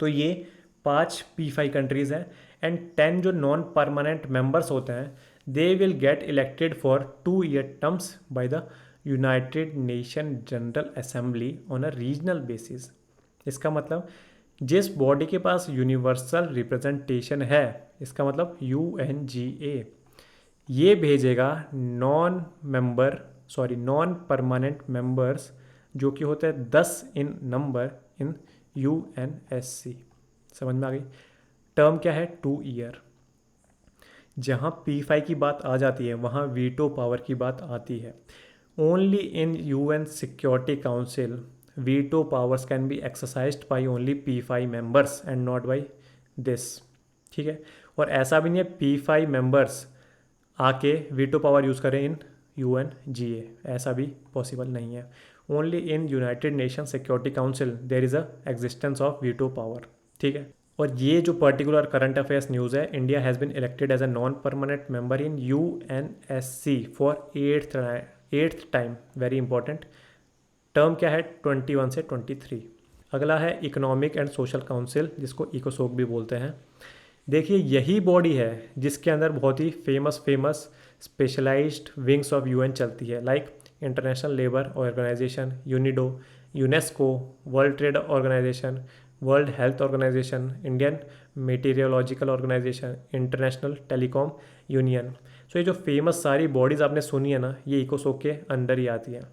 तो ये 5 P5 कंट्रीज़ हैं एंड 10 जो नॉन परमानेंट मेंबर्स होते हैं they will get elected for 2-year terms by the United Nation General assembly on a regional basis. इसका मतलब जिस बॉडी के पास यूनिवर्सल रिप्रेजेंटेशन है, इसका मतलब UNGA, ये भेजेगा नॉन परमानेंट मेंबर्स जो कि होते हैं 10 इन नंबर इन UNSC। समझ में आ गई? टर्म क्या है? 2 year। जहाँ P5 की बात आ जाती है वहाँ वीटो पावर की बात आती है। Only in UN security council veto powers can be exercised by only P5 members and not by this. ठीक है। और ऐसा भी नहीं है P5 मेंबर्स आके वीटो पावर यूज़ करें इन UNGA, ऐसा भी पॉसिबल नहीं है। Only in United Nation Security Council there is a existence of veto power. ठीक है। और ये जो पर्टिकुलर करंट अफेयर्स न्यूज़ है, India has been elected as a non permanent member in UNSC for 8th time, very important. Term क्या है? 21 से 23। अगला है इकोनॉमिक एंड सोशल काउंसिल जिसको इकोसोक भी बोलते हैं। देखिए यही बॉडी है जिसके अंदर बहुत ही famous specialised wings of UN चलती है like international labour organisation, UNIDO, UNESCO, world trade organisation, world health organisation, Indian meteorological organisation, international telecom union. So ये जो फेमस सारी बॉडीज़ आपने सुनी है ना, ये इकोसोक के अंदर ही आती हैं।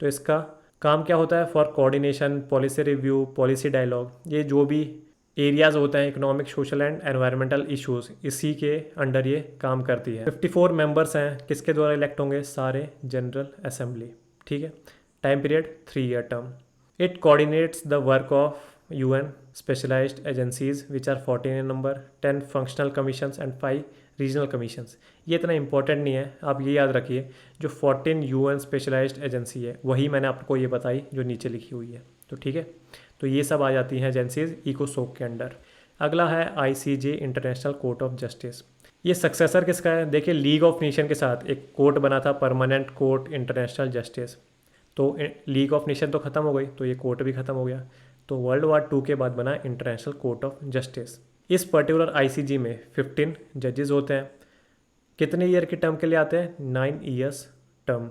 तो इसका काम क्या होता है? For coordination, policy review, policy dialogue, ये जो भी एरियाज़ होते हैं economic, social and environmental issues, इसी के अंडर ये काम करती है। 54 मेंबर्स हैं, किसके द्वारा इलेक्ट होंगे? सारे जनरल असेंबली। ठीक है। Time period 3-year term. It coordinates the work of UN specialised agencies which are 14 in number, 10 functional commissions and 5 regional commissions. ये इतना इंपॉर्टेंट नहीं है, आप ये याद रखिए जो 14 UN स्पेशलाइज्ड एजेंसी है वही मैंने आपको ये बताई जो नीचे लिखी हुई है। तो ठीक है। तो ये सब आ जाती हैं एजेंसीज इकोसोक के अंडर। अगला है ICJ international court of justice. ये सक्सेसर किसका है? देखिए, लीग ऑफ नेशन के साथ एक कोर्ट बना था, परमानेंट कोर्ट इंटरनेशनल जस्टिस। तो लीग ऑफ नेशन तो ख़त्म हो गई, तो ये कोर्ट भी ख़त्म हो गया। तो वर्ल्ड वॉर 2 के बाद बना इंटरनेशनल कोर्ट ऑफ जस्टिस। इस पर्टिकुलर आईसीजी में 15 जजेस होते हैं। कितने ईयर की टर्म के लिए आते हैं? 9 ईयर्स टर्म।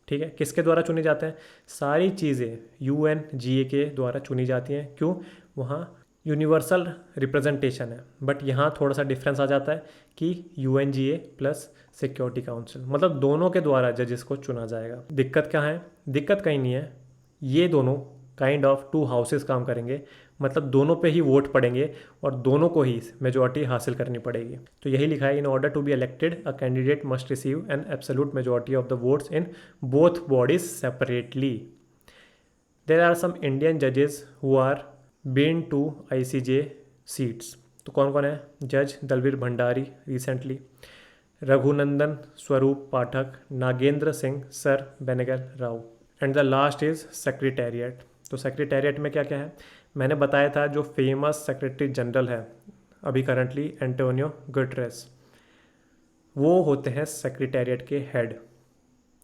ठीक है, किसके द्वारा चुने जाते हैं? सारी चीज़ें UNGA के द्वारा चुनी जाती हैं। क्यों? वहाँ यूनिवर्सल रिप्रेजेंटेशन है। बट यहाँ थोड़ा सा डिफरेंस आ जाता है कि UNGA प्लस सिक्योरिटी काउंसिल, मतलब दोनों के द्वारा जजेस को चुना जाएगा। दिक्कत क्या है? दिक्कत कहीं नहीं है, ये दोनों काइंड ऑफ 2 हाउसेस काम करेंगे, मतलब दोनों पे ही वोट पड़ेंगे और दोनों को ही मेजोरिटी हासिल करनी पड़ेगी। तो यही लिखा है, in order to be elected a candidate must receive an absolute majority of the votes in both bodies separately. There are some Indian जजेस who are been to ICJ seats. तो कौन कौन है? जज Dalvir Bhandari recently, Raghunandan Swarup Pathak, Nagendra Singh, sir Benegal Rau, and the last is secretariat. तो secretariat में क्या क्या है? मैंने बताया था, जो फेमस सेक्रेटरी जनरल है अभी करंटली, एंटोनियो गुटेरेस, वो होते हैं सेक्रेटेरिएट के हेड।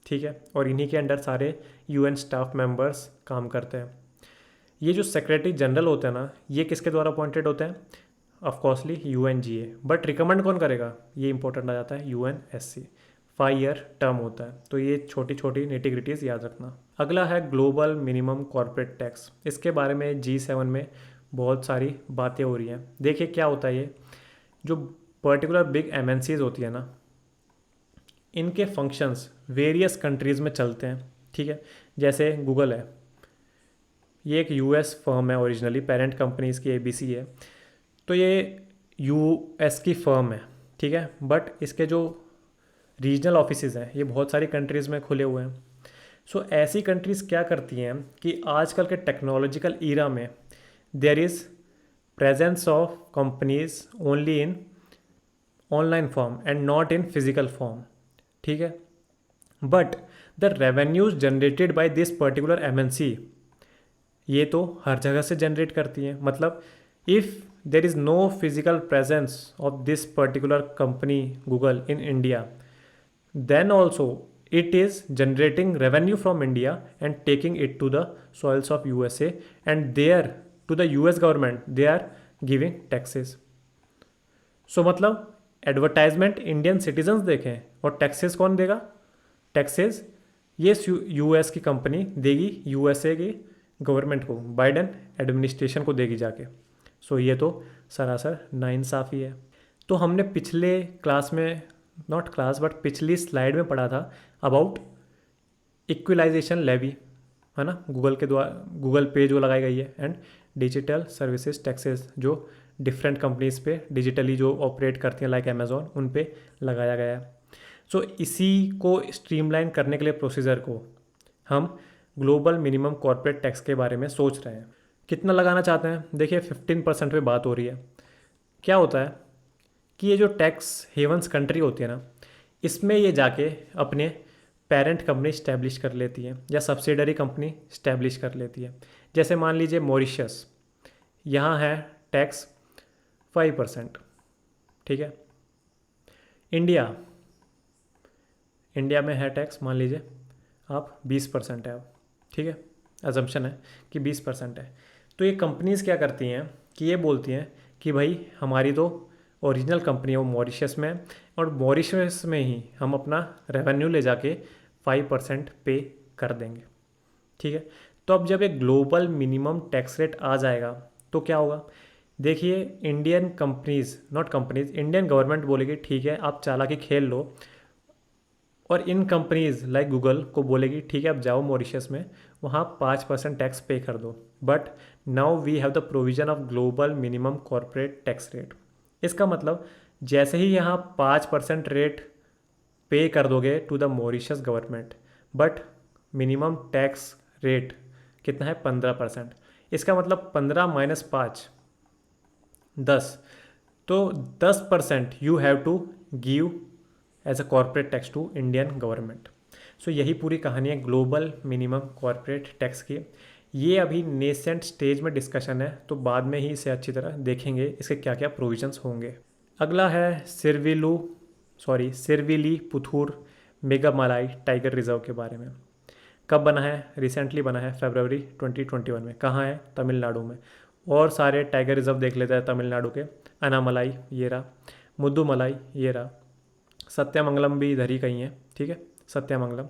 ठीक है, और इन्हीं के अंडर सारे UN स्टाफ मेंबर्स काम करते हैं। ये जो सेक्रेटरी जनरल होते हैं ना, ये किसके द्वारा अपॉइंटेड होते हैं? ऑफकोर्सली UNGA। बट रिकमेंड कौन करेगा? ये इंपॉर्टेंट आ जाता है, UNSC। 5 ईयर टर्म होता है। तो ये छोटी छोटी निटिग्रिटीज़ याद रखना। अगला है ग्लोबल मिनिमम कॉर्पोरेट टैक्स। इसके बारे में G7 में बहुत सारी बातें हो रही हैं। देखिए क्या होता है, ये जो पर्टिकुलर बिग MNCs होती है ना, इनके फंक्शंस वेरियस कंट्रीज़ में चलते हैं। ठीक है, जैसे गूगल है, ये एक US फर्म है, ओरिजिनली पेरेंट कंपनी इसकी ABC है। तो ये US की फर्म है। ठीक है, बट इसके जो रीजनल ऑफिसेज हैं ये बहुत सारी कंट्रीज़ में खुले हुए हैं। सो ऐसी कंट्रीज़ क्या करती हैं कि आजकल के टेक्नोलॉजिकल ईरा में there is presence of companies only in online form and not in physical form. ठीक है, but the revenues generated by this particular MNC ये तो हर जगह से जनरेट करती हैं। मतलब if there is no physical presence of this particular company Google in India, then also it is generating revenue from India and taking it to the soils of USA, and there to the US government they are giving taxes. So मतलब advertisement Indian citizens देखें और taxes कौन देगा? Taxes ये US की company देगी USA की government को, बाइडन एडमिनिस्ट्रेशन को देगी जाके। सो ये तो सरासर नाइंसाफ़ी है। तो हमने पिछले क्लास में, नॉट क्लास बट पिछली स्लाइड में पढ़ा था अबाउट इक्विलाइजेशन लेवी, है ना, गूगल के द्वारा, गूगल पे जो लगाई गई है, एंड डिजिटल सर्विसेज टैक्सेस जो डिफरेंट कंपनीज पे डिजिटली जो ऑपरेट करती हैं लाइक अमेजोन, उन पे लगाया गया है। सो इसी को स्ट्रीमलाइन करने के लिए प्रोसीजर को हम ग्लोबल मिनिमम कॉर्पोरेट टैक्स के बारे में सोच रहे हैं। कितना लगाना चाहते हैं? देखिए 15% पे बात हो रही है। क्या होता है कि ये जो टैक्स हेवंस कंट्री होती है ना, इसमें ये जाके अपने पेरेंट कंपनी स्टैब्लिश कर लेती है या सब्सिडरी कंपनी स्टैब्लिश कर लेती है। जैसे मान लीजिए मॉरिशस, यहाँ है टैक्स 5%। ठीक है, इंडिया में है टैक्स, मान लीजिए आप 20% है। ठीक है, अजम्पशन है कि 20% है। तो ये कंपनीज़ क्या करती हैं कि ये बोलती हैं कि भाई हमारी तो ओरिजिनल कंपनी है वो मॉरिशस में है, और मॉरिशस में ही हम अपना रेवेन्यू ले जाके 5% पे कर देंगे। ठीक है, तो अब जब एक ग्लोबल मिनिमम टैक्स रेट आ जाएगा तो क्या होगा? देखिए Indian companies, not companies, Indian government बोलेगी ठीक है आप चालाकी खेल लो, और इन कंपनीज़ लाइक गूगल को बोलेगी ठीक है अब जाओ मॉरिशस में, वहाँ 5% टैक्स पे कर दो। But now we have the provision of global minimum corporate tax rate. इसका मतलब जैसे ही यहाँ 5% रेट पे कर दोगे to the Mauritius government, but minimum tax rate कितना है? 15%। इसका मतलब 15 - 5 10, तो 10% you have to give as a corporate tax to Indian government. So यही पूरी कहानी है ग्लोबल मिनिमम कॉर्पोरेट टैक्स की। ये अभी नेसेंट स्टेज में डिस्कशन है, तो बाद में ही इसे अच्छी तरह देखेंगे इसके क्या क्या प्रोविजंस होंगे। अगला है सिरविली पुथूर मेघामलाई टाइगर रिजर्व के बारे में। कब बना है? रिसेंटली बना है, फरवरी 2021 में। कहाँ है? तमिलनाडु में। और सारे टाइगर रिजर्व देख लेते हैं तमिलनाडु के। अनामलाई ये रहा, मुद्दुमलाई ये रहा, सत्यमंगलम भी इधर ही कहीं है, ठीक है, सत्यमंगलम।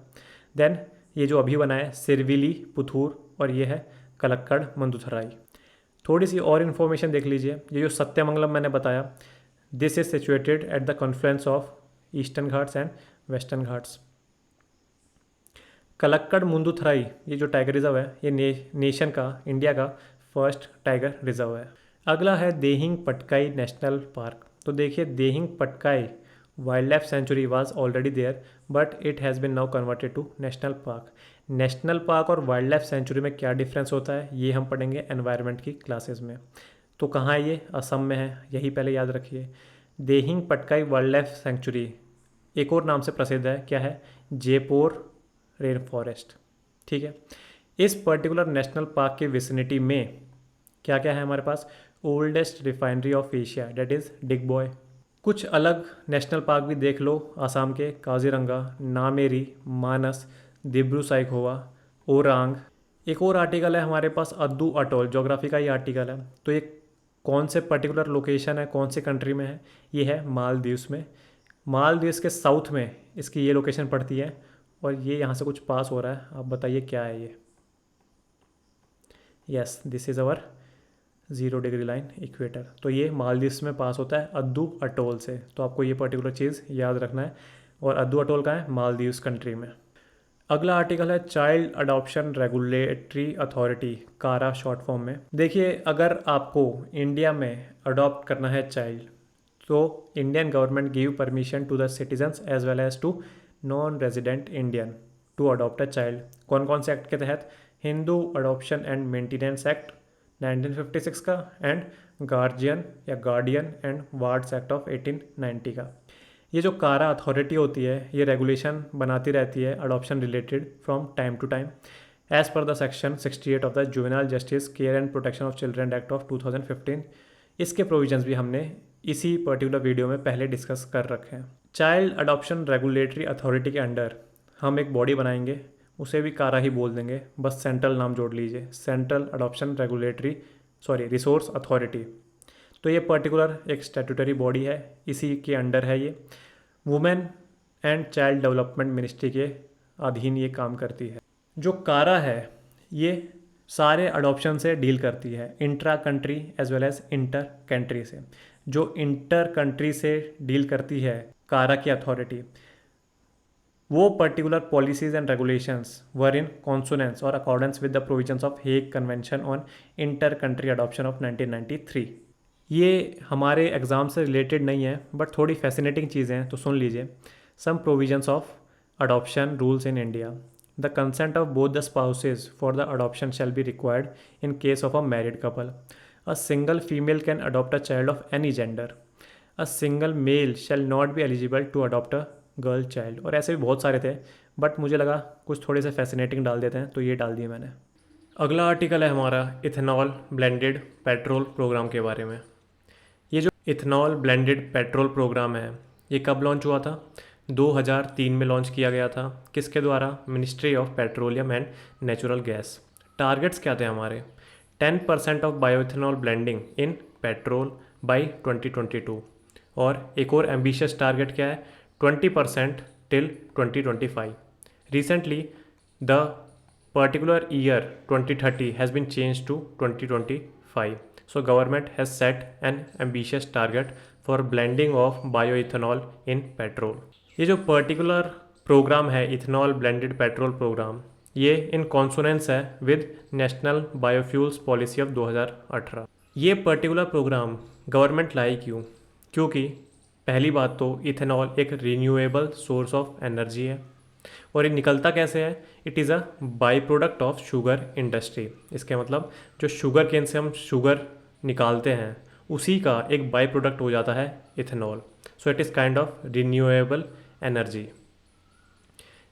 देन ये जो अभी बना है सिरविली पुथूर, और ये है कलक्कड़ मंदुथराई। थोड़ी सी और इन्फॉर्मेशन देख लीजिए। ये जो सत्यमंगलम मैंने बताया, this is situated at the confluence of eastern Ghats and western Ghats. Kalakkad Mundanthurai ये जो टाइगर रिजर्व है, ये नेशन का, इंडिया का फर्स्ट टाइगर रिजर्व है। अगला है देहिंग पटकाई नेशनल पार्क। तो देखिए, Dehing Patkai wild life sanctuary was already there, but it has been now converted to national park. National park और वाइल्ड लाइफ सेंचुरी में क्या डिफरेंस होता है, ये हम पढ़ेंगे एनवायरनमेंट की क्लासेस में। तो कहाँ है ये? असम में है, यही पहले याद रखिए। Dehing Patkai wild life century एक और नाम से प्रसिद्ध है, क्या है? जयपुर रेन फॉरेस्ट, ठीक है। इस पर्टिकुलर नेशनल पार्क के विसिनिटी में क्या क्या है हमारे पास? Oldest refinery of Asia, that is Digboi. कुछ अलग नेशनल पार्क भी देख लो, आसाम के काजीरंगा, नामेरी, मानस, दिब्रू साइखोवा, ओरांग। एक और आर्टिकल है हमारे पास अद्दू अटोल, जोग्राफी का ये आर्टिकल है। तो ये कौन से पर्टिकुलर लोकेशन है, कौन से कंट्री में है? ये है मालदीव्स में। मालदीव्स के साउथ में इसकी ये लोकेशन पड़ती है, और ये यहाँ से कुछ पास हो रहा है। आप बताइए क्या है ये? Yes, this is our 0 degree line equator. तो ये मालदीव्स में पास होता है अद्दू अटोल से। तो आपको ये पर्टिकुलर चीज़ याद रखना है। और अद्दू अटोल का है? मालदीव्स कंट्री में। अगला आर्टिकल है चाइल्ड अडॉप्शन रेगुलेटरी अथॉरिटी, कारा शॉर्ट फॉर्म में। देखिए, अगर आपको इंडिया में अडॉप्ट करना है चाइल्ड, तो Indian government give permission to the citizens as well as to non resident Indian to adopt a child. कौन कौन से एक्ट के तहत? Hindu Adoption and Maintenance Act 1956 का, एंड गार्जियन या guardian and Wards Act of 1890 का। ये जो कारा अथॉरिटी होती है, ये रेगुलेशन बनाती रहती है adoption related from time to time, as per the section 68 of the Juvenile Justice Care and Protection of Children Act of 2015। इसके प्रोविजंस भी हमने इसी पर्टिकुलर वीडियो में पहले डिस्कस कर रखे हैं। चाइल्ड अडॉप्शन रेगुलेटरी अथॉरिटी के अंडर हम एक बॉडी बनाएंगे, उसे भी कारा ही बोल देंगे, बस सेंट्रल नाम जोड़ लीजिए, सेंट्रल अडॉप्शन रिसोर्स अथॉरिटी। तो ये पर्टिकुलर एक स्टैट्यूटरी बॉडी है, इसी के अंडर है ये। Women and child development ministry के अधीन ये काम करती है। जो कारा है, ये सारे अडॉप्शन से डील करती है, intra country as well as inter country से। जो इंटर कंट्री से डील करती है कारा की अथॉरिटी, वो particular policies and regulations were in consonance और accordance with the provisions of Hague convention on inter country adoption of 1993। ये हमारे एग्ज़ाम से रिलेटेड नहीं है, बट थोड़ी फैसिनेटिंग चीज़ें हैं, तो सुन लीजिए। Some provisions of adoption rules in India. The consent of both the spouses for the adoption shall be required in case of a married couple. A single female can adopt a child of any gender. A single male shall not be eligible to adopt a girl child. और ऐसे भी बहुत सारे थे, but मुझे लगा कुछ थोड़े से फैसिनेटिंग डाल देते हैं, तो ये डाल दिए मैंने। अगला आर्टिकल है हमारा इथेनॉल ब्लेंडेड पेट्रोल प्रोग्राम के बारे में। ये जो इथेनॉल ब्लेंडेड पेट्रोल प्रोग्राम है, ये कब लॉन्च हुआ था? 2003 में लॉन्च किया गया था। किसके द्वारा? Ministry of Petroleum and Natural Gas. Targets क्या थे हमारे? 10% of bioethanol blending in petrol by 2022। और एक और एम्बिशियस टारगेट क्या है? 20% till 2025। Recently the particular year 2030 has been change to 2025। So government has set an ambitious target for blending of bioethanol in petrol. ये जो पर्टिकुलर प्रोग्राम है ethanol blended petrol programme, ये in consonance है with national biofuels policy of 2018। ये particular programme government लाई क्यों? क्योंकि पहली बात तो इथेनॉल एक रिन्यूएबल सोर्स ऑफ एनर्जी है, और ये निकलता कैसे है? It is a by product of sugar industry. इसके मतलब जो शुगर केन से हम शुगर निकालते हैं, उसी का एक बाई प्रोडक्ट हो जाता है ethanol. So it is kind of renewable energy.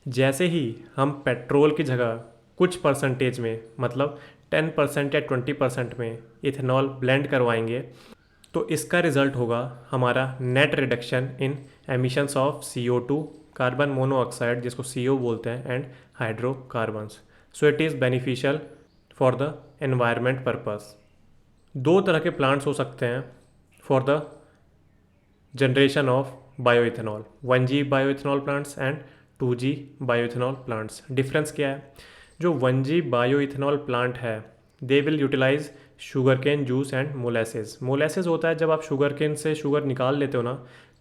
जैसे ही हम पेट्रोल की जगह कुछ परसेंटेज में, मतलब 10% या 20% में इथेनॉल ब्लेंड करवाएंगे, तो इसका रिजल्ट होगा हमारा net reduction in emissions of CO2, carbon monoxide जिसको CO बोलते हैं, and hydrocarbons. So it is beneficial for the environment purpose. दो तरह के प्लांट्स हो सकते हैं for the generation of bioethanol, 1G bioethanol plants and 2G bioethanol plants. Difference क्या है? जो 1G बायोइथेनॉल प्लांट है they will utilise sugar cane juice and molasses. Molasses होता है जब आप शुगर केन से शुगर निकाल लेते हो ना,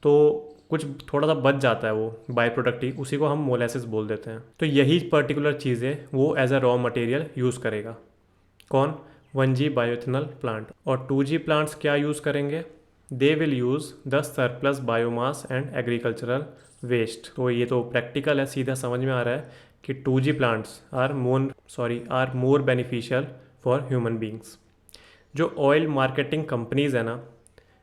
तो कुछ थोड़ा सा बच जाता है वो बाय प्रोडक्ट ही, उसी को हम मोलेसेस बोल देते हैं। तो यही पर्टिकुलर चीज़ें वो as a raw material use करेगा। कौन? 1G bioethanol plant. और 2G प्लांट्स क्या यूज़ करेंगे? They will use the surplus biomass and agricultural waste. तो ये तो प्रैक्टिकल है, सीधा समझ में आ रहा है कि 2G plants are more beneficial for human beings. जो ऑयल मार्केटिंग कंपनीज़ है ना,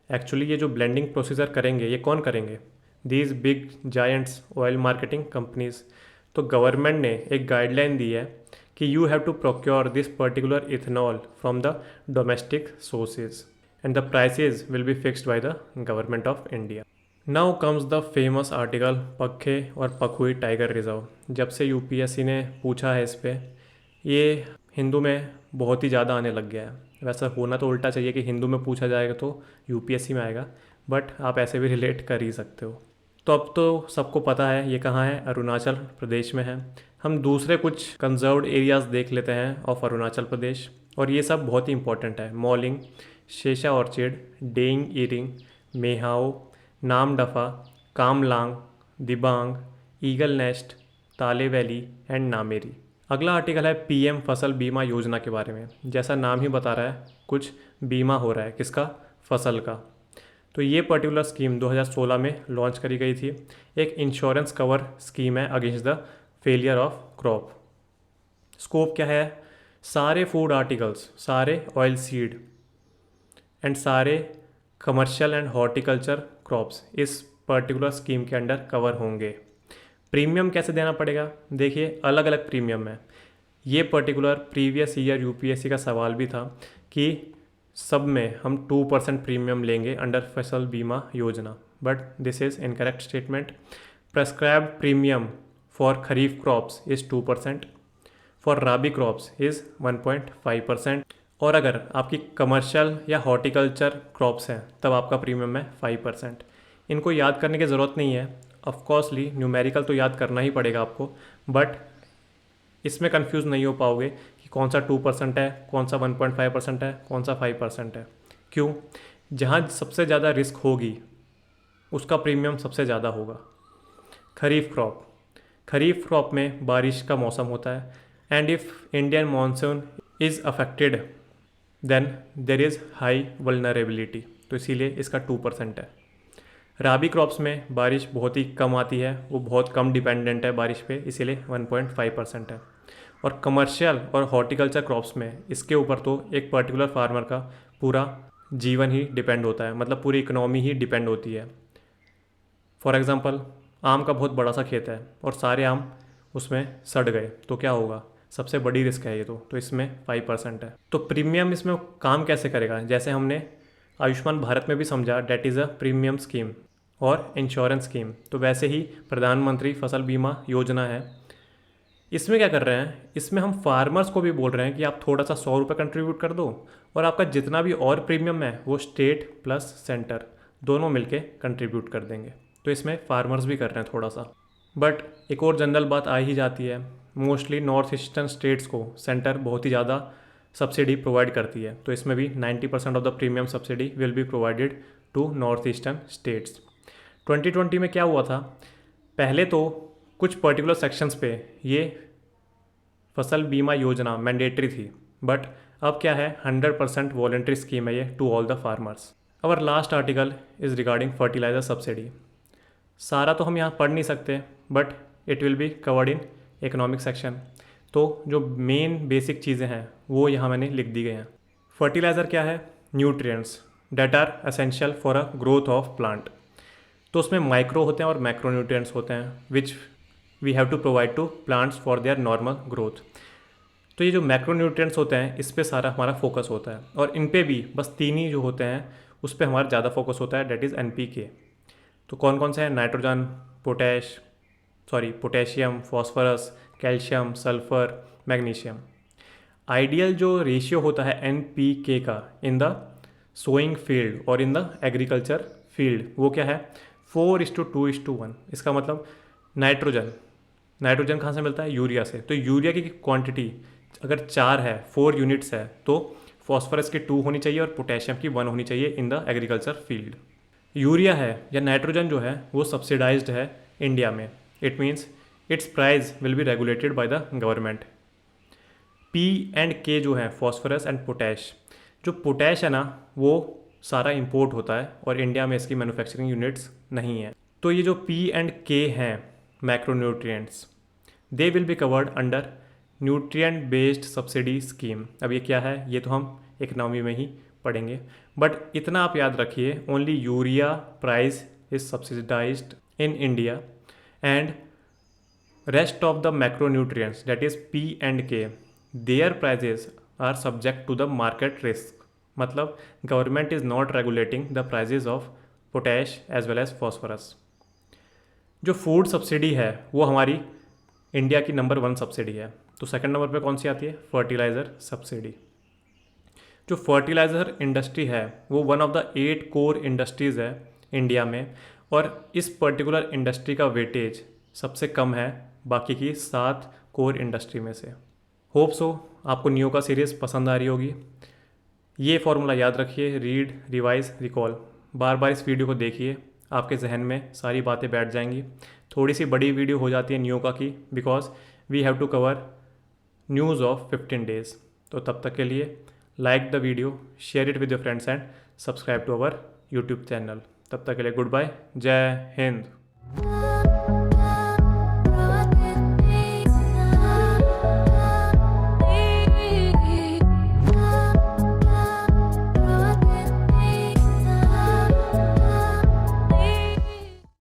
एक्चुअली ये जो ब्लेंडिंग प्रोसीजर करेंगे ये कौन करेंगे? These big giants oil marketing companies. तो गवर्नमेंट ने एक गाइडलाइन दी है कि you have to procure this particular ethanol from the domestic sources and the prices will be fixed by the government of India. Now comes the famous article Pakke और Pakhui tiger reserve. जब से UPSC ने पूछा है इस पर, ये हिंदू में बहुत ही ज़्यादा आने लग गया है। वैसा होना तो उल्टा चाहिए कि हिंदू में पूछा जाएगा तो UPSC में आएगा, बट आप ऐसे भी रिलेट कर ही सकते हो। तो अब तो सबको पता है ये कहाँ है, अरुणाचल प्रदेश में है। हम दूसरे कुछ कंजर्व्ड एरियाज़ देख लेते हैं ऑफ अरुणाचल प्रदेश, और ये सब बहुत ही इंपॉर्टेंट है। Mouling, Sessa orchid, Daying Ering, Mehao, Namdapha, Kamlang, Dibang, eagle nest, Tale valley and Nameri. अगला आर्टिकल है PM फसल बीमा योजना के बारे में। जैसा नाम ही बता रहा है, कुछ बीमा हो रहा है, किसका? फसल का। तो ये पर्टिकुलर स्कीम 2016 में लॉन्च करी गई थी। एक इंश्योरेंस कवर स्कीम है against the failure of crop. Scope क्या है? सारे फूड आर्टिकल्स, सारे ऑयल सीड एंड सारे कमर्शियल एंड हॉर्टिकल्चर क्रॉप्स इस पर्टिकुलर स्कीम के अंडर कवर होंगे। प्रीमियम कैसे देना पड़ेगा? देखिए, अलग अलग प्रीमियम है। ये पर्टिकुलर प्रीवियस ईयर UPSC का सवाल भी था कि सब में हम 2% प्रीमियम लेंगे under Fasal Bima Yojana, but this is incorrect statement. Prescribed premium for kharif crops is 2%, for rabi crops is 1.5%, और अगर आपकी कमर्शियल या हॉर्टिकल्चर क्रॉप्स हैं तब आपका प्रीमियम है 5%। इनको याद करने की ज़रूरत नहीं है, ऑफकोर्सली न्यूमेरिकल तो याद करना ही पड़ेगा आपको, बट इसमें कंफ्यूज नहीं हो पाओगे कि कौन सा 2% है, कौन सा 1.5% है, कौन सा 5% है। क्यों? जहाँ सबसे ज़्यादा रिस्क होगी उसका प्रीमियम सबसे ज़्यादा होगा। खरीफ क्रॉप में बारिश का मौसम होता है, and if Indian monsoon is affected then there is high vulnerability, तो इसीलिए इसका 2% है। राबी क्रॉप्स में बारिश बहुत ही कम आती है, वो बहुत कम डिपेंडेंट है बारिश पे, इसीलिए 1.5% है। और कमर्शियल और हॉर्टिकल्चर क्रॉप्स में इसके ऊपर तो एक पर्टिकुलर फार्मर का पूरा जीवन ही डिपेंड होता है, मतलब पूरी इकोनॉमी ही डिपेंड होती है। फॉर एग्ज़ाम्पल, आम का बहुत बड़ा सा खेत है और सारे आम उसमें सड़ गए, तो क्या होगा? सबसे बड़ी रिस्क है ये तो इसमें 5% है। तो प्रीमियम इसमें काम कैसे करेगा? जैसे हमने आयुष्मान भारत में भी समझा, that is a premium scheme और इंश्योरेंस स्कीम, तो वैसे ही प्रधानमंत्री फसल बीमा योजना है। इसमें क्या कर रहे हैं? इसमें हम फार्मर्स को भी बोल रहे हैं कि आप थोड़ा सा 100 रुपये कंट्रीब्यूट कर दो, और आपका जितना भी और प्रीमियम है वो स्टेट प्लस सेंटर दोनों मिलके कंट्रीब्यूट कर देंगे। तो इसमें फार्मर्स भी कर रहे हैं थोड़ा सा। बट एक और जनरल बात आ ही जाती है, मोस्टली नॉर्थ ईस्टर्न स्टेट्स को सेंटर बहुत ही ज़्यादा सब्सिडी प्रोवाइड करती है, तो इसमें भी 90% of the premium subsidy will be provided to north eastern states. 2020 में क्या हुआ था? पहले तो कुछ पर्टिकुलर सेक्शंस पे ये फसल बीमा योजना मैंडेटरी थी, बट अब क्या है, 100% वॉलंटरी स्कीम है ये to all the farmers. Our last article is regarding fertiliser subsidy. सारा तो हम यहाँ पढ़ नहीं सकते, but it will be covered in economic section. तो जो मेन बेसिक चीज़ें हैं वो यहाँ मैंने लिख दी गई हैं। फर्टिलाइज़र क्या है? Nutrients that are essential for a growth of plant. तो उसमें माइक्रो होते हैं और मैक्रो न्यूट्रिएंट्स होते हैं which we have to provide to plants for their normal growth. तो ये जो मैक्रो न्यूट्रिएंट्स होते हैं इस पे सारा हमारा फोकस होता है, और इन पे भी बस 3 ही जो होते हैं उस पर हमारा ज़्यादा फोकस होता है, डेट इज़ NPK। तो कौन कौन से हैं? Nitrogen, potassium, phosphorus, calcium, sulphur, magnesium. Ideal जो रेशियो होता है NPK का इन द सोइंग फील्ड और इन द एग्रीकल्चर फील्ड, वो क्या है? 4:2:1। इसका मतलब नाइट्रोजन कहाँ से मिलता है? यूरिया से। तो यूरिया की क्वांटिटी अगर 4 है, 4 यूनिट्स है, तो फॉस्फोरस की 2 होनी चाहिए और पोटेशियम की 1 होनी चाहिए in the agriculture field. Urea है या नाइट्रोजन जो है वो सब्सिडाइज्ड है इंडिया में। It means it's price will be regulated by the government. P&K जो है फॉस्फोरस एंड पोटैश, जो पोटैश है ना वो सारा इंपोर्ट होता है और इंडिया में इसकी मैन्युफैक्चरिंग यूनिट्स नहीं है। तो ये जो P&K हैं macronutrients, they will be covered under nutrient based subsidy scheme. अब ये क्या है ये तो हम इकोनॉमी में ही पढ़ेंगे, बट इतना आप याद रखिए, only urea price is subsidised in India and rest of the macronutrients, that is P&K, their prices are subject to the market risk। मतलब government is not regulating the prices of potash as well as phosphorus. जो food subsidy है वो हमारी India की number 1 subsidy है। तो second number पे कौन सी आती है? Fertiliser subsidy. जो फर्टिलाइज़र इंडस्ट्री है वो one of the 8 core industries है इंडिया में, और इस पर्टिकुलर इंडस्ट्री का वेटेज सबसे कम है बाकी की 7 कोर इंडस्ट्री में से। होप सो आपको नियो का सीरीज़ पसंद आ रही होगी। ये फॉर्मूला याद रखिए, रीड, रिवाइज, रिकॉल। बार बार इस वीडियो को देखिए, आपके जहन में सारी बातें बैठ जाएंगी। थोड़ी सी बड़ी वीडियो हो जाती है नियोका की, because we have to cover news of 15 days. तो तब तक के लिए like the video, share it with your friends and subscribe to our YouTube channel. तब तक के लिए गुड बाय, जय हिंद।